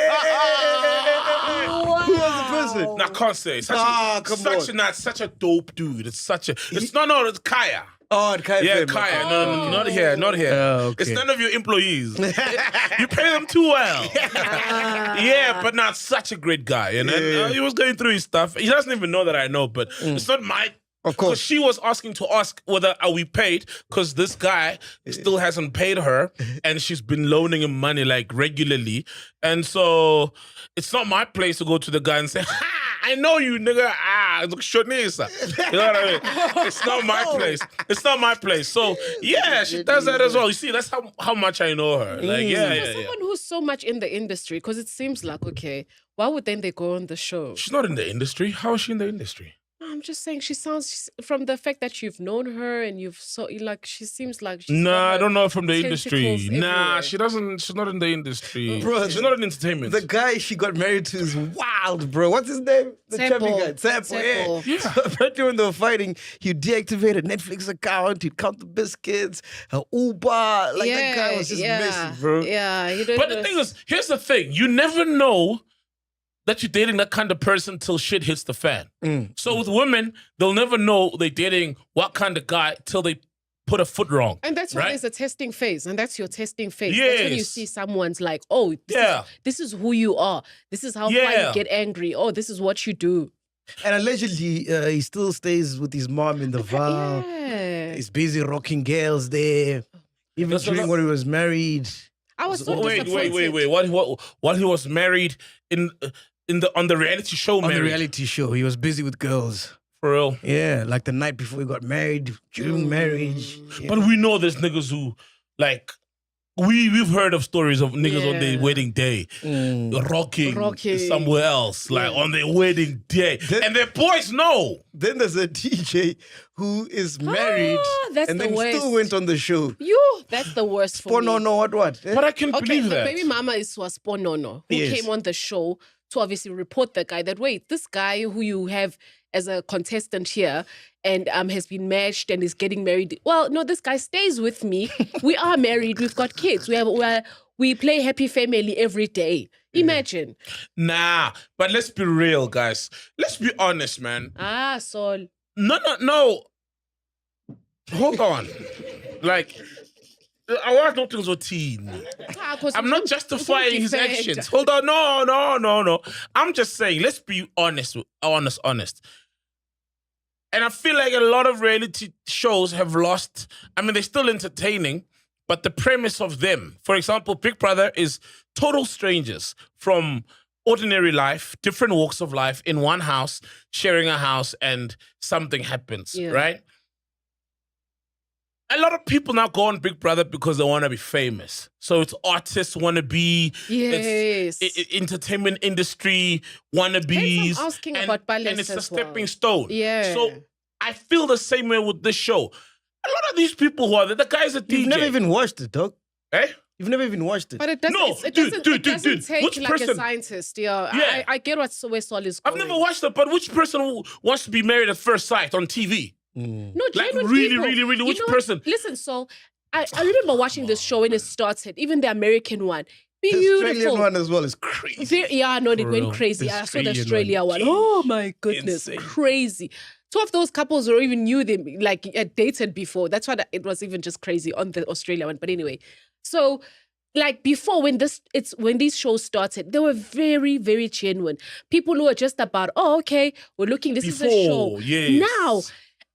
Who was the person? No, I can't say. Such a dope dude. It's it's Kaya. Oh, it can't Yeah, be. Kaya. No, not here. Oh, okay. It's none of your employees. You pay them too well. Yeah, but not such a great guy. And then, he was going through his stuff. He doesn't even know that I know, but it's not my... Of course. Because she was asking to ask whether are we paid, because this guy still hasn't paid her, and she's been loaning him money like regularly. And so it's not my place to go to the guy and say, I know you, nigga. It's Shonisa. You know what I mean? It's not my place. It's not my place. So yeah, she does that as well. You see, that's how much I know her. Like, For someone who's so much in the industry, because it seems like, okay, why would then they go on the show? She's not in the industry. How is she in the industry? I'm just saying, she sounds, from the fact that you've known her and she seems like she's Nah, got I her don't know her from the industry. tentacles Nah, everywhere. she doesn't. She's not in the industry. Bro, She's not in entertainment. The guy she got married to is wild, bro. What's his name? The Temple. chubby guy. Temple. Yeah. So apparently when they were fighting, he'd deactivate a Netflix account. He'd count the biscuits, her Uber. Like, that guy was just messy, bro. Yeah, you don't But the thing is, here's the thing. You never know that you're dating that kind of person till shit hits the fan. So with women, they'll never know they're dating what kind of guy till they put a foot wrong. And that's why right? there's a testing phase. And that's your testing phase. That's when you Yes. see someone's like, oh, this is who you are. This is how far Yeah. you get angry. Oh, this is what you do. And allegedly, he still stays with his mom in the Val. Yeah. He's busy rocking girls there. Even That's during what- when he was married. I was so Wait. disappointed. While he was married in on the reality show, On the married. reality show, he was busy with girls. For real. Yeah, like the night before he got married, during marriage. Yeah. But we know there's niggas who, like, we've heard of stories of niggas on their Yeah. wedding day rocking Rocking. somewhere else, like on their wedding day. And their boys know. Then there's a DJ who is married that's and the then still worst. went on the show. That's the worst for me. Oh, no, what? But I can Okay, believe the that. baby mama was Sponono, who Yes. came on the show to obviously report the guy that, wait, this guy who you have as a contestant here and has been matched and is getting married. Well, no, this guy stays with me. We are married. We've got kids. We play happy family every day. Imagine. Nah, but let's be real, guys. Let's be honest, man. Sol. No. Hold on. Like, I was not so teen. I'm not justifying his actions. Hold on, no. I'm just saying, let's be honest. And I feel like a lot of reality shows have lost. I mean, they're still entertaining, but the premise of them, for example, Big Brother is total strangers from ordinary life, different walks of life, in one house, sharing a house, and something happens, right? A lot of people now go on Big Brother because they want to be famous. So it's artists want to be, Yes. it's entertainment industry wannabes. Hence I'm asking about balance and it's a as stepping well. stone. Yeah. So I feel the same way with this show. A lot of these people who are there, the guy's a DJ. You've never even watched it, dog. Eh? You've never even watched it. But it doesn't, No, it dude, doesn't, dude, it doesn't dude. take Which like person? a scientist. Yeah. Yeah. I get where Sol is I've going. never watched it, but which person who wants to be married at first sight on TV? No, Like, genuine really, people. really, really, You which know what? person? Listen, Sol, I remember watching this show when it started, even the American one. The Beautiful. Australian one as well is crazy. Yeah, no, it For went real. crazy. The I saw the Australian Australia one. Oh my goodness, Insane. crazy. Two of those couples were even knew them, like had dated before. That's why it was even just crazy on the Australia one. But anyway, so like before when these shows started, they were very, very genuine. People who were just about, oh, okay, we're looking, this is a show. Before, yes. Now,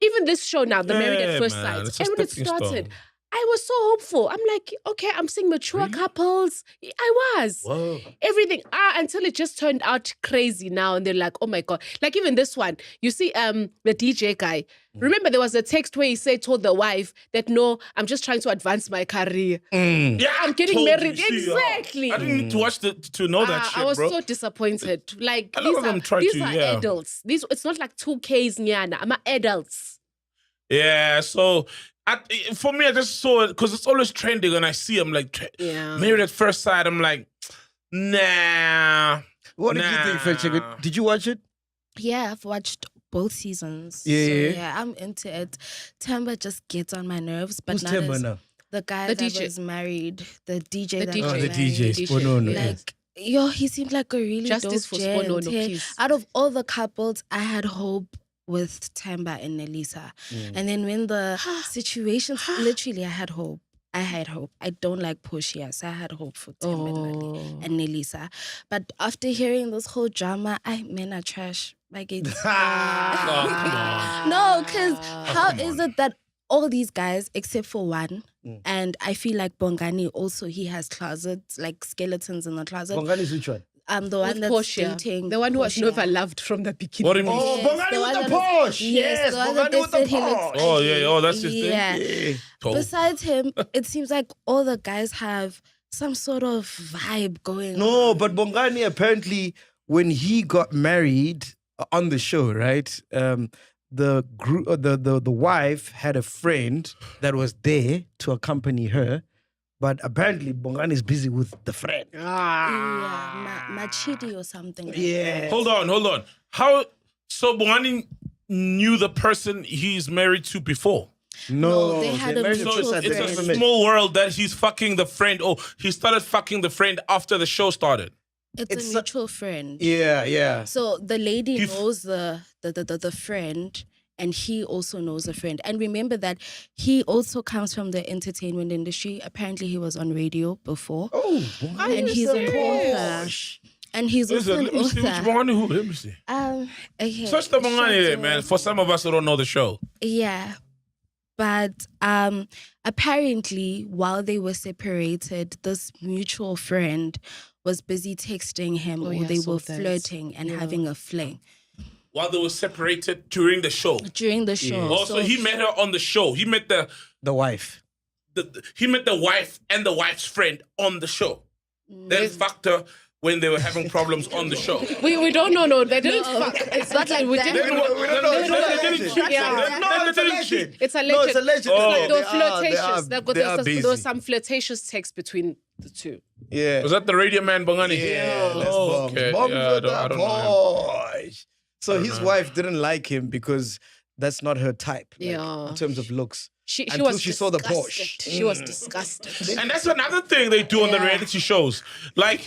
even this show now, The Married at Yeah, First man, Sight, it's a and when it stepping started, stone. I was so hopeful. I'm like, okay, I'm seeing mature couples. I was. Whoa. Everything. Until it just turned out crazy now. And they're like, oh my God. Like even this one, you see the DJ guy. Remember there was a text where he told the wife that, no, I'm just trying to advance my career. Yeah, I'm getting told married. you, see, Exactly. I didn't need to watch to know that shit, I was bro. so disappointed. Like A lot of them try these to, are yeah. adults. It's not like 2Ks nyana. I'm adults. Yeah, so for me, I just saw it because it's always trending, and I see them like Yeah. Married at First Sight. I'm like, nah. What did you think, Fetchik? Did you watch it? Yeah, I've watched both seasons. Yeah, So, yeah. yeah, I'm into it. Tamba just gets on my nerves, but Who's not Temba as now? the guy The that DJ. was married, the DJ The that DJ. was Oh, the married. DJ. Sponono. Like, yo, he seemed like a really Justice dope for gent. Sponono, Hey, please. out of all the couples, I had hope with Tamba and Nelisa. And then when the situations, literally, I had hope. I don't like push, yes. I had hope for Tamba and Nelisa. But after hearing this whole drama, men are trash. Like it's no, because how is it that all these guys, except for one, and I feel like Bongani also, he has closets, like skeletons in the closet. Bongani is which one? With The one that's Portia. dating The one who was Portia. never loved from the beginning. What do you mean? Oh, Yes, Bongani the with one the that Porsche. Yes, the one that Bongani they with the said he looks Porsche. Oh, yeah, ugly. oh, that's his thing? Yeah. Told. Besides him, it seems like all the guys have some sort of vibe going on. No, but Bongani apparently, when he got married on the show, right? The group, the wife had a friend that was there to accompany her, but apparently Bongani is busy with the friend. Yeah, Machidi or something. Like that. Hold on. How? So Bongani knew the person he's married to before. No, they had a married at So first mutual sight, it's they a never friend. met. small world that he's fucking the friend. Oh, he started fucking the friend after the show started. It's a mutual friend. Yeah. So the lady He- knows the friend, and he also knows the friend. And remember that he also comes from the entertainment industry. Apparently, he was on radio before. Oh, And he's an author. And he's also Listen, an let me see which author. Bongani who. Let me see. Okay. Search the Bongani there, Shout man. out. For some of us who don't know the show. Yeah. But apparently, while they were separated, this mutual friend was busy texting him, Oh, or yeah, I they saw were that. flirting and having a fling While they were separated during the show. during the show. Also, he met her on the show. He met the wife. he met the wife and the wife's friend on the show. Then fucked her when they were having problems on the show. We don't know. No, they didn't fuck. It's not like We that. didn't- We don't know. They didn't cheat. Yeah. No, it's a legend. It's a No, legend. it's a legend. Oh. Like, there were They are flirtations. There was busy. some flirtatious text between the two. Yeah. Was that the radio man Bongani? Yeah, let's Oh, bomb. okay. Bombs Yeah, with I don't know him. boys. So his wife didn't like him because that's not her type. like, Yeah. in terms of looks. She Until was she saw the disgusted. Porsche. She was disgusted. And that's another thing they do on the reality shows. Like,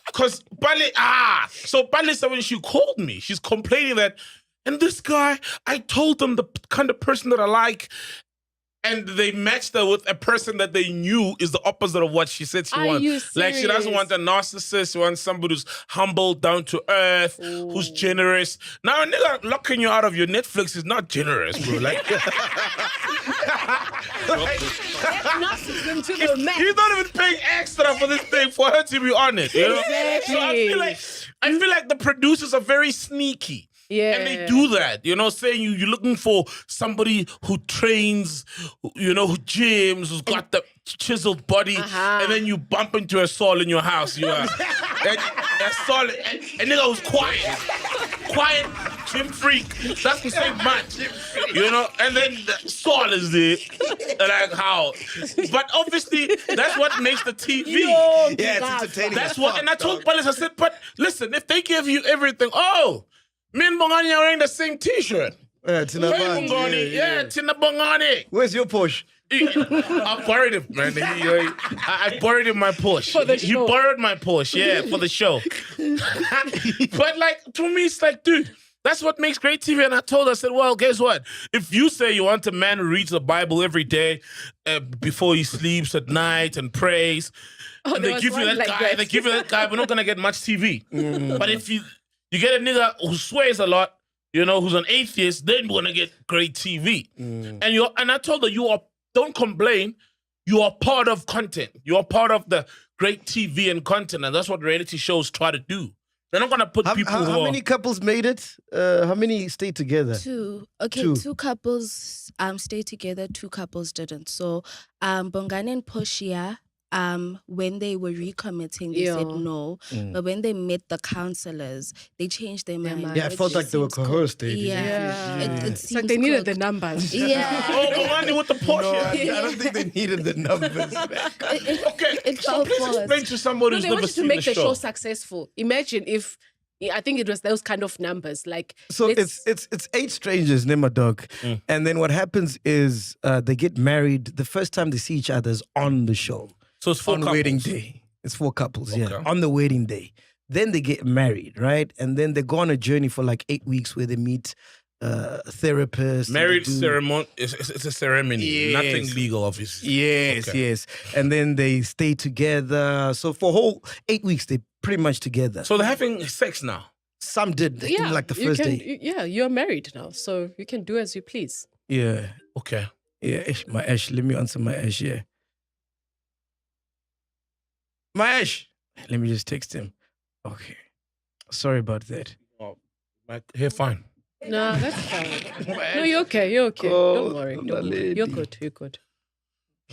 because Pali said when she called me, she's complaining that, and this guy, I told them the kind of person that I like, and they matched her with a person that they knew is the opposite of what she said she Are wants. you Like, she doesn't serious? want a narcissist. She wants somebody who's humble, down to earth, who's generous. Now, a nigga locking you out of your Netflix is not generous, bro. Like, Narcissism to the max. he's not even paying extra for this thing for her to be on it. You know? Exactly. So I feel like the producers are very sneaky. Yeah. And they do that, you know, saying you're looking for somebody who trains, you know, who gyms, who's got the chiseled body, and then you bump into a soul in your house. You are a soul, a nigga who's quiet, gym freak, doesn't say much, you know, and then the soul is there, like how? But obviously, that's what makes the TV. Yeah, it's entertaining. That's as what, fuck, and I told dog. Palace, I said, but listen, if they give you everything, me and Bongani are wearing the same T-shirt. Tina Hey, Bang, Bongani, yeah, Tina Bongani. Where's your Porsche? I borrowed it, man. I borrowed him my Porsche. For the He show. borrowed my Porsche, yeah, for the show. But like, to me, it's like, dude, that's what makes great TV. And I told her, I said, well, guess what? If you say you want a man who reads the Bible every day before he sleeps at night and prays, and there they was give you one that like guy, that. we're not gonna get much TV. But if you get a nigga who swears a lot, you know, who's an atheist, then we're gonna get great TV. And I told her, don't complain. You are part of content. You are part of the great TV and content, and that's what reality shows try to do. They're not gonna put people who How are, many couples made it? How many stayed together? Two. Okay, Two. two couples stayed together, two couples didn't. So Bongani and Poshia, when they were recommitting, they said no. But when they met the counselors, they changed their mind. Yeah, I felt like they were coerced. Yeah. It It's like they needed the numbers. Yeah. oh, Bongani with the Porsche. I don't think they needed the numbers. Okay, It so felt please forced. explain to somebody No, who's they never wanted to seen make the the show successful. Imagine if, I think it was those kind of numbers. Like, So let's- it's 8 strangers, name a dog. And then what happens is they get married. The first time they see each other is on the show. So it's 4 on couples. wedding day. It's 4 couples, yeah. Okay. On the wedding day. Then they get married, right? And then they go on a journey for like 8 weeks where they meet therapists. and Marriage they do- ceremony. It's a ceremony. Yes. Nothing legal, obviously. Yes, Okay. yes. And then they stay together. So for a whole 8 weeks, they're pretty much together. So they're having sex now. Some did. They did like the first day. Yeah, you're married now, so you can do as you please. Yeah. Okay. Yeah, my Ash. Let me answer my Ash, yeah. My Ash. Let me just text him. Okay. Sorry about that. Here, fine. No, that's fine. No, you're okay. You're okay. Don't worry. Don't worry. You're good. You're good.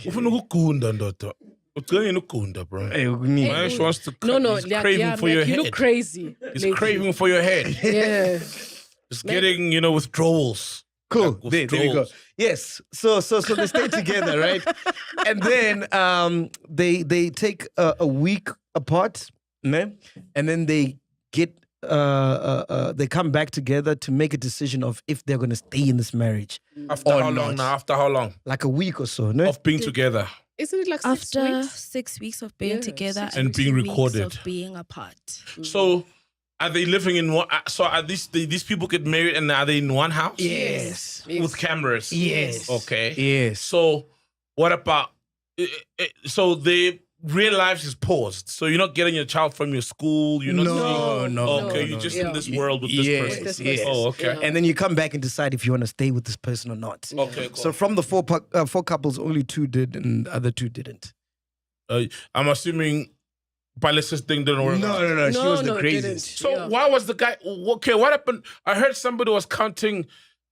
Ufuna ukugunda ndoda. Ucela ukugunda, bro. Hey, Ugni. Mahesh wants to No, he's like, craving yeah, for your like, you head. look crazy. He's lately. craving for your head. Yeah. He's getting, withdrawals. Cool. Like There we go. withdrawals. Yes. So they stay together, right? And then they take a week apart, ne? And then they get they come back together to make a decision of if they're gonna stay in this marriage. After Or how long not. now? After how long? Like a week or so, no? Of being together. Isn't it like 6 After weeks? 6 weeks of being Yeah, together 6 And being 2 weeks recorded. of being apart. So are they living in one? So are these people get married and are they in one house? Yes. With cameras? Yes. Okay. Yes. So what about? So they real life is paused. So you're not getting your child from your school. You're not seeing, okay, you're just in this world with this person. With this person. Oh, okay. Yeah. And then you come back and decide if you want to stay with this person or not. Okay, cool. So from the four couples, only 2 did and the other 2 didn't. I'm assuming Palace's thing didn't work. No. She was the craziest. So why was the guy? Okay, what happened? I heard somebody was counting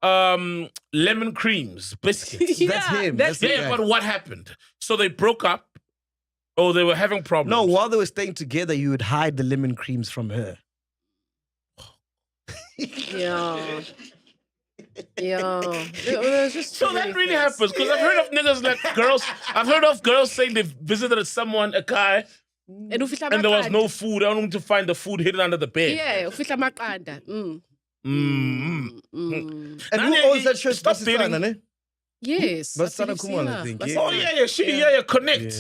lemon creams, biscuits. That's him. That's the guy. But what happened? So they broke up. Oh, they were having problems. No, while they were staying together, you would hide the lemon creams from her. Yeah. Yeah. There's just So that really happens because I've heard of niggas like girls. I've heard of girls saying they visited someone, a guy, And and there was no food. I wanted to find the food hidden under the bed. Yeah, ufihla amaqanda. And who owns that show? Stop dating. Basisana, Yes. Basisana Philip Kumalo, I Sina. think. Basisana. Oh yeah, Connect.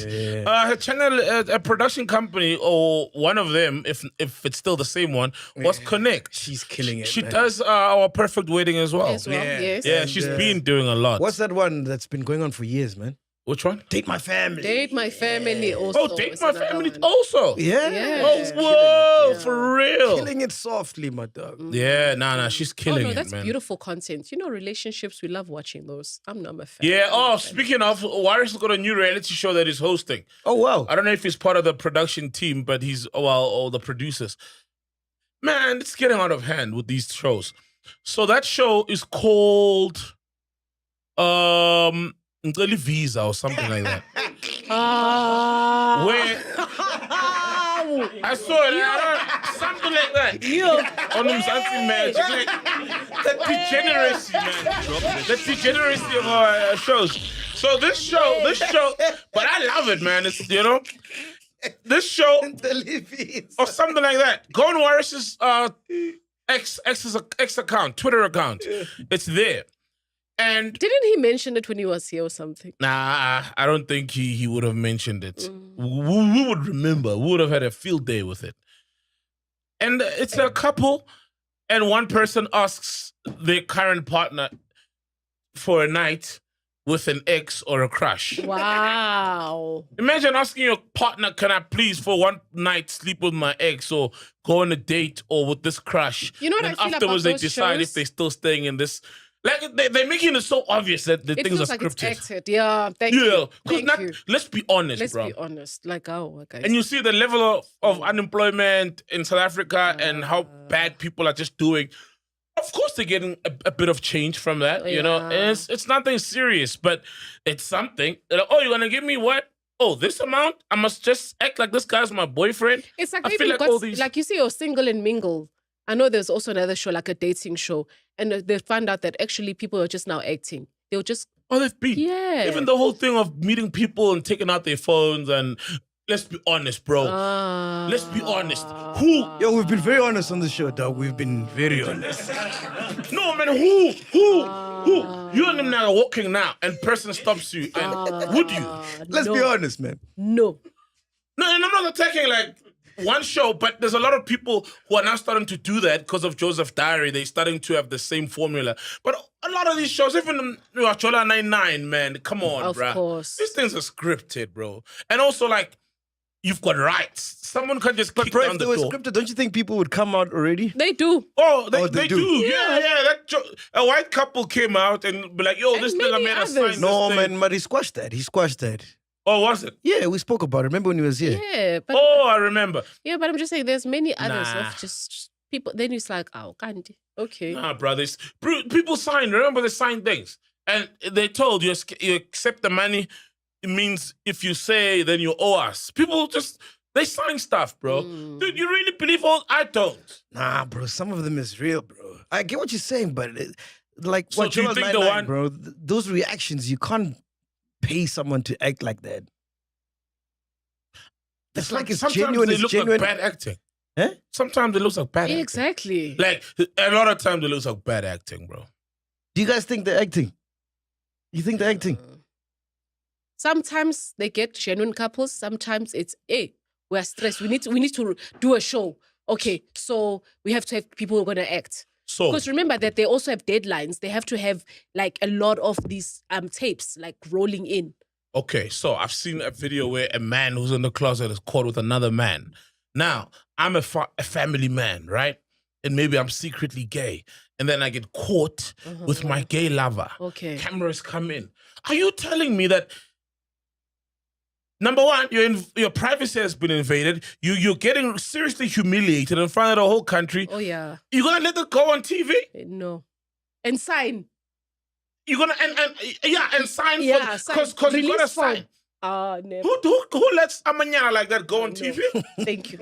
Her channel, a production company, or one of them, if it's still the same one, was Connect. She's killing it. She man. does Our Perfect Wedding as well. As well, yes. Yeah, she's been doing a lot. What's that one that's been going on for years, man? Which one? Date My Family. Date My Family also. Oh, Date is My another Family one. also. Yeah. Yes. Oh, whoa, Yeah. for real. Killing it softly, my dog. Yeah, nah, she's Oh killing no, it, that's man. beautiful content. You know, relationships, we love watching those. I'm a fan. Yeah. I'm a Oh, fan. speaking of, Waris got a new reality show that he's hosting. Oh, wow. I don't know if he's part of the production team, but he's or the producers. Man, it's getting out of hand with these shows. So that show is called Ndlozi Visa or something like that. Where I saw it, something like that. On Mzansi Match. Like, the degeneracy, man. The degeneracy of our shows. So this show, but I love it, man. It's, this show or something like that. Go on Waris's X account, Twitter account. It's there. And Didn't he mention it when he was here or something? nah, I don't think he would have mentioned it. We would remember. We would have had a field day with it. And it's a couple, and one person asks their current partner for a night with an ex or a crush. Wow. Imagine asking your partner, can I please for one night sleep with my ex or go on a date or with this crush? You know what and I feel about afterwards they those decide if shows? they're still staying in this. Like they're making it so obvious that the It things are feels like scripted. it's acted. Yeah, thank you. Yeah, because Thank you. let's be honest, Let's bro. be honest. Like, okay. And you see the level of unemployment in South Africa and how bad people are just doing. Of course, they're getting a bit of change from that, you know. Yeah. And it's nothing serious, but it's something. They're like, oh, you're gonna give me what? Oh, this amount? I must just act like this guy's my boyfriend. It's like I maybe feel like got, all these- like you see, you're single and mingle. I know there's also another show, like a dating show, and they found out that actually people are just now acting. They'll just Oh, they've been. yeah. Even the whole thing of meeting people and taking out their phones and let's be honest, bro. Let's be honest. Who? Yo, we've been very honest on the show, dog. We've been very honest. No, man, who? You and them now are walking now and person stops you and would you? Let's be honest, man. No. No, and I'm not attacking like one show, but there's a lot of people who are now starting to do that because of Joseph Diary. They're starting to have the same formula. But a lot of these shows, even Chola 99, man, come on, Of bruh. course. These things are scripted, bro. And also, like, you've got rights. Someone can just kick Bro, down if the they were door. scripted, don't you think people would come out already? They do. Oh, Oh, they they do. do. Yeah. A white couple came out and be like, yo, And this nigga many made us others. sign No, this thing. man, but he squashed that. He squashed that. Oh, was it? Yeah, we spoke about it. Remember when he was here? Yeah. But Oh, I remember. yeah, but I'm just saying there's many others Nah. of just people. Then it's like, oh, candy. Okay. Nah, brothers. People sign. Remember, they sign things. And they told you, you accept the money. It means if you say, then you owe us. People just, they sign stuff, bro. Dude, you really believe all? I don't. Nah, bro. Some of them is real, bro. I get what you're saying, but like So what do you Joel think the 99, one- bro? Those reactions, you can't pay someone to act like that. It's like it's sometimes genuine. they It's look genuine. like bad acting. Huh? Sometimes it looks like bad acting. Exactly. Like, a lot of times it looks like bad acting, bro. Do you guys think they're acting? You think they're acting? Sometimes they get genuine couples. Sometimes it's, hey, we're stressed. We need to do a show. Okay, so we have to have people who are gonna act. So, Because remember that they also have deadlines. They have to have like a lot of these tapes like rolling in. Okay, so I've seen a video where a man who's in the closet is caught with another man. Now, I'm a family man, right? And maybe I'm secretly gay. And then I get caught with my gay lover. Okay. Cameras come in. Are you telling me that, number one, your privacy has been invaded. You're getting seriously humiliated in front of the whole country. Oh, yeah. You're going to let it go on TV? No. And sign. You're going to, and sign. Yeah, Because sign. you got to Release form. sign. Never. Who lets a manana like that go on TV? Thank you.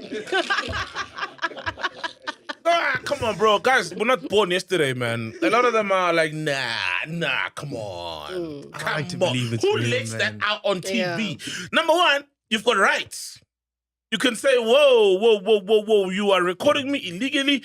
Come on, bro. Guys, we're not born yesterday, man. A lot of them are like, nah, come on. Come I like to on. believe it's Who real, lets man. that out on TV? Number one, you've got rights. You can say, whoa, you are recording me illegally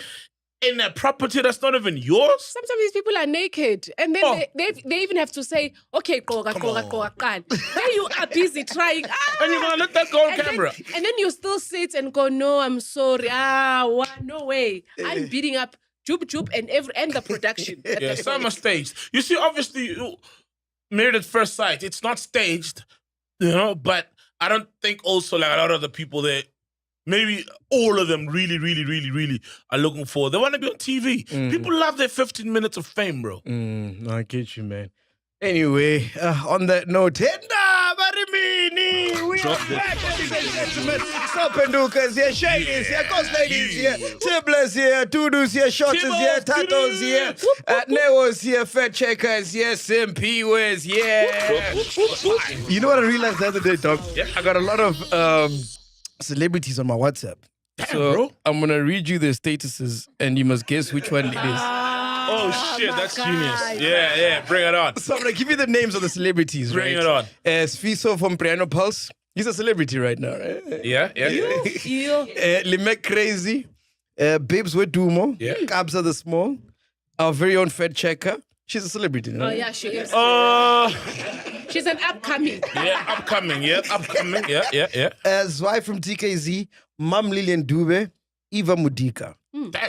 in a property that's not even yours? Sometimes these people are naked. And then they even have to say, okay, go. Then you are busy trying. And you're going to let that go on camera. And then you still sit and go, no, I'm sorry. No way. I'm beating up Joop and the production. Yeah, some are staged. You see, obviously, Married at First Sight, it's not staged, but I don't think also like a lot of the people there, maybe all of them really are looking for. They want to be on TV. People love their 15 minutes of fame, bro. No, I get you, man. Anyway, on that note, we are back, ladies and gentlemen. Sapendukas here, Shadies here, Ghost Ladies here, Tiblers here, Tudus here, Shotters here, Tatos here, Neos here, Fat Checkers here, mpho here. You know what I realized the other day, Doc? Yeah. I got a lot of celebrities on my WhatsApp. So bro. I'm going to read you their statuses and you must guess which one it is. Oh, shit, that's genius. Yeah, bring it on. So I'm going to give you the names of the celebrities, Bring right? it on. Sfiso from Piano Pulse. He's a celebrity right now, right? Yeah. Limek Crazy. Babes with Dumo. Yeah. Kabza the Small. Our very own Fed Checker. She's a celebrity, Oh, right? yeah, she is. Uh, She's an upcoming. upcoming. Yeah. Zwei from TKZ. Mam Lillian Dube. Eva Mudika.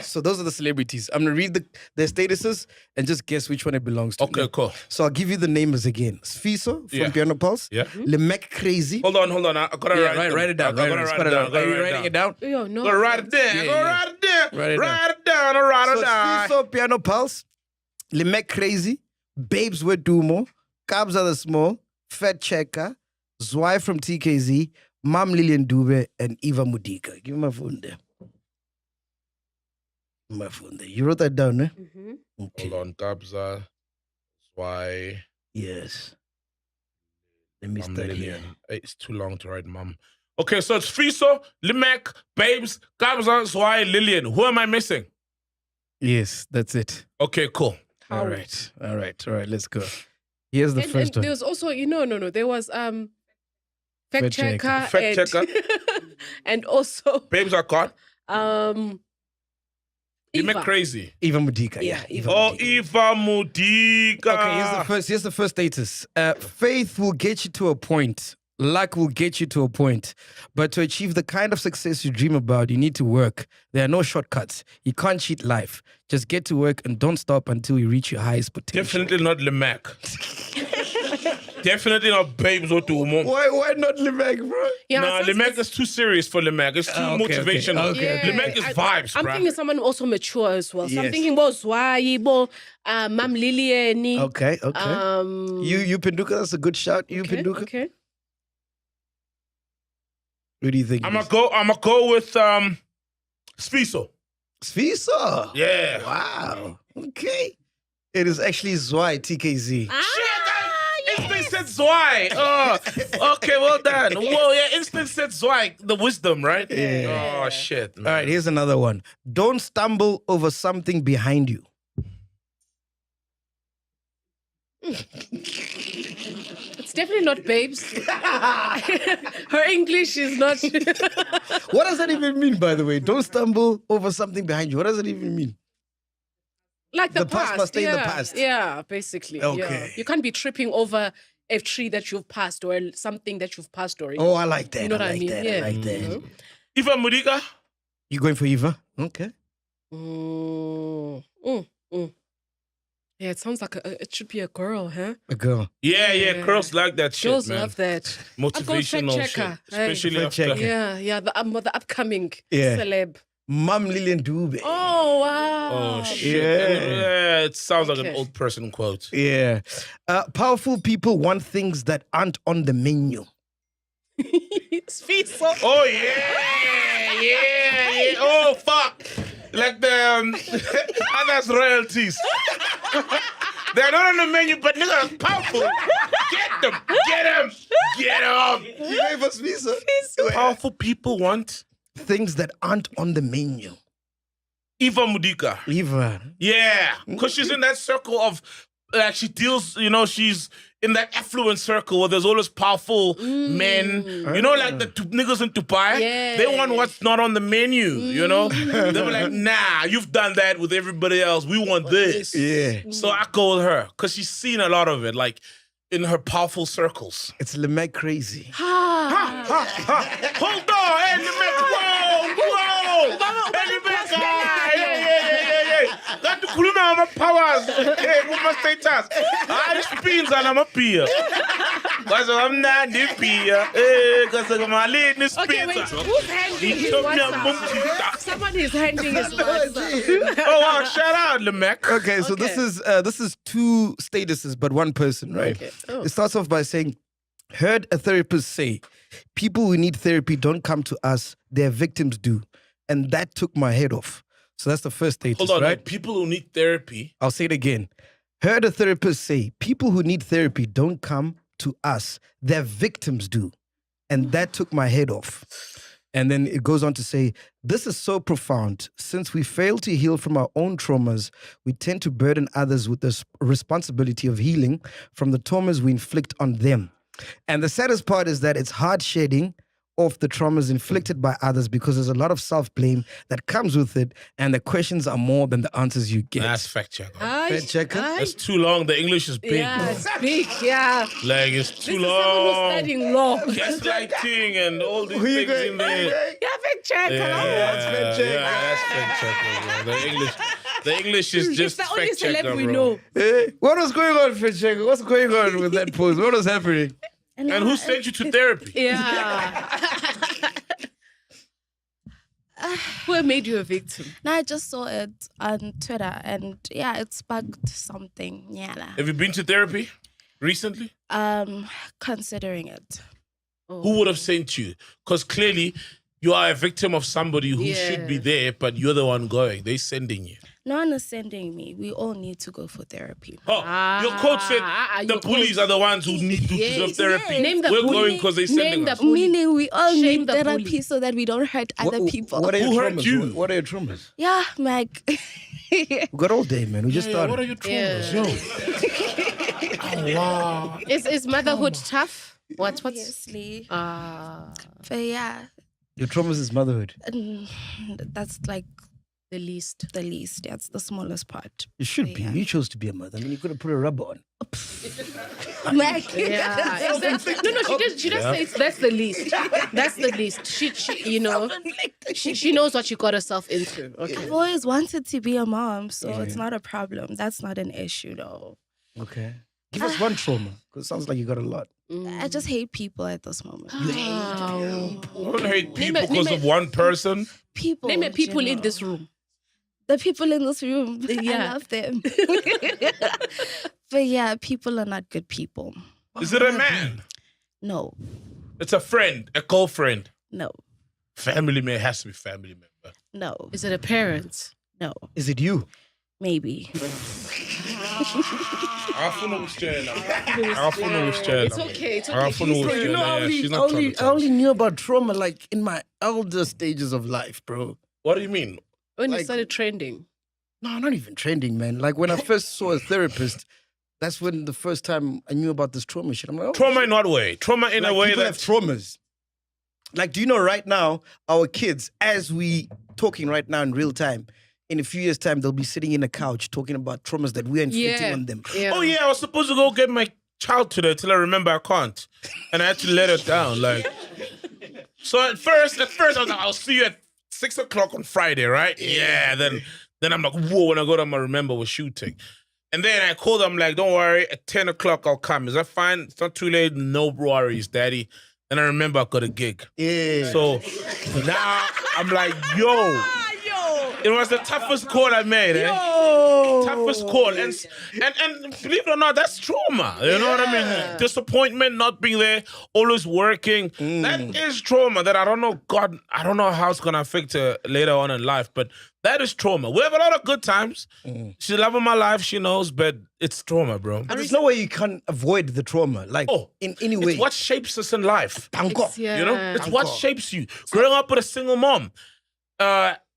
So those are the celebrities. I'm going to read their statuses and just guess which one it belongs to. Okay, cool. So I'll give you the names again. Sfiso from Piano Pulse. Yeah. Limek Crazy. Hold on. I gotta Write it down. I gotta write it down. Are you writing it down? Yo, no. Go write it down. Write it down. Write it So down. Sfiso Piano Pulse. Limek Crazy. Babes with Dumo. Kabza the Small. Fat Checker. Zwei from TKZ. Mam Lillian Dube and Eva Mudika. Give me my phone there. My phone there. You wrote that down, eh? Mm-hmm. Okay. Hold on, Kabza. Why? Yes. Let me Mom start Lillian. here. Hey, it's too long to write, Mom. Okay, so it's Fiso, Limek, Babes, Kabza, Zwei, Lillian. Who am I missing? Yes, that's it. Okay, cool. All right. Let's go. Here's the first and one. there was also, there was fact checker, Fact checker. and also Babes are caught. You Eva. make crazy. Eva Mudika. Yeah, Eva. Oh, Eva Mudika. Okay, here's the first status. Faith will get you to a point. Luck will get you to a point. But to achieve the kind of success you dream about, you need to work. There are no shortcuts. You can't cheat life. Just get to work and don't stop until you reach your highest potential. Definitely not Limek. Definitely not Babes or Tumo. Why not Limek, bro? Yeah, Nah, so Limek is too serious for Limek. It's too motivational. Okay. Limek is vibes, I'm bruh. thinking someone also mature as well. So I'm Yes. thinking about Zwai, Mam Lilian. Okay. You Pinduka, that's a good shout. You Pinduka. Okay. What do you think? I'ma go with Sfiso. Sfiso. Yeah. Wow. Okay. It is actually Zwei TKZ. Instant said Zwei. Oh, okay, well done. Whoa, yeah, instant said Zwei. The wisdom, right? Yeah. Oh, shit, man. All right, here's another one. Don't stumble over something behind you. It's definitely not Babes. Her English is not. What does that even mean, by the way? Don't stumble over something behind you. What does that even mean? Like the past must stay in the past. Yeah, basically. Okay. Yeah. You can't be tripping over a tree that you've passed or something that you've passed already. Oh, I like that. You know I what I like mean? that. Yeah. I like that. Eva Mudika. You going for Eva? Okay. Yeah, it sounds like it should be a girl, huh? A girl. Yeah, girls like that shit, Girls man. love that. Motivational I'll go shit, fact checker. especially Fact after. checker. Yeah, the upcoming Yeah. celeb. Mom Lillian Dube. Oh wow. Oh shit! Yeah. It sounds like an Okay. old person quote. Yeah. Powerful people want things that aren't on the menu. It's feasible. Oh yeah. Oh fuck! Like the others royalties. They're not on the menu, but niggas powerful. Get them. You gave us visa. Powerful people want Things that aren't on the menu. Eva Mudika. Eva. Yeah, because she's in that circle of, like, she deals, she's in that affluent circle where there's always powerful men. You know, like the niggas in Dubai? Yeah. They want what's not on the menu, you know? They were like, nah, you've done that with everybody else. We want this. Yeah. So I go with her because she's seen a lot of it, like, in her powerful circles. It's LeMag crazy. Hold on, hey, whoa. Hey, got to kuluma my powers. Hey, with my status. The spins and I'm a peer. Because I'm not the peer. Hey, because I'm a lady spins. Okay, wait. Who's handing his WhatsApp? Someone is handing his WhatsApp. Oh, wow, shout out, Lemek. Okay, so this is two statuses, but one person, right? Okay. Oh. It starts off by saying, heard a therapist say, people who need therapy don't come to us, their victims do. And that took my head off. So that's the first status, Hold on, right? like, people who need therapy. I'll say it again. Heard a therapist say, people who need therapy don't come to us, their victims do. And that took my head off. And then it goes on to say, this is so profound. Since we fail to heal from our own traumas, we tend to burden others with the responsibility of healing from the traumas we inflict on them. And the saddest part is that it's hard shedding off the traumas inflicted by others because there's a lot of self-blame that comes with it, and the questions are more than the answers you get. That's fact check. Fact checker? That's too long. The English is big. Yeah, it's big, yeah. Like, it's This too is someone who's long. studying law. Gaslighting and all these Who you things in there. Yeah, fact check. That's fact checker, bro. The English is just It's the only fact checker, celeb we bro. know. What was going on, fact checker? What's going on with that post? What was happening? And who sent you to therapy? Yeah. Who made you a victim? No, I just saw it on Twitter and yeah, it sparked something. Yeah. Have you been to therapy recently? Considering it. Who would have sent you? Because clearly you are a victim of somebody who should be there, but you're the one going. They're sending you. No one is sending me. We all need to go for therapy. Oh, your coach said the your bullies are the ones who need to deserve therapy. Name the We're bully. going because they're sending Name the us. bully. Meaning we all Shame need the therapy bully. so that we don't hurt other people. What are Who your hurt traumas? you? What are your traumas? Yeah, Mike. We got all day, man. We just started. What are your traumas? Yo. Oh, wow. Is motherhood tough? What's Obviously. Ah, But yeah, Your traumas is motherhood. that's like the least. the least. That's the smallest part. You should be. Yeah. You chose to be a mother. I mean, you could have put a rubber on. Mike. Yeah. No, she does say that's the least. That's the least. She knows what she got herself into. Okay. I've always wanted to be a mom, so it's not a problem. That's not an issue, though. Okay. Give us one trauma, because it sounds like you got a lot. I just hate people at this moment. I don't hate Name people it- because name of one person. People. Name it people in general. this room. The people in this room. Yeah. I love them. But yeah, people are not good people. Is it a man? No, It's a friend, a girlfriend. no, Family member, has to be family member. no, Is it a parent? no. Is it you? Maybe. It's okay. It's okay. She's not I only knew about trauma like in my elder stages of life, bro. What do you mean? When you Like- started trending. No, not even trending, man. Like when I first saw a therapist, that's when the first time I knew about this trauma shit. I'm like, oh, Trauma in what way? Trauma in like a way people that have traumas. Like, do you know right now, our kids, as we talking right now in real time, in a few years' time, they'll be sitting in a couch talking about traumas that we're inflicting Yeah. on them. Yeah. oh yeah, I was supposed to go get my child today till I remember I can't. And I had to let it down. Like, so at first I was like, I'll see you at 6 o'clock on Friday, right? Yeah. Then I'm like, whoa, when I go down, I remember we're shooting. And then I called them like, don't worry, at 10 o'clock I'll come. Is that fine? It's not too late. No worries, daddy. And I remember I got a gig. Yeah. So now I'm like, yo. It was the toughest call I made, eh? Toughest call. And believe it or not, that's trauma. You know what I mean? Disappointment, not being there, always working. That is trauma that I don't know how it's going to affect her later on in life, but that is trauma. We have a lot of good times. She's loving my life, she knows, but it's trauma, bro. But there's no way you can avoid the trauma, like in any way. It's what shapes us in life. You know? It's what Banko. shapes you. Growing up with a single mom,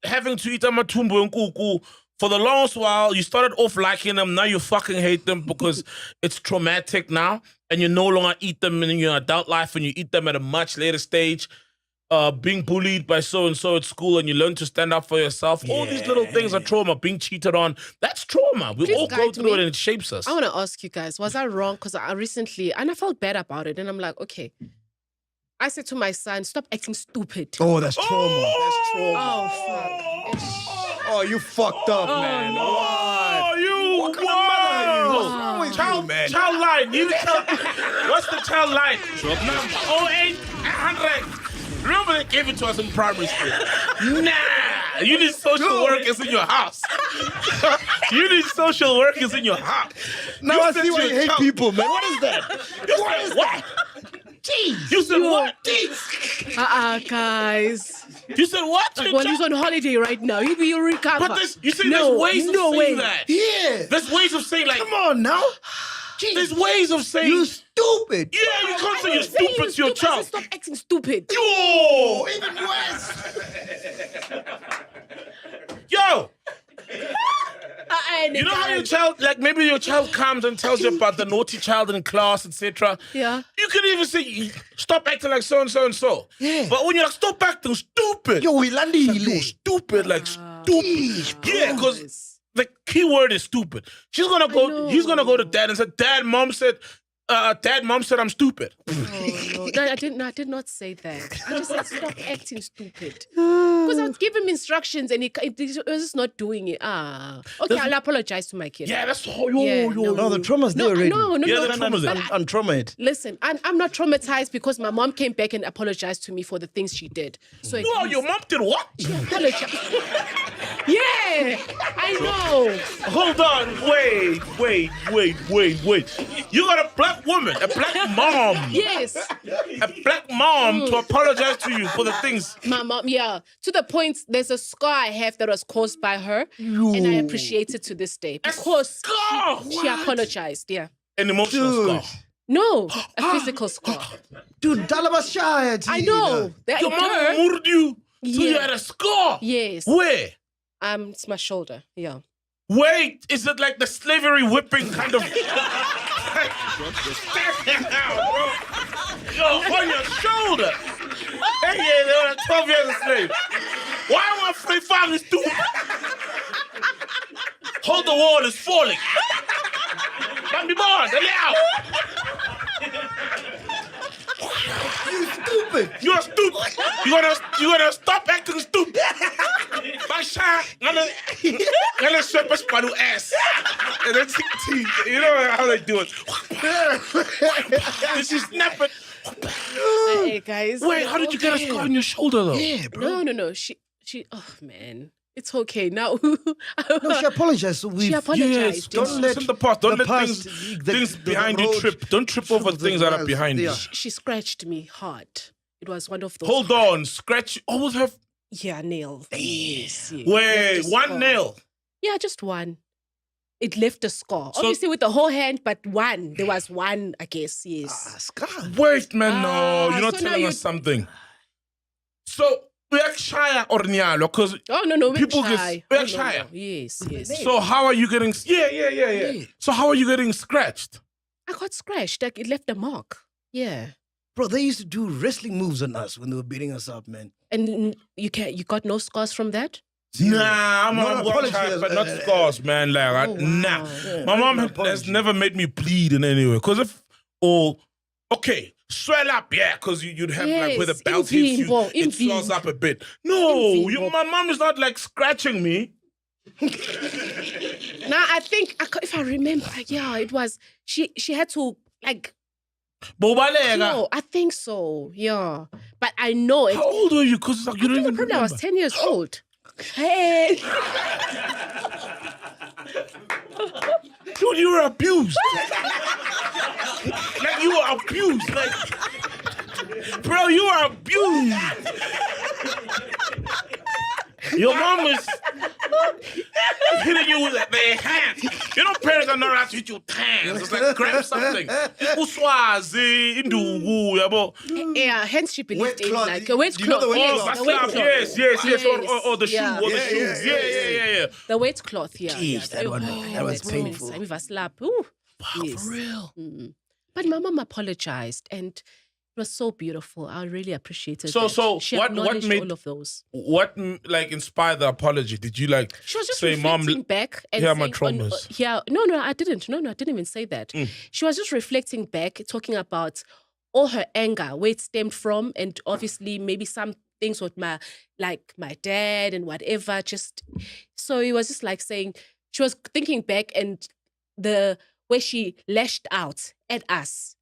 having to eat amatumbo and kuku for the longest while, you started off liking them. Now you fucking hate them because it's traumatic now, and you no longer eat them in your adult life, and you eat them at a much later stage. Being bullied by so and so at school, and you learn to stand up for yourself. All these little things are trauma. Being cheated on, that's trauma. We all go through it, and it shapes us. I want to ask you guys, was I wrong? Because I recently, and I felt bad about it, and I'm like, okay. I said to my son, stop acting stupid. Oh, that's trauma. That's trauma. Oh, fuck. Oh, you fucked up, man. Oh, you! What kind of mother are you? What's wrong with you, man? Child line. What's the child line? 0800. Remember they gave it to us in primary school? Nah! You need social workers in your house. You need social workers in your house. Now I see why you hate people, man. What is that? What is that? Jeez. You said what? Jeez. Guys. You said what? Well, he's on holiday right now. He'll recover. But there's ways of saying that. Yeah. There's ways of saying like, come on now. Jeez. There's ways of saying you stupid. Yeah, you can't say you're stupid to your child. Stop acting stupid. Yo, even worse. Yo. You know how your child, like maybe your child comes and tells you about the naughty child in class, etc. Yeah. You can even say, stop acting like so and so and so. Yeah. But when you're like, stop acting stupid. Yo, we landed like, stupid, like stupid. Yeah, because the key word is stupid. He's gonna go to dad and say, Dad, mom said I'm stupid. Oh, no, I did not say that. I just said stop acting stupid. Because I was giving him instructions and he was just not doing it. Okay, I'll apologize to my kid. Yeah, that's No, the trauma's there already. No. the trauma's there. I'm traumatized. Listen, I'm not traumatized because my mom came back and apologized to me for the things she did. So no, your mom did what? She apologized. Yeah, I know. Hold on, wait. You got a black woman, a black mom. Yes. A black mom to apologize to you for the things. My mom, yeah. To the point, there's a scar I have that was caused by her. And I appreciate it to this day. Because she apologized, yeah. An emotional scar. No, a physical scar. Dude, I know. Your mom murdered you, so you had a scar? Yes. Where? It's my shoulder, yeah. Wait, is it like the slavery whipping kind of... Yo, on your shoulder. Hey, yeah, they were 12 years a slave. Why am I free family stupid? Hold the wall, it's falling. Bambi born, let me out. You stupid. You're stupid. You gonna stop acting stupid. Basha, gonna strap a spadu ass. And then teeth. You know how they do it. This is snap it. Hey guys. Wait, how did you get a scar on your shoulder though? Yeah, bro. No. She. Oh man, it's okay now. No, she apologized. So She apologized. Don't let the past. Don't the let past, things behind you road trip. Don't trip over things that are behind you. She scratched me hard. It was one of those. Hold on, scratch. Oh, with her. Yeah, nail. Yes. Wait, Left a one scar. nail. Yeah, just one. It left a scar. Obviously with the whole hand, but one. There was one, I guess. Yes. Scar. Wait, man, no, you're not so now telling you- us something. So we are shy or nyalo because Oh no, we're people shy. we're No. shy. Yes. So how are you getting? Yeah. So how are you getting scratched? I got scratched. Like it left a mark. Yeah. Bro, they used to do wrestling moves on us when they were beating us up, man. And you got no scars from that? Nah, I'm No, not apologies, but not scars, man. Like, nah. Yeah, My mom apologies. has never made me bleed in any way. Because swell up, yeah, because you'd have like where the Yes, belt hits you, invimbo, it swells up a bit. No, Invimbo. my mom is not like scratching me. Now I think if I remember, yeah, it was she had to like. Bobalega. No, I think so. Yeah, but I know it. How old were you? Because like, you don't even Probably remember. I was 10 years old. Hey. Dude, you were abused. Like you were abused. Like, bro, you were abused. Your mom was hitting you with their hands. You know, parents are not allowed to hit you with hands. It's like grab something. Uswazi, indugu, yabo. Yeah, hence she believed Wet in cloth. like a wet Do you know cloth. the wet Yes, cloth? the wet cloth. Yes. Or the shoe, Yeah. or the shoes. Yeah. The wet cloth, yeah. Jeez, that was painful. I mean, slap. Ooh. Wow, Yes. for real. But my mom apologized and it was so beautiful. I really appreciated So- that. so she what acknowledged made- all of those. What like inspired the apology? Did you like She was just say, reflecting "Mom, back and here are my saying traumas"? No, I didn't. No, I didn't even say that. She was just reflecting back, talking about all her anger, where it stemmed from, and obviously maybe some things with my dad and whatever. Just so it was just like saying she was thinking back and the way she lashed out at us.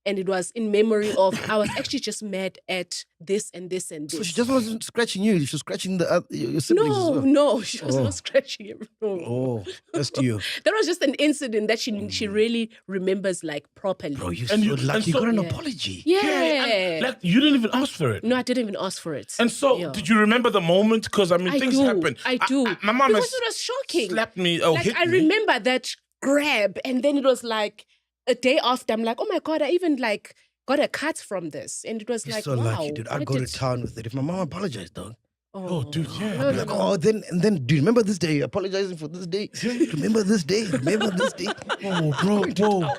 And it was in memory of, I was actually just mad at this and this and this. So she just wasn't scratching you. She was scratching your siblings as well. No, she was not scratching it. No. Oh, that's to you. That was just an incident that she really remembers like properly. Bro, you're And so you- lucky. and You so- got an Yeah. apology. Yeah. and, like you didn't even ask for it. No, I didn't even ask for it. And so, Yeah. did you remember the moment? Because I mean, I things do. happen. I do. My mom because has it was shocking. slapped me. Like I remember that grab, and then it was like a day after. I'm like, oh my god, I even like got a cut from this, and it was You're like, so wow. lucky, dude. I'd go to town with it. If my mom apologized, dog. Oh, dude, yeah. No, I'd be like, oh, then do you remember this day? You're apologizing for this day. Remember this day? Remember this day? Oh, bro, whoa.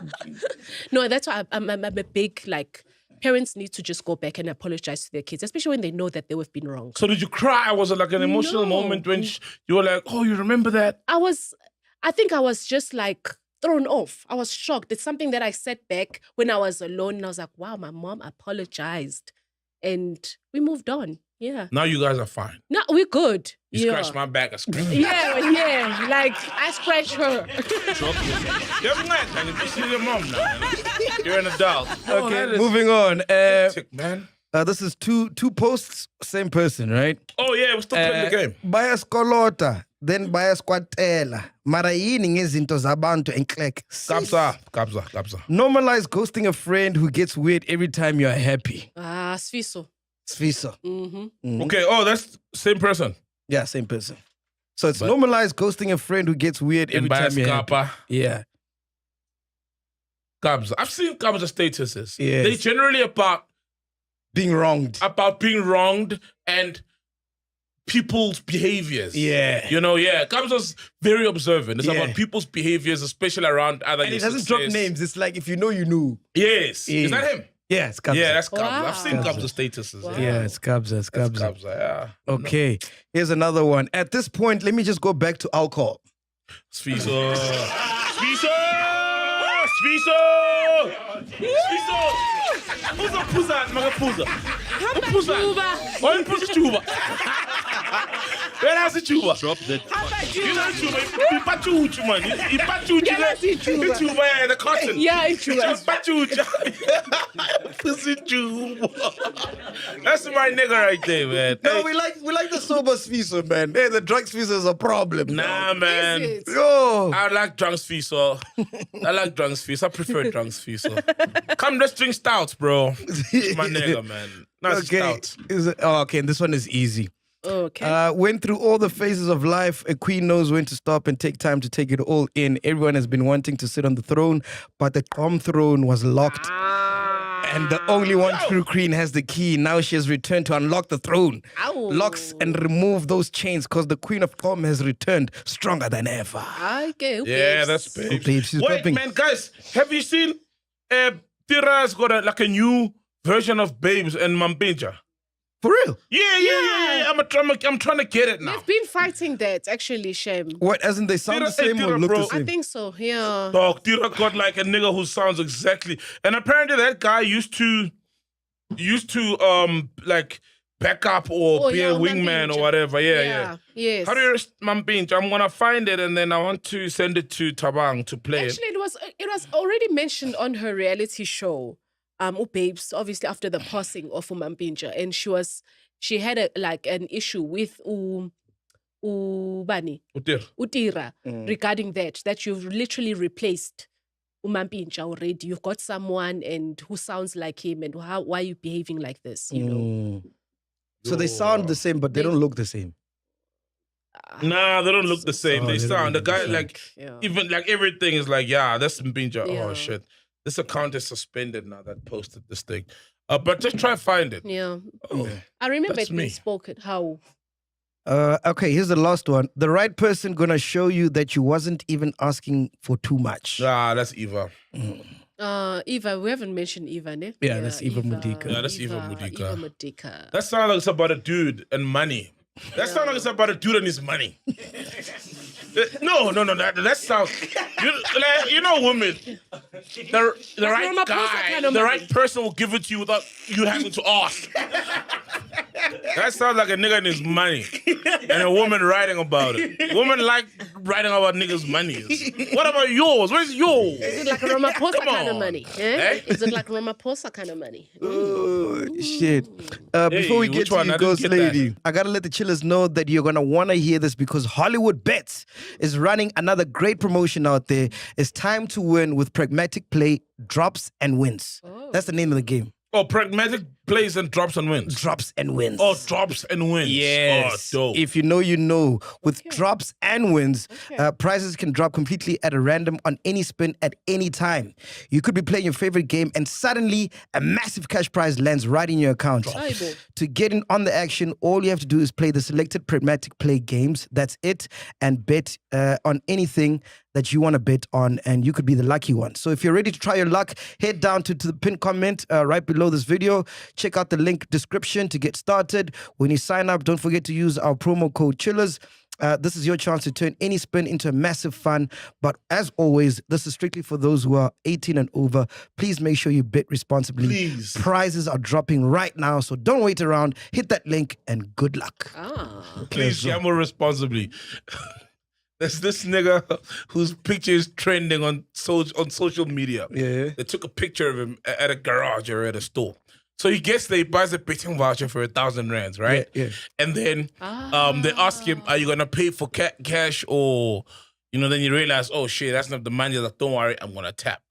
No, that's why I'm a big like. Parents need to just go back and apologize to their kids, especially when they know that they have been wrong. So did you cry? Was it like an emotional No. moment when you were like, oh, you remember that? I think I was just like thrown off. I was shocked. It's something that I sat back when I was alone and I was like, wow, my mom apologized. And we moved on. Yeah. Now you guys are fine. No, we're good. You yeah. scratched my back. I scratched Yeah. Like I scratched her. You're mad, man. You see your mom now. You're an adult. Oh, that Okay, is moving on. hectic, man. This is two posts, same person, right? Oh, yeah, we're still playing the game. Bayaskolota, then bayaskwatela. Mara yini ngezinto zabantu enklek. Kabza. Normalize ghosting a friend who gets weird every time you're happy. Sfiso. Sfiso. Mm-hmm. Okay, oh, that's same person. Yeah, same person. So it's normalize ghosting a friend who gets weird every time you're happy. Kappa. Yeah. Kabza. I've seen Kabza statuses. Yes. They generally Being wronged. about being wronged and people's behaviors. Yeah. You know, yeah. Kabza's very observant. It's Yeah. about people's behaviors, especially around other And it doesn't drop names. It's like if you know, you knew. Yes. Yeah. Is that him? Yeah, it's Kabza. Yeah, that's Kabza. Wow. I've seen Kabza. Kabza statuses. Wow. Yeah, it's Kabza. It's That's Kabza. Kabza, yeah. Okay, here's another one. At this point, let me just go back to alcohol. Sfiso. Who's a puza? Magapuza. Puza. Why puza chuba? Where has the chuba? Drop that. You know chuba. Ipachuchu, man. Ipachuchu. Chuba, yeah, the cotton. Yeah, it's true. Ipachuchu. Pussy chuba. That's my nigga right there, man. No, Hey, we like the sober Sfiso, man. Hey, the drugs Sfiso is a problem. nah, man. Is it? Yo. I like drunks Fiso. I like drunks Fiso. I prefer drunks Fiso. Come, let's drink stouts, bro. My nigga, man. Nice Okay. stout. Okay, and this one is easy. Okay. Went through all the phases of life. A queen knows when to stop and take time to take it all in. Everyone has been wanting to sit on the throne, but the throne was locked. And the only one true queen has the key. Now she has returned to unlock the throne. Ow. Locks and remove those chains because the queen of Tom has returned stronger than ever. Okay. Yeah, that's babes. Babes, she's Wait, popping. man, guys, have you seen Tira's got a new version of Babes and Mambeja? For real? Yeah. I'm trying to get it now. They've been fighting that, actually, Shem. What, as in they sound the Tira- same or Tira, look bro. the I same? think so, yeah. Dog, Tira got like a nigga who sounds exactly. And apparently that guy used to like backup or be a yeah, wingman Mampintsha. or whatever. Yeah. Yes. How do you arrest Mampintsha? I'm gonna find it and then I want to send it to Tabang to play it. Actually, it was already mentioned on her reality show, Babes, obviously after the passing of Mampintsha, and she had an issue with Bani Utira regarding that you've literally replaced Mampintsha already. You've got someone and who sounds like him, and why are you behaving like this? You know. So they sound the same, but they don't look the same. Nah, they don't look the same. Oh, They they don't sound the look the guy same. like Yeah. even like everything is like that's Mpintsha. Yeah. Oh shit, this account is suspended now that posted this thing. But just try find it. Yeah. Oh, I remember that's it being me. spoken how. Okay, here's the last one. The right person gonna show you that you wasn't even asking for too much. That's Eva. Eva, we haven't mentioned Eva, ne? Yeah, that's Eva Mudika. Yeah, that's Eva Mudika. Eva Mudika. That sounds like it's about a dude and money. That sounds like it's about a dude and his money. No. That sounds. You know, women. The right Ramaphosa guy, kind of the money. right person will give it to you without you having to ask. That sounds like a nigga and his money, and a woman writing about it. Women like writing about niggas' money. What about yours? Where's yours? Is it like a Ramaphosa Come kind of on. money? Eh? Is it like Ramaphosa kind of money? Oh, shit. Before we Hey, get which to one? you, I didn't Ghost get Lady, that. I gotta let the chillers know that you're gonna wanna hear this because Hollywood Bets is running another great promotion out there. It's time to win with pragmatic play, drops and wins. That's the name of the game. Oh, pragmatic plays and drops and wins. Drops and wins. Oh, drops and wins. Yes. Oh, dope. If you know, you know. With drops and wins, prizes can drop completely at a random on any spin at any time. You could be playing your favorite game and suddenly a massive cash prize lands right in your account. Aibo. To get in on the action, all you have to do is play the selected pragmatic play games. That's it. And bet on anything that you want to bet on, and you could be the lucky one. So if you're ready to try your luck, head down to the pinned comment right below this video. Check out the link description to get started. When you sign up, don't forget to use our promo code CHILLERS. This is your chance to turn any spin into a massive fun. But as always, this is strictly for those who are 18 and over. Please make sure you bet responsibly. Please. Prizes are dropping right now, so don't wait around. Hit that link and good luck. Please gamble responsibly. There's this nigga whose picture is trending on social media. Yeah. They took a picture of him at a garage or at a store. So he gets there, he buys a betting voucher for 1,000 rands, right? Yeah. And then they ask him, are you gonna pay for cash or, then you realize, oh shit, that's not the money. He's like, don't worry, I'm gonna tap,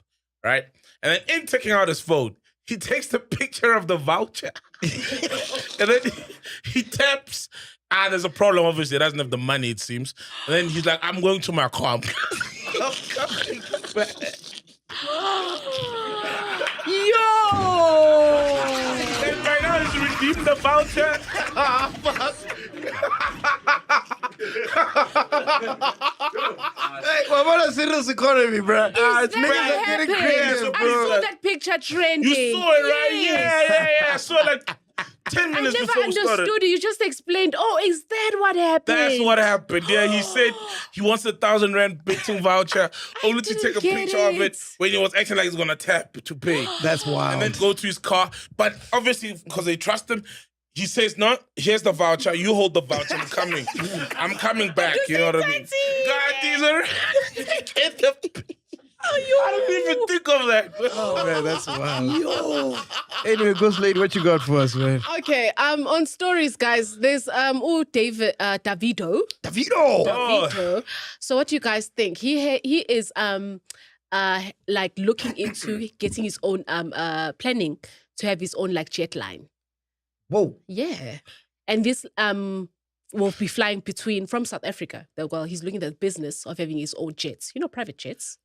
right? And then in taking out his phone, he takes the picture of the voucher. And then he taps. There's a problem, obviously. He doesn't have the money, it seems. And then he's like, I'm going to my car. I'm coming back. Yo! And right now he's redeemed the voucher. Hey, what a serious economy, bro. It's Niggas bad. are getting happened? creative, I bro. saw that picture trending. You saw it, right? Yes. Yeah. I saw it like 10 I minutes never before we started. understood it. You just explained, is that what happened? That's what happened. Yeah, he said he wants 1,000 rand betting voucher only to take a didn't picture get of it it. when he was acting like he's gonna tap to pay. That's wild. And then go to his car. But obviously, because they trust him, he says, no, here's the voucher. You hold the voucher. I'm coming. I'm coming back. You know what I mean? God, these are... Get the... I didn't even think of that. Oh, man, that's wild. Anyway, Ghost Lady, what you got for us, man? Okay, on stories, guys, there's Davido. Davido. So what do you guys think? He is like looking into getting his own planning to have his own like jet line. Whoa. Yeah. And this will be flying from South Africa. Well, he's looking at the business of having his own jets. Private jets.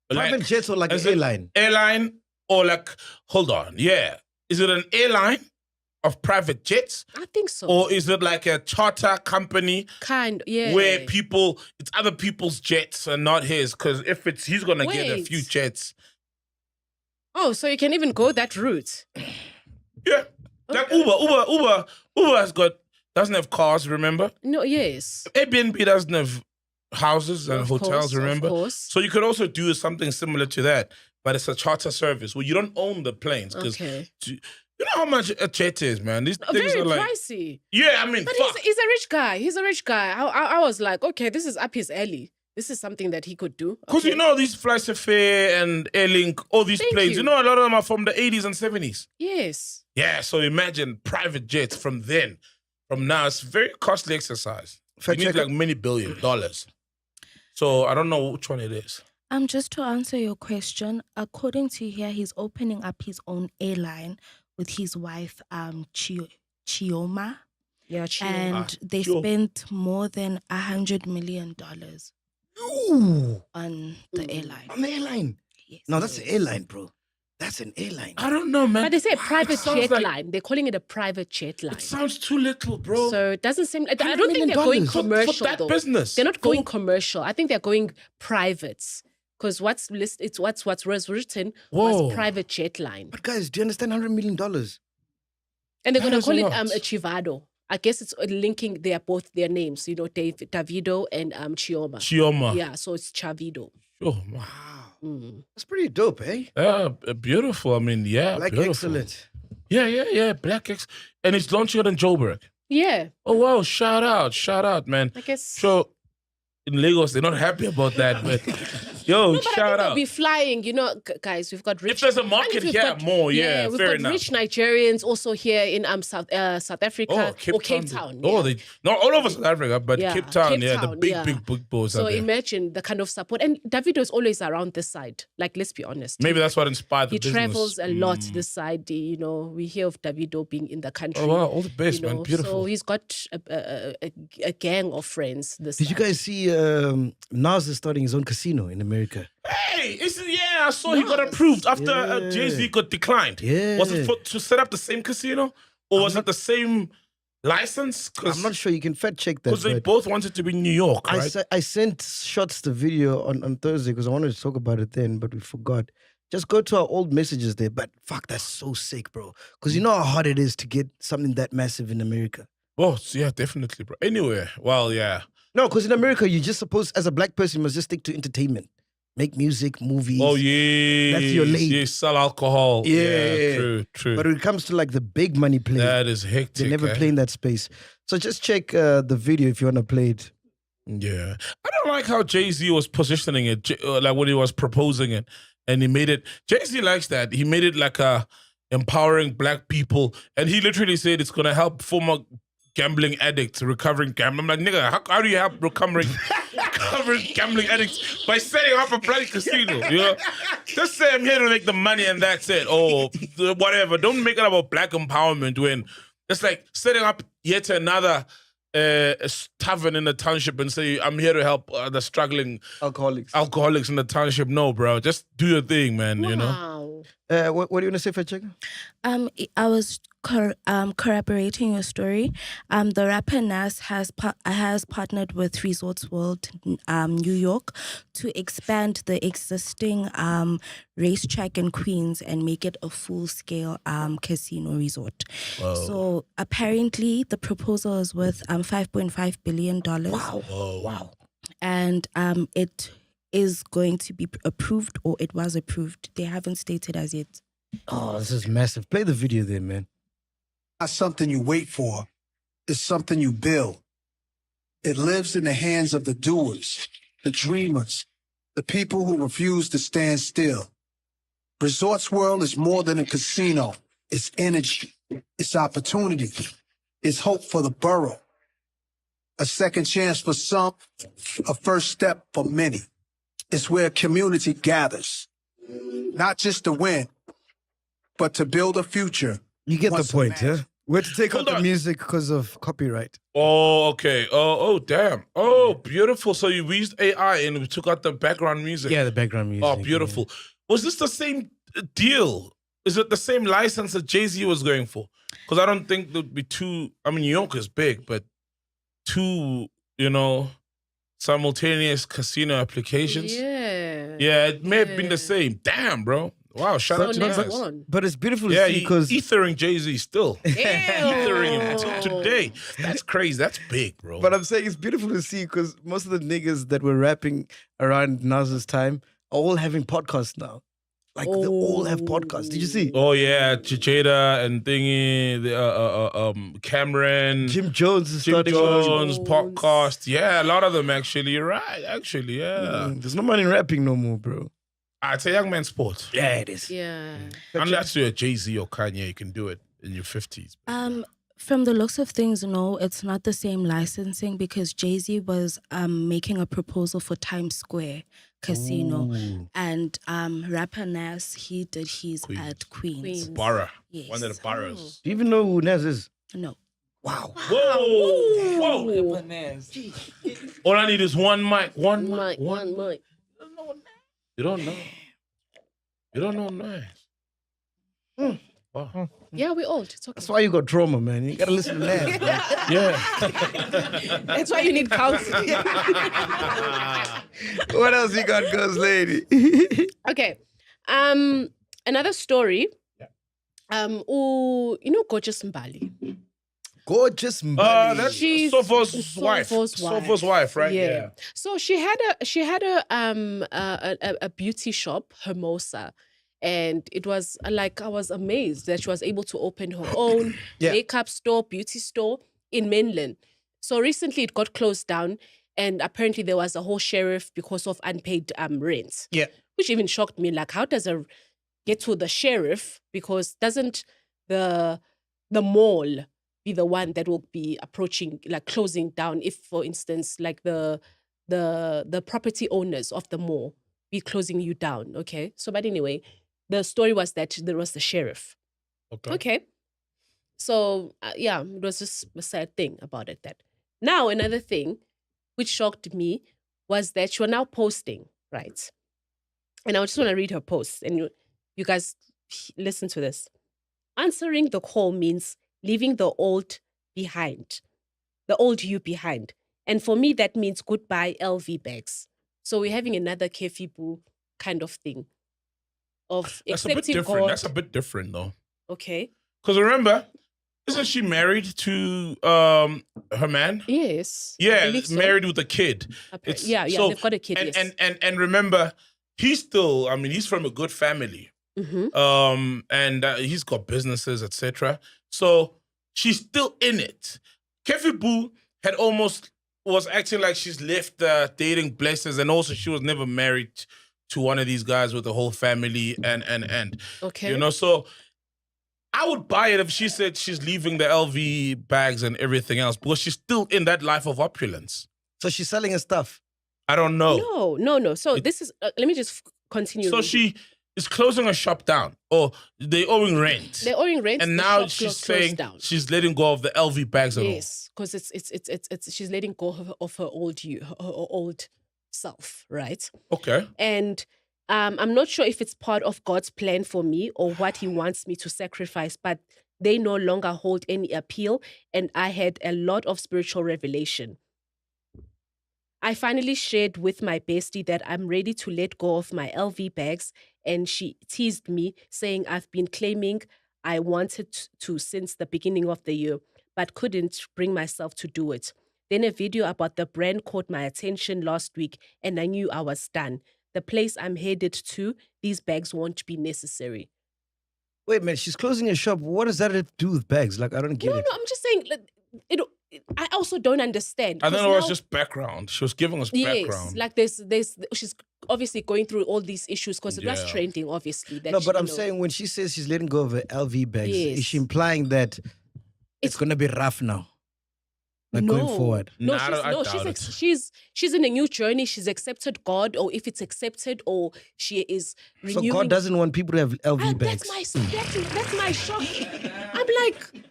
Private jets or like an airline? Airline or like, hold on, yeah. Is it an airline of private jets? I think so. Or is it like a charter company Yeah. where it's other people's jets and not his? Because if he's going to get a few jets. Oh, so you can even go that route. Yeah. Like Uber doesn't have cars, remember? No, yes. Airbnb doesn't have houses and Of hotels, course, of remember? course. So you could also do something similar to that, but it's a charter service where you don't own the planes because Okay. You know how much a jet is, man? These things Very are like... pricey. Yeah, I mean, But fuck. he's a rich guy. He's a rich guy. I was like, okay, this is up his alley. This is something that he could do. Because Okay. you know these Flights Fair and Airlink, all these Thank planes, you. you know a lot of them are from the 80s and 70s. Yes. Yeah, so imagine private jets from then. From now, it's a very costly exercise. Fact You need checker. like many billion dollars. So I don't know which one it is. Just to answer your question, according to here, he's opening up his own airline with his wife, Chioma, Yeah, chill. and they sure. spent more than $100 million Ooh, on the airline. on the airline. Yes. No, that's an airline, bro. That's an airline. I don't know, man. But they say a private It sounds jet like- line. They're calling it a private jet line. It sounds too little, bro. So it doesn't seem. I $100 don't think they're going million for commercial that though. business. They're not going commercial. I think they're going privates because what's was written Whoa. was private jet line, But guys, do you understand $100 million? and they're going That to is call a it lot. a Chivado. I guess it's linking both their names. You know, Davido and Chioma. Chioma. Yeah, so it's Chavido. Oh, wow. Mm. That's pretty dope, eh? Yeah, beautiful. I mean, yeah, Like beautiful. excellent. Yeah. Black X. And it's launching it in Joburg. Yeah, Oh, wow. Shout out, man. I guess. So in Lagos, they're not happy about that, but yo, No, but I think shout they'll out. be flying. You know, guys, we've got rich. If there's a and market we've here, got- more, yeah, we've fair got enough. rich Nigerians also here in South Africa or Cape Town. Oh, yeah. they not all over South Africa, but Yeah, Cape Town, Cape the Town, big, yeah. big boys So out there. imagine the kind of support. And Davido is always around this side. Like, let's be honest. Maybe that's what inspired the He business. travels a lot Mm. this side. You know, we hear of Davido being in the country. Oh, wow. All the best, you know, man. Beautiful. So he's got a gang of friends this Did you side. guys see Nas is starting his own casino in America? Hey, I saw he got approved after Yeah. Jay-Z got declined. Yeah. Was it to set up the same casino? Or was it the same license? I'm not sure. You can fact check that. Because they but both wanted to be in New York, I, right? I sent shots the video on Thursday because I wanted to talk about it then, but we forgot. Just go to our old messages there. But fuck, that's so sick, bro. Because you know how hard it is to get something that massive in America. Oh, yeah, definitely, bro. Anywhere. Well, yeah. No, because in America, you just suppose, as a black person, you must just stick to entertainment. Make music, movies. Oh, yeah. That's your lane. Yeah, sell alcohol. Yeah. True. But when it comes to like the big money play, That is hectic. they never eh? play in that space. So just check the video if you want to play it. Yeah. I don't like how Jay-Z was positioning it, like when he was proposing it. And he made it, Jay-Z likes that. He made it like a empowering black people. And he literally said it's going to help former gambling addicts, recovering gambling. I'm like, nigga, how do you help recovering gambling addicts? By setting up a bloody casino, you know? Just say I'm here to make the money and that's it. Or whatever. Don't make it about black empowerment when it's like setting up yet another tavern in the township and say, I'm here to help the struggling alcoholics in the township. No, bro. Just do your thing, man, you know? Wow. What do you want to say, Fact Checker? I was corroborating your story. The rapper Nas has partnered with Resorts World, New York, to expand the existing racetrack in Queens and make it a full-scale casino resort. So apparently, the proposal is worth $5.5 billion. Wow. And it is going to be approved, or it was approved. They haven't stated as yet. Oh, this is massive. Play the video there, man. Not something you wait for. It's something you build. It lives in the hands of the doers, the dreamers, the people who refuse to stand still. Resorts World is more than a casino. It's energy. It's opportunity. It's hope for the borough. A second chance for some, a first step for many. It's where community gathers, not just to win, but to build a future. You get once the point, imagined. yeah? We had to take Hold out the on. music because of copyright. Oh, okay. Oh, damn. Oh, beautiful. So we used AI and we took out the background music. Yeah, the background music. Oh, beautiful. Was this the same deal? Is it the same license that Jay-Z was going for? Because I don't think there'd be two. I mean, New York is big, but two, simultaneous casino applications. Yeah. Yeah, it may have been the same. Damn, bro. Wow, shout out So to you next guys. one. But it's beautiful to Yeah, see because ethering Jay-Z still. Ethering him Ew. till today. That's crazy. That's big, bro. But I'm saying it's beautiful to see because most of the niggas that were rapping around Nas's time are all having podcasts now. Like they all have podcasts. Did you see? Oh yeah, Chicheda and thingy, the Cameron, Jim Jones is Jim starting Jones podcast. Yeah, a lot of them actually. You're right. Actually, yeah. There's no money in rapping no more, bro. It's a young man's sport. Yeah, it is. Yeah. Unless you're a Jay-Z or Kanye, you can do it in your 50s. From the looks of things, no, it's not the same licensing because Jay-Z was making a proposal for Times Square Casino. And rapper Nas, he did his at Queens. Borough. Yes. One of the boroughs. Do you even know who Nas is? No. Wow. Whoa. All I need is one mic. One mic. You don't know. You don't know Nas. Wow. Yeah, we're old. It's okay. That's why you got trauma, man. You gotta listen to Nas. Man. Yeah. That's why you need counseling. What else you got, Ghost Lady? Okay. Another story. You know Gorgeous Mbali? Gorgeous Mbali. That's She's Sofo's wife. Sofo's wife. Sofo's wife, right? Yeah. So she had a beauty shop, Hermosa. And it was like, I was amazed that she was able to open her own makeup store, beauty store in mainland. So recently it got closed down and apparently there was a whole sheriff because of unpaid rent. Yeah. Which even shocked me. Like, how does a get to the sheriff? Because doesn't the mall be the one that will be approaching, like closing down if, for instance, like the property owners of the mall be closing you down, okay? So, but anyway, the story was that there was the sheriff. Okay. So, it was just a sad thing about it. That now another thing which shocked me was that she was now posting, right? And I just want to read her post, and you guys listen to this. Answering the call means leaving the old behind, the old you behind. And for me, that means goodbye LV bags. So we're having another Kefibu kind of thing. Of That's a bit accepting different. God. That's a bit different, though. Okay. Because remember, isn't she married to her man? Yes. I Yeah, believe so. married with a kid. Yeah, so- they've got a kid, yes. And remember, he's still. I mean, he's from a good family. Mm-hmm. And he's got businesses, etc. So she's still in it. Kefi Boo was acting like she's left dating blessings, and also she was never married to one of these guys with a whole family and Okay. you know. So I would buy it if she said she's leaving the LV bags and everything else, because she's still in that life of opulence. So she's selling her stuff. I don't know. No. So this is, let me just continue. So she is closing a shop down, or they're owing rent. They're owing rent. And the now shop she's closed saying down. she's letting go of the LV bags and all. Yes, because it's she's letting go of her old you, her old self, right? Okay. And I'm not sure if it's part of God's plan for me or what He wants me to sacrifice, but they no longer hold any appeal, and I had a lot of spiritual revelation. I finally shared with my bestie that I'm ready to let go of my LV bags, and she teased me, saying I've been claiming I wanted to since the beginning of the year, but couldn't bring myself to do it. Then a video about the brand caught my attention last week, and I knew I was done. The place I'm headed to, these bags won't be necessary. Wait, man, she's closing a shop. What does that have to do with bags? Like, I don't get No, it. I'm just saying, I also don't understand. I think it 'cause was now- just background. She was giving us Yes, background. like she's obviously going through all these issues because it was Yeah. trending, obviously. That No, she, but I'm you know, saying when she says she's letting go of her LV bags, Yes. is she implying that it's going to be rough now? Like going forward? No, Nah, I doubt it. she's in a new journey. She's accepted God, or if it's accepted, or she is So renewing. God doesn't want people to have LV bags. That's my shock. I'm like,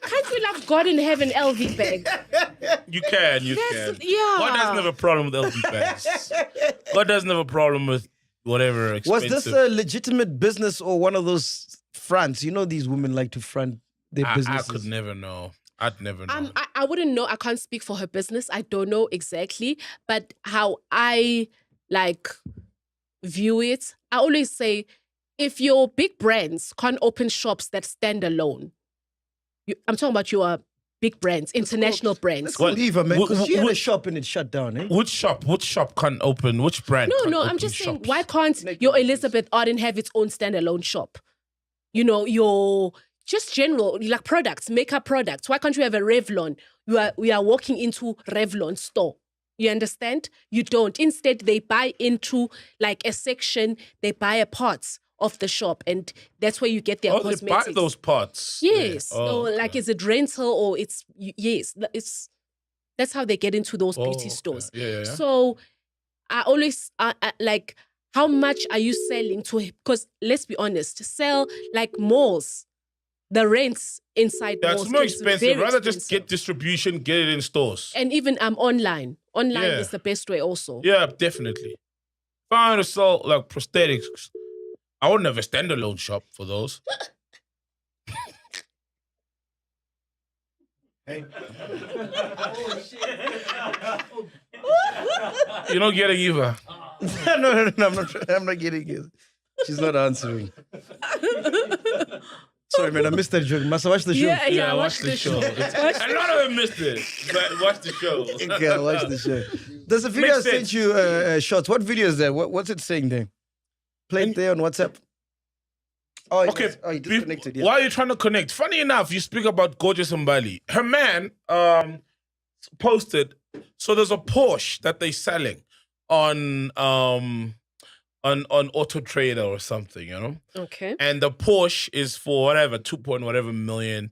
can't we love God and have an LV bag? You can. Yeah. God doesn't have a problem with LV bags. God doesn't have a problem with whatever Was expensive. this a legitimate business or one of those fronts? You know, these women like to front their I businesses. could never know. I'd never know. I wouldn't know. I can't speak for her business. I don't know exactly. But how I view it, I always say, if your big brands can't open shops that stand alone, I'm talking about your big brands, international brands. Let's call Eva, man. 'Cause she had a Which- shop and it shut down, eh? Which shop can't open? Which brand? No, can't no, I'm open just saying, shops? why can't your Elizabeth Arden have its own standalone shop? You know, your just general like products, makeup products. Why can't you have a Revlon? We are walking into Revlon store. You understand? You don't. Instead, they buy into like a section. They buy a parts of the shop, and that's where you get their Oh, they cosmetics. buy those parts. Yes. Yeah. Oh, or like, is it rental or it's yes? That's how they get into those beauty okay. stores. Yeah. So I always like, how much are you selling to? Because let's be honest, sell like malls, the rents inside That's malls more is expensive. very Rather just expensive. get distribution, get it in stores. And even online. Online Yeah. is the best way also. Yeah, definitely. If I want to sell like prosthetics, I wouldn't have a standalone shop for those. You're not getting either. no, I'm not getting it. She's not answering. Sorry, man, I missed that joke. Must I watch the show? Yeah, watch the show. A lot of them missed it, but watch the show. Okay, I'll watch the show. There's a video I Makes sent sense. you shots. What video is that? What's it saying there? Play it there on WhatsApp. Oh, Okay, you disconnected. Yeah. Why are you trying to connect? Funny enough, you speak about Gorgeous Mbali. Her man posted, so there's a Porsche that they're selling on Auto Trader or something, you know? Okay. And the Porsche is for whatever, 2 point whatever million.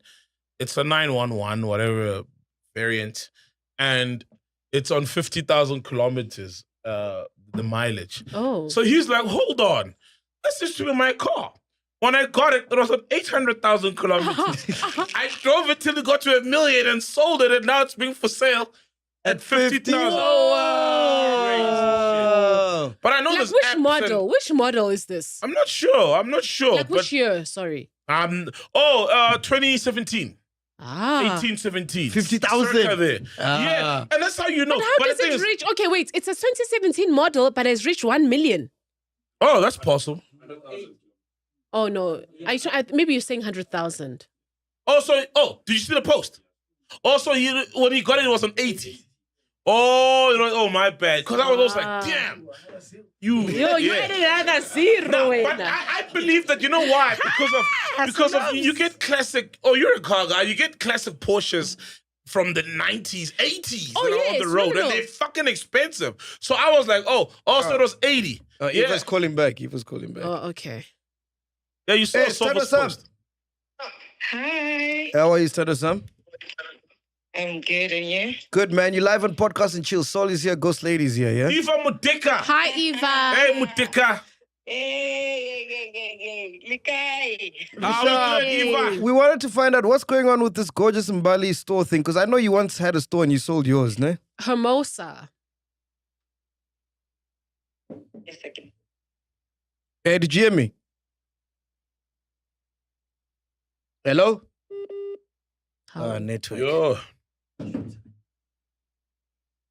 It's a 911, whatever variant. And it's on 50,000 kilometers, the mileage. Oh. So he's like, hold on, let's just do my car. When I got it, it was on 800,000 kilometers. I drove it till it got to 1 million and sold it, and now it's being for sale at 50,000. Oh. But I know Like this which apps model? and- Which model is this? I'm not sure. Like but which year? Sorry. 2017. Ah. 1817. 50,000. Circa there. Ah. Yeah, and that's how you know. But how the does thing it is- reach? Okay, wait. It's a 2017 model, but it's reached 1 million. Oh, that's possible. Oh no. Maybe you're saying 100,000. Also, did you see the post? Also, when he got it, it was on 80. Oh, my bad. Because I was also like, damn. You had another zero. No, but I believe that, you know why? Because of you get classic, you're a car guy, you get classic Porsches from the 90s, 80s that are on yes, the road, no. and they're fucking expensive. So I was like, it was 80. Eva's calling back. Oh, okay. Yeah, you saw Hey, Sofa's Stado-san. post. Hi, How are you, Stado-san? I'm good, and you? Good, man. You live on Podcast and Chill. Sol is here, Ghost Lady's here, yeah? Eva Mudeka. Hi, Eva. Hey, Mudeka. Hey, Likai. How we doing, Eva? We wanted to find out what's going on with this Gorgeous Mbali store thing, because I know you once had a store and you sold yours, ne? Hermosa. Yes, okay. Hey, did you hear me? Hello? Network. Yo.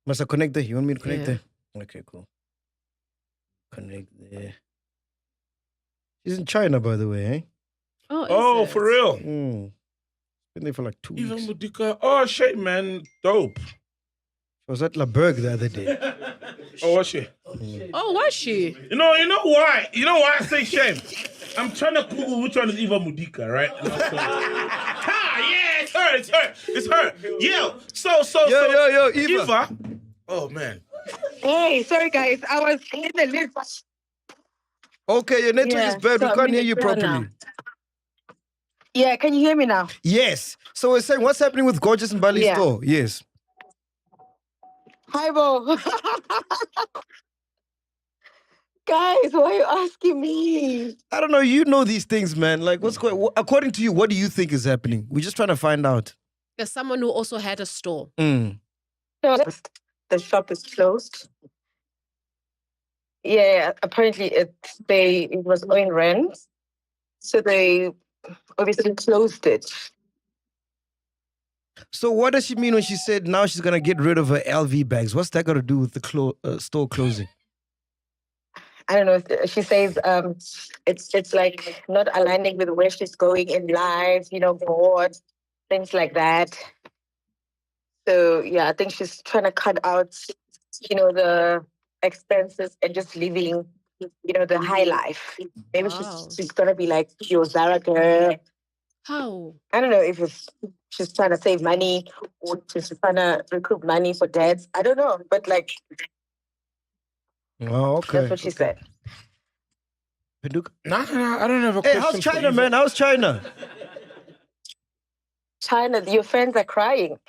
Must I connect there? You want me to connect Yeah. there? Okay, cool. Connect there. She's in China, by the way, eh? Oh, for real? Been there for like 2 Eva weeks. Mudeka. Oh, shit, man. Dope. She was at La Berg the other day. Oh, what's she? Oh, was she? You know why? You know why I say shame? I'm trying to Google which one is Eva Mudeka, right? Yeah, it's her. Yeah. So, Yo, Eva. Eva. Oh man. Hey, sorry, guys. I was in the lift. Okay, your network is bad. We so I'm can't in hear the you car properly. now. Yeah, can you hear me now? Yes. So we're saying, what's happening with Gorgeous Mbali Yeah. store? Yes. Hi, Bo. Guys, why are you asking me? I don't know. You know these things, man. Like, what's going? According to you, what do you think is happening? We're just trying to find out. There's someone who also had a store. Mm. The shop is closed. Yeah, apparently it was owing rent. So they obviously closed it. So what does she mean when she said now she's gonna get rid of her LV bags? What's that got to do with the store closing? I don't know. She says it's like not aligning with where she's going in life, board, things like that. So yeah, I think she's trying to cut out, the expenses and just living, the high life. Maybe she's gonna be like your Zara girl. How? I don't know if she's trying to save money or she's trying to recoup money for dads. I don't know, but like Oh, okay. that's what she said. Paduka? Nah, I don't have a Hey, question. how's for China, Eva. man? How's China? China, your friends are crying.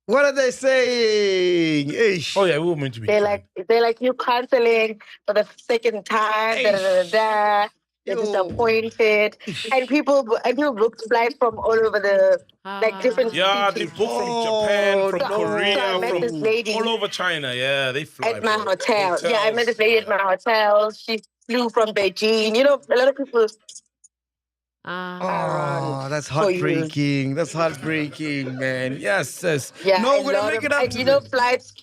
What are they saying? Ish. Oh yeah, we were meant to be. They're like you canceling for the second time. Da, da, da, da. They're Yo. disappointed, and people booked flights from all over different Yeah, they cities. book from Japan, from So Korea, I met this from lady all over China. Yeah, they fly. at my bro. hotel. Yeah, I met this lady at Yeah. my hotel. She flew from Beijing. A lot of people Oh, that's for you. heartbreaking. That's heartbreaking, man. Yes, yes. Yeah, No, a we're gonna lot make of- it up and to them. flights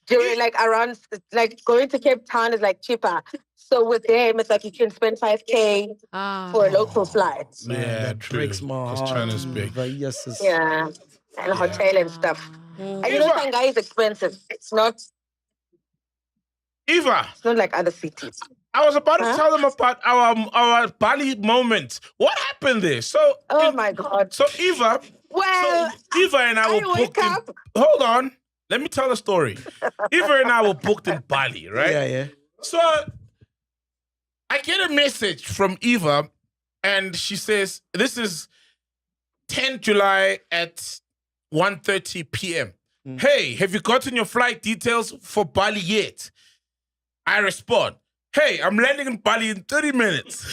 during around going to Cape Town is cheaper. So with them, it's you can spend 5K for a local flight. Man, Yeah, that true. breaks my heart. 'Cause China's big. But yes, yes. Yeah, and hotel and stuff. And Eva. Shanghai is expensive. It's not Eva, like other cities. I was about to Huh? tell them about our Bali moment. What happened there? So, Oh my God. so Eva, Well, Eva and I were wake booked. up. Hold on, let me tell the story. Eva and I were booked in Bali, right? Yeah, yeah. So I get a message from Eva, and she says, "This is 10 July at 1:30 p.m. Hey, have you gotten your flight details for Bali yet?" I respond, "Hey, I'm landing in Bali in 30 minutes."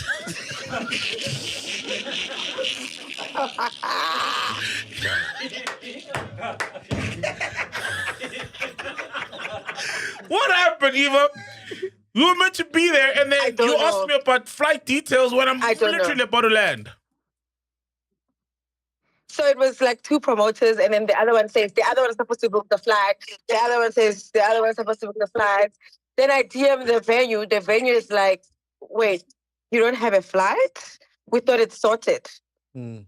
What happened, Eva? You were meant to be there, and I then don't you know. asked me about flight details when I'm I don't literally know. about to land. So it was two promoters, and then the other one says the other one's supposed to book the flight. The other one says the other one's supposed to book the flight. Then I DM the venue. The venue is like, "Wait, you don't have a flight? We thought it's sorted." Yeah,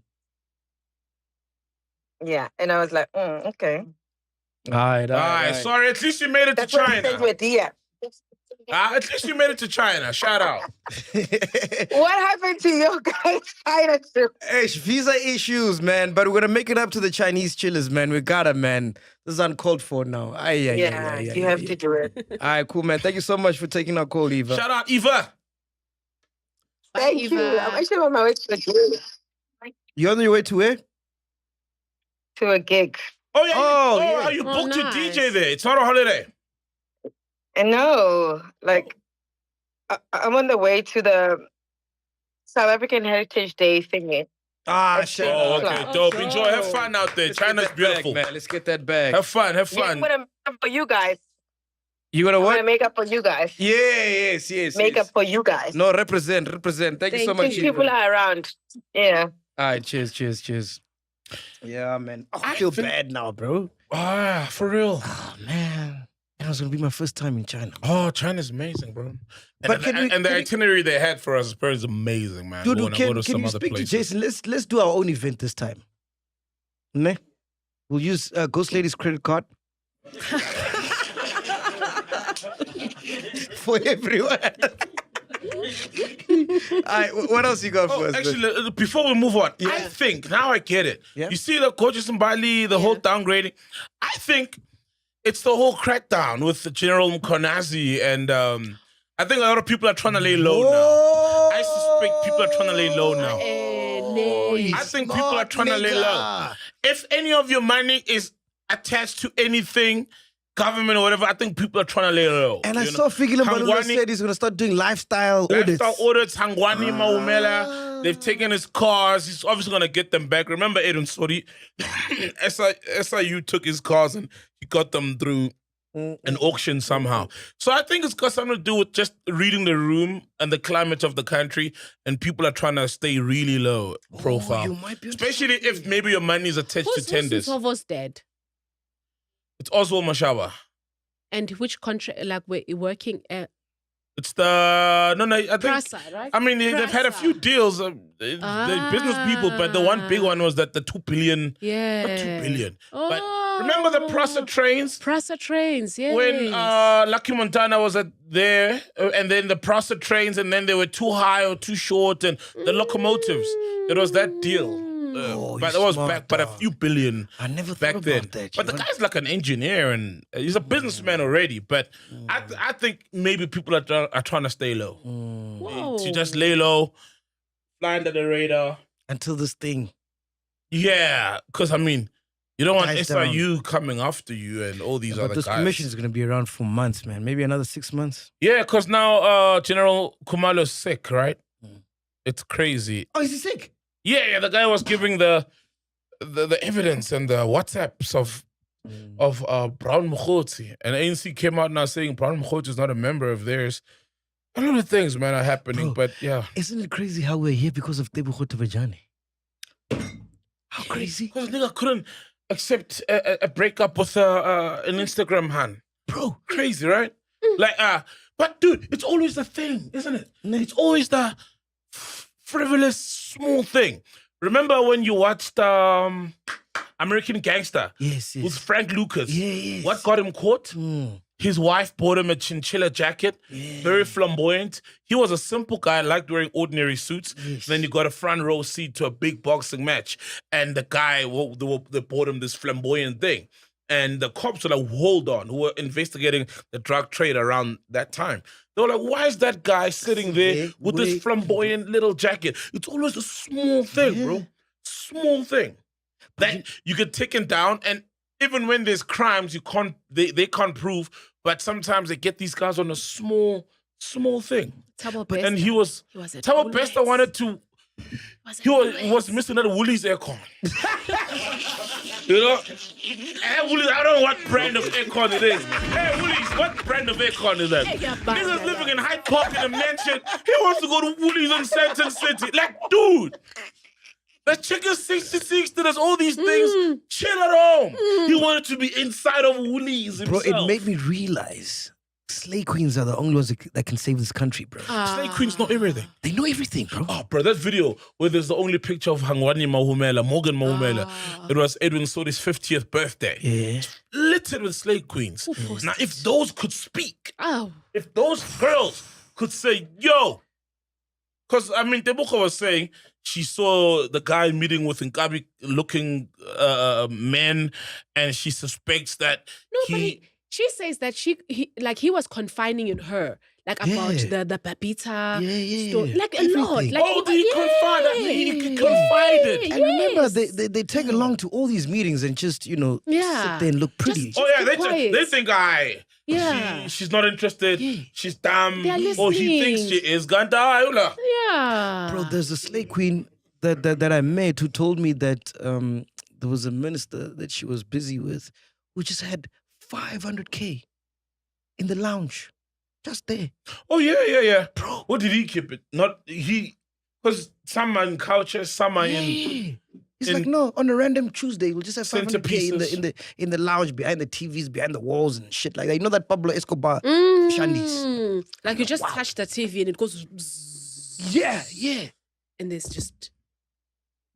and I was like, "Okay." All right. Sorry, at least you made it That's to why I China. sent you a DM. At least you made it to China. Shout out. What happened to your guys' China trip? Hey, visa issues, man. But we're gonna make it up to the Chinese chillers, man. We gotta, man. This is uncalled for now. You have to do it. All right, cool, man. Thank you so much for taking our call, Eva. Shout out, Eva. Thank you. I'm actually on my way to a gig. You on your way to where? To a gig. Oh, yeah. Oh, yeah. You Oh, booked your nice. DJ there. It's not a holiday. And no, I'm on the way to the South African Heritage Day thingy. Ah, At shit. 6 Oh, o'clock. okay. Dope. Enjoy. Have fun out there. Let's get China's that beautiful. bag, man. Let's get that bag. Have fun. Have Yeah, fun. I'm gonna make up for you guys. You gonna I'm what? gonna make up for you guys. Yes. Make up for you guys. No, represent. Thank you so much, Since people Eva. are around. Yeah. All right, cheers. Yeah, man. Oh, I feel bad now, bro. Ah, for real. Oh, man. That was gonna be my first time in China. Oh, China's amazing, bro. But The itinerary they had for us is amazing, man. Dude, We wanna can go to you some other speak to places. Jason? Let's do our own event this time. Ne? We'll use Ghost Lady's credit card. For everyone. Alright, what else you got for us? Actually, before we move on, I think, now I get it. Yeah. You see the coaches in Bali, the whole downgrading. I think it's the whole crackdown with General Mkonazi, and I think a lot of people are trying to lay low now. I suspect people are trying to lay low now. I think people are trying to lay low. If any of your money is attached to anything, government or whatever, I think people are trying to lay low. And I saw Fikile Mbalula said he's going to start doing lifestyle audits. Hangwani Maumela, they've taken his cars. He's obviously going to get them back. Remember Eden Sori? SIU took his cars and he got them through an auction somehow. So I think it's got something to do with just reading the room and the climate of the country, and people are trying to stay really low profile. you might be Especially if maybe your money is attached Who's to tenders. Msovo's dead? It's Oswald Mashaba. And which contract, like, we're working at? It's the no. I think. Prasa, right? I mean, they've had a few Prasa. deals. They're business people, but the one big one was that the 2 billion. Yeah. Not 2 billion. But remember the Prasa trains? Prasa trains, yes. When Lucky Montana was there, and then the Prasa trains, and then they were too high or too short, and the locomotives. It was that deal. But that was back, but a few billion. I never back thought then. about that. But the guy's like an engineer, and he's a businessman already. But I think maybe people are trying to stay low. Whoa. To just lay low, fly under the radar. Until this thing. Yeah, because I mean, you don't want Dies down. SIU coming after you and all these But other this guys. commission is going to be around for months, man. Maybe another 6 months. Yeah, because now General Kumalo's sick, right? It's crazy. Oh, is he sick? Yeah, the guy was giving the evidence and the WhatsApps of Brown Mkhotsi. And ANC came out now saying Brown Mkhotsi is not a member of theirs. A lot of things, man, are happening, Bro, but yeah. Isn't it crazy how we're here because of Tebu Khotobejane? How crazy? Because nigga couldn't accept a breakup with an Instagram hand. Bro. Crazy, right? Like, but dude, it's always the thing, isn't it? It's always the frivolous small thing. Remember when you watched American Gangster? Yes, With Frank Lucas? Yes. What got him caught? His wife bought him a chinchilla jacket, very flamboyant. He was a simple guy, liked wearing ordinary suits. Then you got a front row seat to a big boxing match. And the guy, they bought him this flamboyant thing. And the cops were like, hold on, who were investigating the drug trade around that time. They were like, why is that guy sitting there with this flamboyant little jacket? It's always a small thing, bro. Small thing. That you get taken down, and even when there's crimes, they can't prove, but sometimes they get these guys on a small thing. And he was Thabo Bester wanted to. He was missing that Woolies aircon. You know? Hey, Woolies, I don't know what brand of aircon it is. Hey, Woolies, what brand of aircon is that? Niggas living in Hyde Park in a mansion. He wants to go to Woolies in Central City. Like, dude, the chicken 66, there's all these things. Chill at home. He wanted to be inside of Woolies himself. Bro, it made me realize slay queens are the only ones that can save this country, bro. Slay queens know everything. They know everything, bro. Oh, bro, that video where there's the only picture of Hangwani Mahumela, Morgan Mahumela. It was Edwin Sodi's 50th birthday. Yeah. Littered with slay queens. Now, if those could speak, if those girls could say, yo, because, I mean, Tebuka was saying she saw the guy meeting with Nkabi-looking men, and she suspects that She says that he was confining in her, like about the papita story, like everything. a lot. Like he confided. And remember, they tag along to all these meetings and just, sit there and look pretty. They think she's not interested, she's dumb, or he thinks she is ganda. Bro, there's a slay queen that I met who told me that there was a minister that she was busy with who just had 500K in the lounge, just there. Oh yeah. Bro, what did he keep it? Not he, because some are in couches, some are in. He's like, no, on a random Tuesday, we'll just have 500K centerpieces. in the lounge, behind the TVs, behind the walls and shit like that. You know that Pablo Escobar shandies? Like you just touch the TV and it goes bzzz, Yeah. and there's just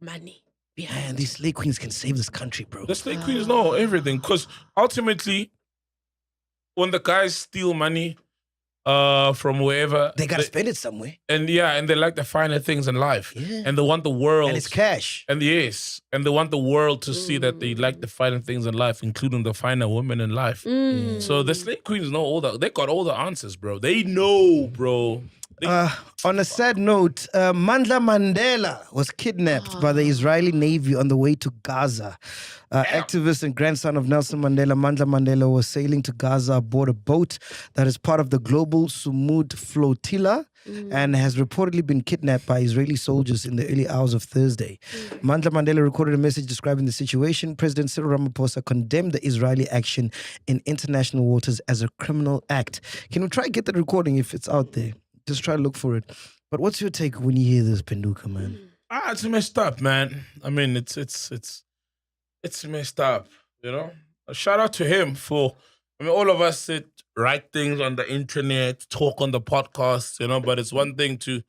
money behind. Man, these slay queens can save this country, bro. The slay queens know everything, because ultimately, when the guys steal money from wherever, They gotta spend it somewhere. and they like the finer things in life, and they want the world, And it's cash. and they want the world to see that they like the finer things in life, including the finer women in life. So the slay queens know they got all the answers, bro. They know, bro. On a sad note, Mandla Mandela was kidnapped by the Israeli Navy on the way to Gaza. Activist and grandson of Nelson Mandela, Mandla Mandela was sailing to Gaza aboard a boat that is part of the global Sumud flotilla and has reportedly been kidnapped by Israeli soldiers in the early hours of Thursday. Mandla Mandela recorded a message describing the situation. President Cyril Ramaphosa condemned the Israeli action in international waters as a criminal act. Can we try and get the recording if it's out there? Just try to look for it. But what's your take when you hear this, Penduka, man? It's messed up, man. I mean, it's messed up, you know? A shout out to him for, I mean, all of us write things on the internet, talk on the podcast, you know, but it's one thing to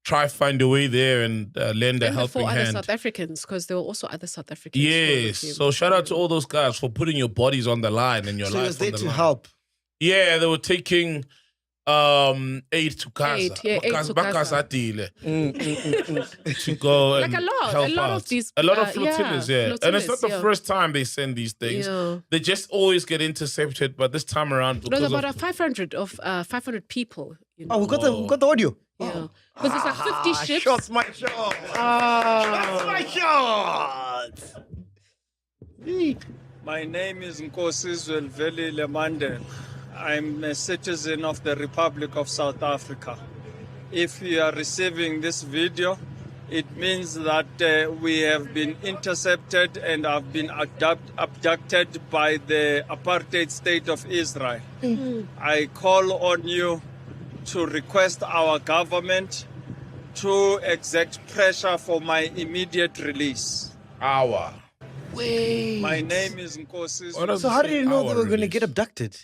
try find a way there and lend a And the helping 4 other hand. South Africans, because there were also other South Africans. who were Yes. with him. So shout out to all those guys for putting your bodies on the line and your So he life was on there the to line. help. Yeah, they were taking aid to Gaza. Aid to Gaza. To go Like and a lot help of out. these, a lot of yeah, flotillas, and it's not the flotillas, first time they send these things. Yeah. They just always get intercepted, but this time around, No, because about of, 500 people. You know? Oh, we got the audio. Yeah. Because there's like 50 ships. Shots, my shot. Shots, my shot. My name is Nkosizwe Lemandela. I'm a citizen of the Republic of South Africa. If you are receiving this video, it means that we have been intercepted and have been abducted by the apartheid state of Israel. I call on you to request our government to exert pressure for my immediate release. My name is Nkosizwe. So how did you know they were going to get abducted?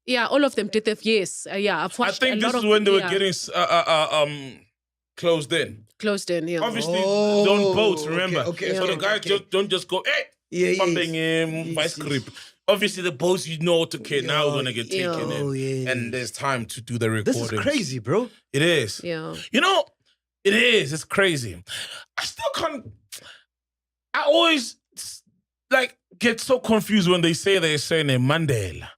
Yeah, all of them did that. Yes. Yeah, I've I watched think a this lot is of, when they were yeah, getting closed in. closed in. Yeah. Obviously, they're on boats, remember? okay, So the guys don't just go, hey, pumping him, vice grip. Obviously, the boats, you know, okay, now we're going to get taken in. And there's time to do the recording. This is crazy, bro. It is. Yeah. You know, it is. It's crazy. I still can't. I always get so confused when they say they're saying a Mandela.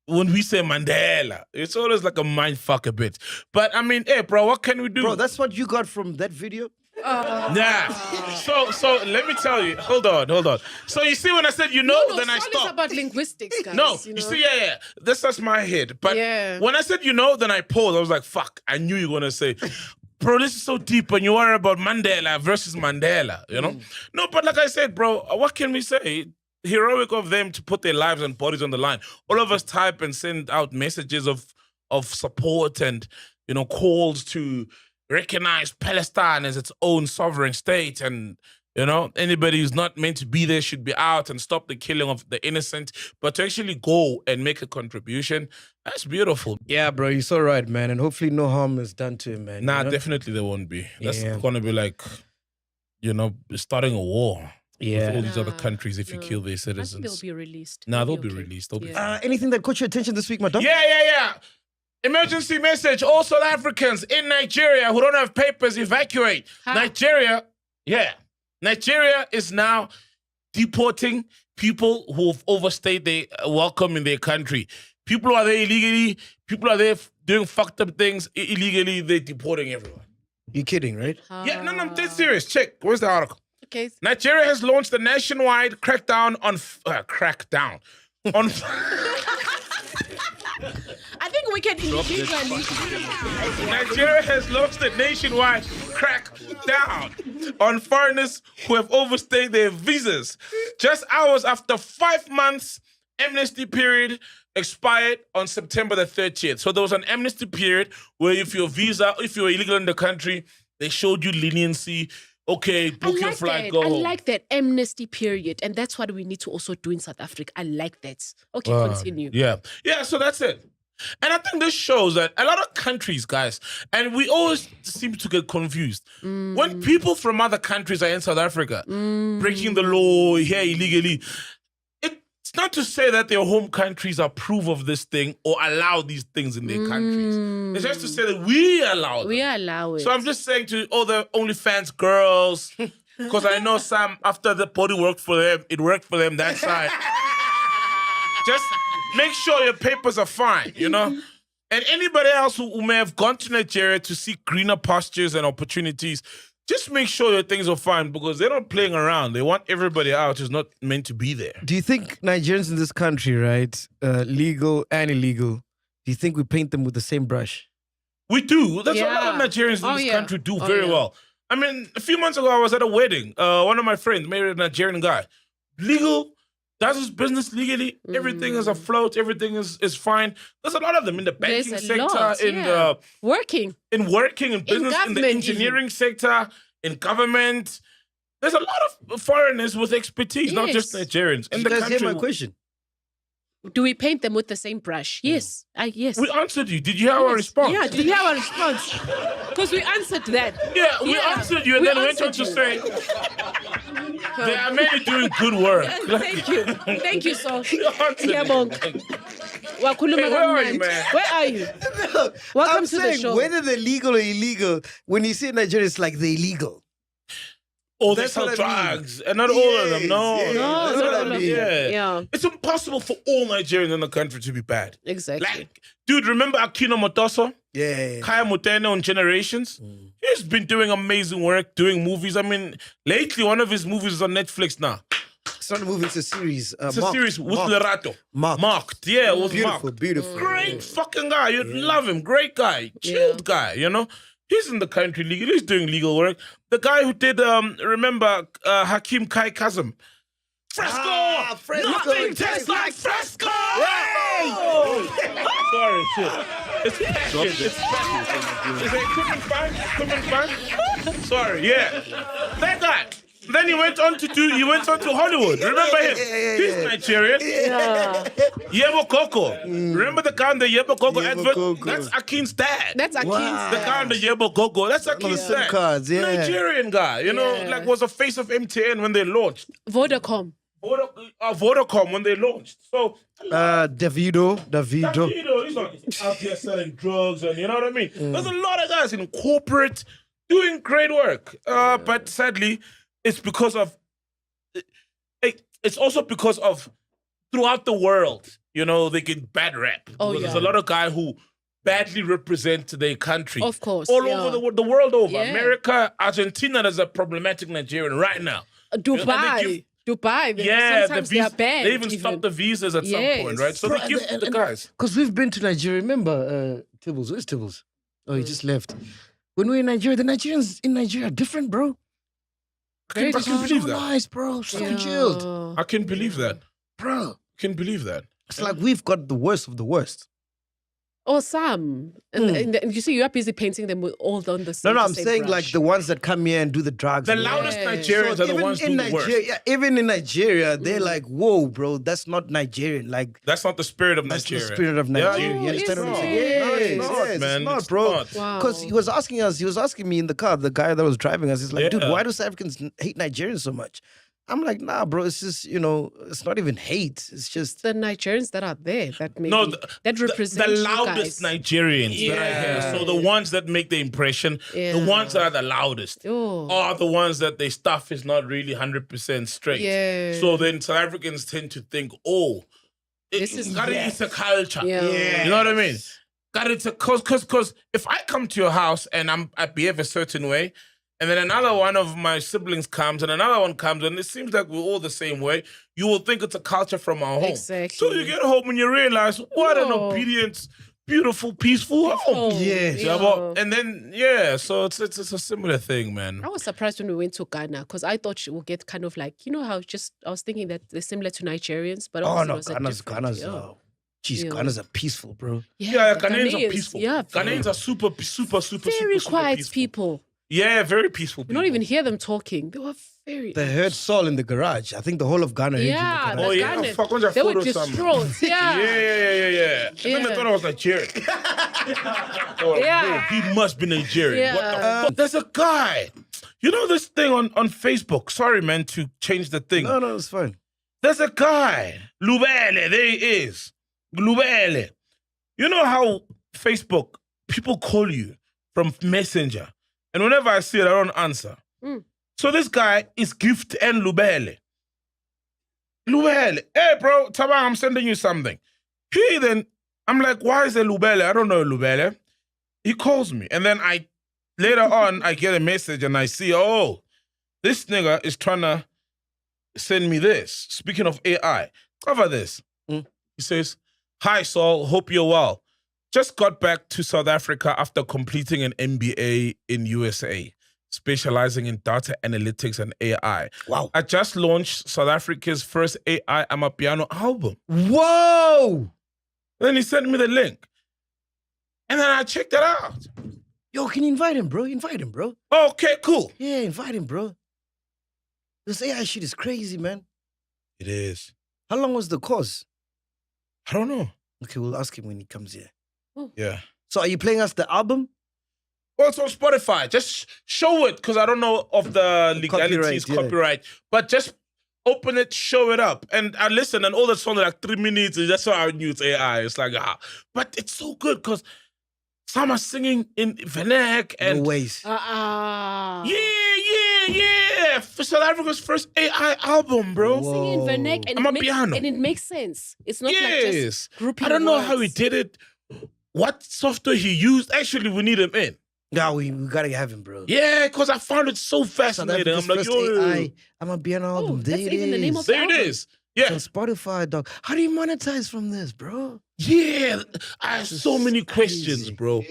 When we say Mandela, it's always like a mind fuck a bit. But I mean, hey, bro, what can we do? Bro, that's what you got from that video? Nah. So let me tell you. Hold on. So you see when I said then I It's stopped. about linguistics, guys. No, you you know? see, that's my head. But Yeah. when I said then I paused. I was like, fuck, I knew you were gonna say, bro, this is so deep and you worry about Mandela versus Mandela, you know? No, but like I said, bro, what can we say? Heroic of them to put their lives and bodies on the line. All of us type and send out messages of support and, you know, calls to recognize Palestine as its own sovereign state, and you know, anybody who's not meant to be there should be out and stop the killing of the innocent. But to actually go and make a contribution, that's beautiful. Yeah, bro, you're so right, man. And hopefully no harm is done to him, man. Nah, you know? definitely there won't be. That's Yeah. gonna be like, you know, starting a war with all these other Nah, countries if you no. kill their I think citizens. they'll be released. Nah, they'll okay. be released. They'll be Yeah. fine. Anything that caught your attention this week, madam? Yeah. Emergency message. All South Africans in Nigeria who don't have papers, evacuate. Huh? Nigeria is now deporting people who've overstayed their welcome in their country. People who are there illegally, people who are there doing fucked up things illegally, they're deporting everyone. You're kidding, right? Yeah, no, I'm dead serious. Check. Where's the article? Okay. Nigeria has launched a nationwide crackdown on I think we can individually. Nigeria has launched a nationwide crackdown on foreigners who have overstayed their visas. Just hours after 5 months amnesty period expired on September the 30th. So there was an amnesty period where if you're illegal in the country, they showed you leniency. Okay, book your flight, go I home. like that amnesty period, and that's what we need to also do in South Africa. I like that. Okay, continue. Yeah, so that's it. And I think this shows that a lot of countries, guys, and we always seem to get confused. When people from other countries are in South Africa, breaking the law here illegally, it's not to say that their home countries approve of this thing or allow these things in their countries. It's just to say that we allow them. We allow it. So I'm just saying to all the OnlyFans girls, because I know some, after the body worked for them, it worked for them that side. Just make sure your papers are fine, you know? And anybody else who may have gone to Nigeria to seek greener pastures and opportunities, just make sure your things are fine, because they're not playing around. They want everybody out who's not meant to be there. Do you think Nigerians in this country, right, legal and illegal, do you think we paint them with the same brush? We do. That's what a lot of Yeah. Nigerians in this country do very yeah. well. I mean, a few months ago, I was at a wedding. One of my friends married a Nigerian guy. Legal, does his business legally. Everything is afloat. Everything is fine. There's a lot of them in the banking There's a sector, lot, in yeah. Working. in working, in business, in the government engineering sector, in government. There's a lot of foreigners with expertise, not just Yes. Nigerians. In Did the you guys country. hear my question? Do we paint them with the same brush? Yes. Yes. We answered you. Did you have a response? Yeah, did you have a response? Because we answered that. Yeah, we answered you and then went on to say they are mainly doing good work. Thank you. Thank you, so. We answered you. Wakhuluma Hey, where are kamnandi. you, man? Where are you? No, Welcome I'm to the saying show. whether they're legal or illegal, when you see Nigeria, it's like they're illegal. Oh, they That's sell what I mean. drugs. And not all of them. No. Yes, No, that's not what I all of mean. them. Yeah. It's impossible for all Nigerians in the country to be bad. Exactly. Like, dude, remember Aquino Motoso? Yeah. Kaya Mutene on Generations? He's been doing amazing work, doing movies. I mean, lately, one of his movies is on Netflix now. It's not a movie, it's a series. It's a series with Lerato. Marked. Marked. Yeah, it was Beautiful, marked. beautiful. Great fucking guy. You'd love him. Great guy. Chilled guy, you know? He's in the country legal. He's doing legal work. The guy who did, remember, Hakeem Kai Kazim. Fresco! Fresco. Nothing tastes like Fresco! Sorry, shit. It's passion. It's passion. Is it equipment fine? Equipment fine? Sorry, yeah. That guy. Then he went on to Hollywood. Remember him? He's Nigerian. Yebo Koko. Remember the guy on the Yebo Koko advert? Koko. That's Akin's dad. That's Akin's The guy on the Yebo Koko. That's Akin's SIM dad. cards, yeah. Nigerian guy. You know, like was a face of MTN when they launched. Vodacom. Vodacom when they launched. So Davido. he's not out here selling drugs and you know what I mean? There's a lot of guys in corporate doing great work. But sadly, it's because of it's also because of throughout the world, you know, they get bad rap. Oh, Because yeah. There's a lot of guys who badly represent their country. Of course, All yeah. over the world over. Yeah. America, Argentina, there's a problematic Nigerian right now. Dubai. Dubai. Sometimes they are banned. They even stopped the visas at some point, right? So they give the guys. Because we've been to Nigeria. Remember, Tibbles? Where's Tibbles? Oh, he just left. When we were in Nigeria, the Nigerians in Nigeria are different, bro. I can believe that. Nice, bro. So chilled. I can believe that. Bro. Can believe that. It's like we've got the worst of the worst. Or some. And you see, you are busy painting them with all on the same No, I'm same saying brush. like the ones that come here and do the drugs. The and- loudest Yeah. Nigerians are the ones doing the worst. Nigeria, even in Nigeria, they're like, whoa, bro, that's not Nigerian. Like, That's not the spirit of that's Nigeria. the spirit of Nigeria. Yeah, you understand is what I'm it? saying? No, it's not, Yes, man. It's not, It's bro. not. Wow. Because he was asking me in the car, the guy that was driving us, he's like, dude, Yeah. why do South Africans hate Nigerians so much? I'm like, nah, bro, it's just, you know, it's not even hate. It's just, the Nigerians that are there that maybe No, that represent the you loudest guys. Nigerians that I hear. So the ones that make the impression, the ones that are the loudest, Oh. are the ones that their stuff is not really 100% straight. Yeah. So then South Africans tend to think, oh, This is- it's a culture. Yeah. You know what I mean? It's a cause if I come to your house and I behave a certain way, and then another one of my siblings comes and another one comes and it seems like we're all the same way, you will think it's a culture from our home. Exactly. So you get home and you realize what an No. obedient, beautiful, peaceful home. Yes. Yeah, but- and then so it's a similar thing, man. I was surprised when we went to Ghana because I thought she would get kind of like, you know how I was thinking that they're similar to Nigerians, but oh obviously no, it was a different- Ghana's, yeah. geez, Yeah. Ghana's are peaceful, bro. Yeah, the Ghanaians are peaceful. Yeah, Ghanaians are super very quiet peaceful. people. Yeah, very peaceful You people. don't even hear them talking. They were very. They heard Saul in the garage. I think the whole of Ghana heard you in the Yeah, garage. Oh, the yeah. Ghanaians. Fuck, when's that They were photo somewhere? distraught. Yeah. Yeah. I think they thought I was Nigerian. Oh, Yeah. bro, he must be Nigerian. Yeah. What the fuck? There's a guy. You know this thing on Facebook? Sorry, man, to change the thing. No, it's fine. There's a guy. Lubele, there he is. Lubele. You know how Facebook, people call you from Messenger. And whenever I see it, I don't answer. Mm. So this guy is Gift and Lubele. Lubele, hey bro, Tabang, I'm sending you something. I'm like, why is there Lubele? I don't know Lubele. He calls me. And then later on, I get a message and I see, oh, this nigga is trying to send me this. Speaking of AI, cover this. He says, hi, Saul, hope you're well. Just got back to South Africa after completing an MBA in USA, specializing in data analytics and AI. Wow. I just launched South Africa's first AI Amapiano album. Whoa! Then he sent me the link. And then I checked it out. Yo, can you invite him, bro? Invite him, bro. Okay, cool. Yeah, invite him, bro. This AI shit is crazy, man. It is. How long was the course? I don't know. Okay, we'll ask him when he comes here. Yeah. So are you playing us the album? Well, it's on Spotify. Just show it because I don't know of the legalities, copyright. But just open it, show it up. And I listen, and all the songs are like 3 minutes. And that's why I knew it's AI. It's like, But it's so good because some are singing in vernac and... No ways. Yeah. For South Africa's first AI album, bro. Singing vernac and it makes sense. It's not like just grouping I don't know words. how he did it. What software he used. Actually, we need him in. No, we gotta have him, bro. Yeah, because I found it so fascinating. I'm like, AI, I'm gonna be on an album. That's even the name of the there album. it is. Yeah. It's on Spotify, dog. How do you monetize from this, bro? Yeah. I have so many questions, bro.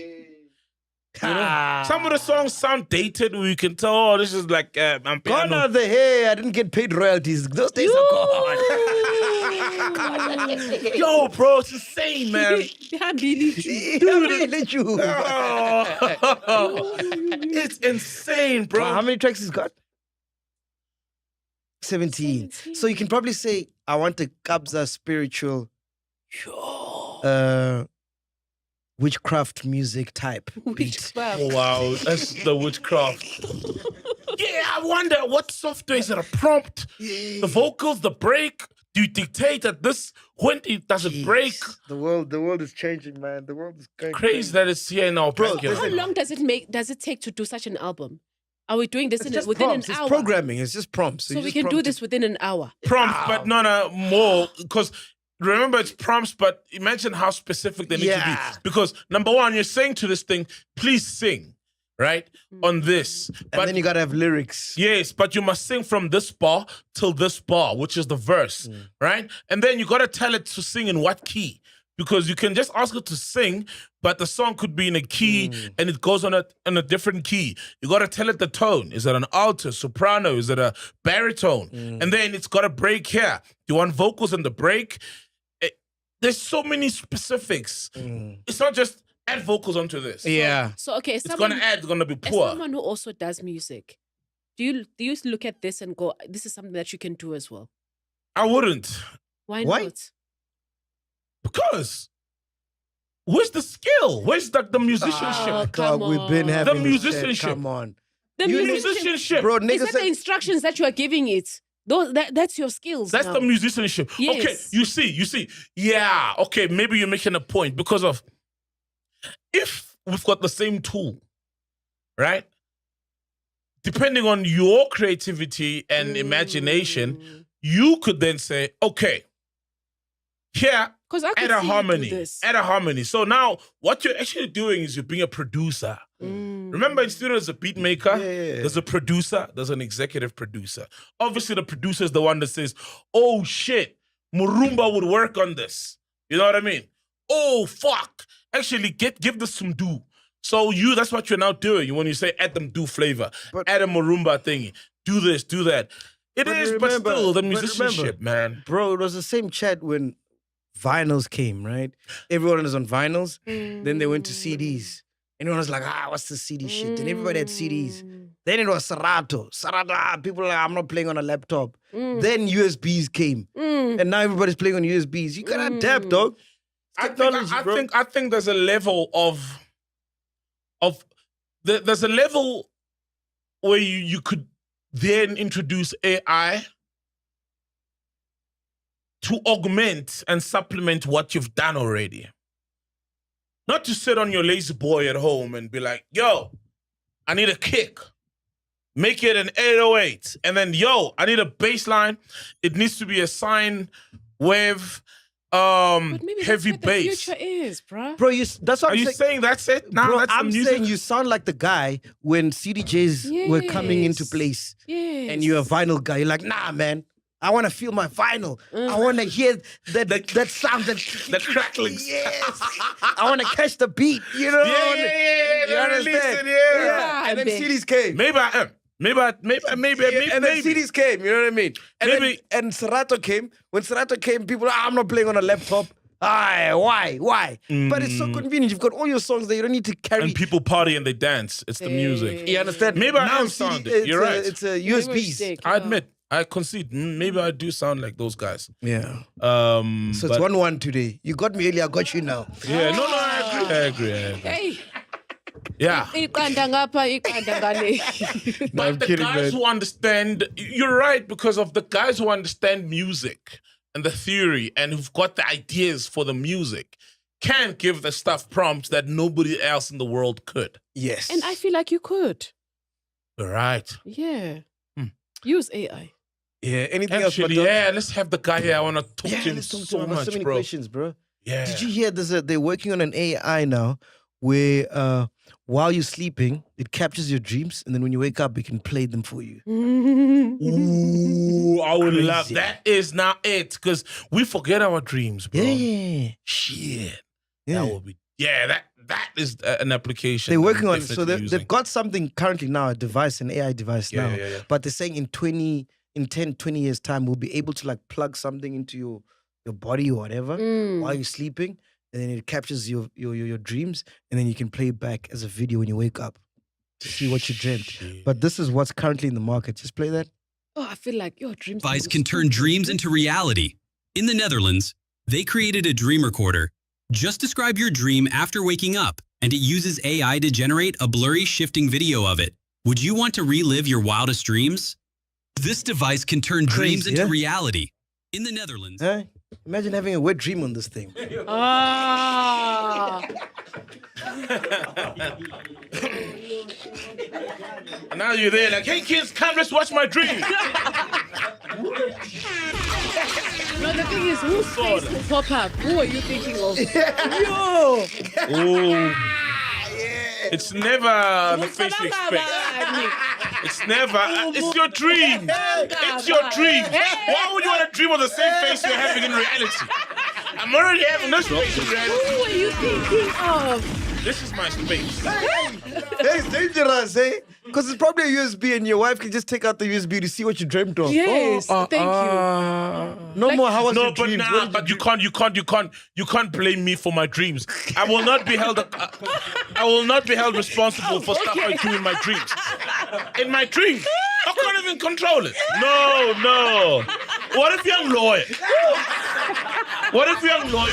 You know, some of the songs sound dated where you can tell, oh, this is like I'm Gone are the hey, I didn't get paid royalties. Those days are gone. Yo, bro, it's insane, man. It's insane, bro. How many tracks he's got? 17. So you can probably say, I want a Kabza spiritual witchcraft music type. Witchcraft. Oh, wow, that's the witchcraft. Yeah, I wonder what software is it? A prompt? The vocals, the break? Do you dictate at this? When does it break? The world is changing, man. The world is going Crazy that it's here now, bro. How long does it take to do such an album? Are we doing this It's just within prompts. an It's hour? programming. It's just prompts. So we can do this within an hour. Prompts, but no, more. Because remember, it's prompts, but imagine how specific they need to be. Because number one, you're saying to this thing, please sing, right? On this. But And then you gotta have lyrics. yes, but you must sing from this bar till this bar, which is the verse, right? And then you gotta tell it to sing in what key. Because you can just ask it to sing, but the song could be in a key and it goes on a different key. You gotta tell it the tone. Is it an alto, soprano? Is it a baritone? And then it's gotta break here. You want vocals in the break? There's so many specifics. It's not just add vocals onto this. Yeah. So okay, It's gonna be as poor. someone who also does music, do you look at this and go, this is something that you can do as well? I wouldn't. Why Why? not? Because where's the skill? Where's the musicianship? Oh, Dog, come we've been on. having The this chat. musicianship. Come on. The musicianship. Bro, Is niggas that the said, instructions that you are giving it? That's your skills. That's now. the musicianship. Yes. Okay, you see. Yeah, okay, maybe you're making a point because of if we've got the same tool, right? Depending on your creativity and imagination, you could then say, okay, here, Because I could add a see you do harmony. this. Add a harmony. So now what you're actually doing is you're being a producer. Remember in studio there's a beat maker, there's a producer, there's an executive producer. Obviously the producer is the one that says, oh shit, Murumba would work on this. You know what I mean? Oh fuck, actually give this some do. So that's what you're now doing. When you say add them do flavor, add a Murumba thingy, do this, do that. But still the musicianship, man. Bro, it was the same chat when vinyls came, right? Everyone was on vinyls. Then they went to CDs. Everyone was like, what's the CD shit? And everybody had CDs. Then it was Serato. People were like, I'm not playing on a laptop. Then USBs came. And now everybody's playing on USBs. You gotta adapt, dog. I think there's a level there's a level where you could then introduce AI to augment and supplement what you've done already. Not to sit on your lazy boy at home and be like, yo, I need a kick. Make it an 808. And then, yo, I need a bass line. It needs to be a sine wave, But maybe heavy that's what bass. the future is, bruh. Bro, that's what Are you saying that's it? Now Bro, that's I'm the music? saying you sound like the guy when CDJs were coming into Yes. place. Yes. And you're a vinyl guy. You're like, nah, man. I want to feel my vinyl. I want to hear that sound, the cracklings. Yes. I want to catch the beat. You know? Yeah. You understand? And then CDs came. Maybe I am. Maybe. And then CDs came. You know what I mean? And then Serato came. When Serato came, people, I'm not playing on a laptop. Why? But it's so convenient. You've got all your songs that you don't need to carry. And people party and they dance. It's the music. You understand? Maybe I Now am sounding. You're right. It's a USBs. I admit. I concede. Maybe I do sound like those guys. Yeah. So So it's 1-1 today. You got me earlier, I got you now. Yeah, no, I agree. Hey. Yeah. Iqanda ngapha, iqanda ngale. But I'm the kidding, guys man. who understand, you're right, because of the guys who understand music and the theory and who've got the ideas for the music can give the stuff prompts that nobody else in the world could. Yes. And I feel like you could. Right. Yeah. Use AI. Yeah, anything else? Actually, yeah, let's have the guy here. I want to talk to him let's talk to so him. I got much, so many bro. questions, bro. Yeah. Did you hear they're working on an AI now where while you're sleeping, it captures your dreams, and then when you wake up, it can play them for you. Ooh, I would love Crazy. that. Is now it, because we forget our dreams, bro. Yeah. Shit. Yeah. That would be. Yeah, that is an application. They're that working I'm on it. So definitely using. they've got something currently now, a device, an AI device now. Yeah. But they're saying in 10, 20 years' time, we'll be able to like plug something into your body or whatever while you're sleeping. And then it captures your dreams. And then you can play it back as a video when you wake up to see what you dreamt. But this is what's currently in the market. Just play that. Oh, I feel like your dreams. Device can turn dreams into reality. In the Netherlands, they created a dream recorder. Just describe your dream after waking up, and it uses AI to generate a blurry, shifting video of it. Would you want to relive your wildest dreams? This device can turn dreams Crazy, into yeah? reality. In the Netherlands, Huh? Imagine having a wet dream on this thing. Ah. And now you're there like, hey kids, come, let's watch my dream. No, the thing is, whose face will pop up? Who are you thinking of? Oh. It's never the face you expect. It's never. It's your dream. It's your dream. Why would you want to dream of the same face you're having in reality? I'm already having this face in reality. Who are you thinking of? This is my space. It's dangerous, eh? Because it's probably a USB and your wife can just take out the USB to see what you dreamt of. Yes, thank you. No more, how was No, your but dreams? nah, What did but you you can't blame me for my dreams. I will not be held. I will not be held responsible for stuff I do in my dreams. In my dreams, I can't even control it. No. What if young lawyer? What if young lawyer?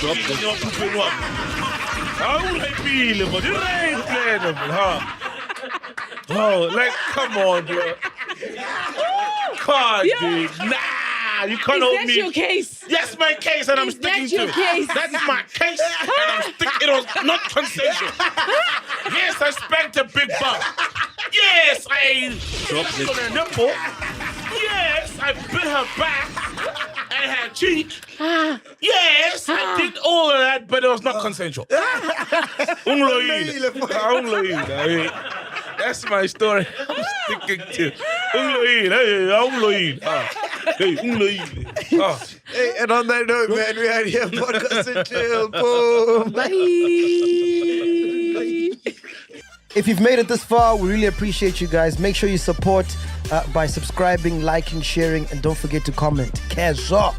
Oh, like, come on, bro. God, dude. Nah, you can't hold Is that me. your case? Yes, my case, and I'm Is sticking that to your it. case? That's my case, and I'm sticking. It was not consensual. Yes, I spanked a big bum. Yes, I dropped on her nipple. Yes, I bit her back and her cheek. Yes, I did all of that, but it was not consensual. That's my story. I'm sticking to. Hey, and on that note, man, we are here podcast and chill. Boom. Bye. If you've made it this far, we really appreciate you guys. Make sure you support by subscribing, liking, sharing, and don't forget to comment. Kezo.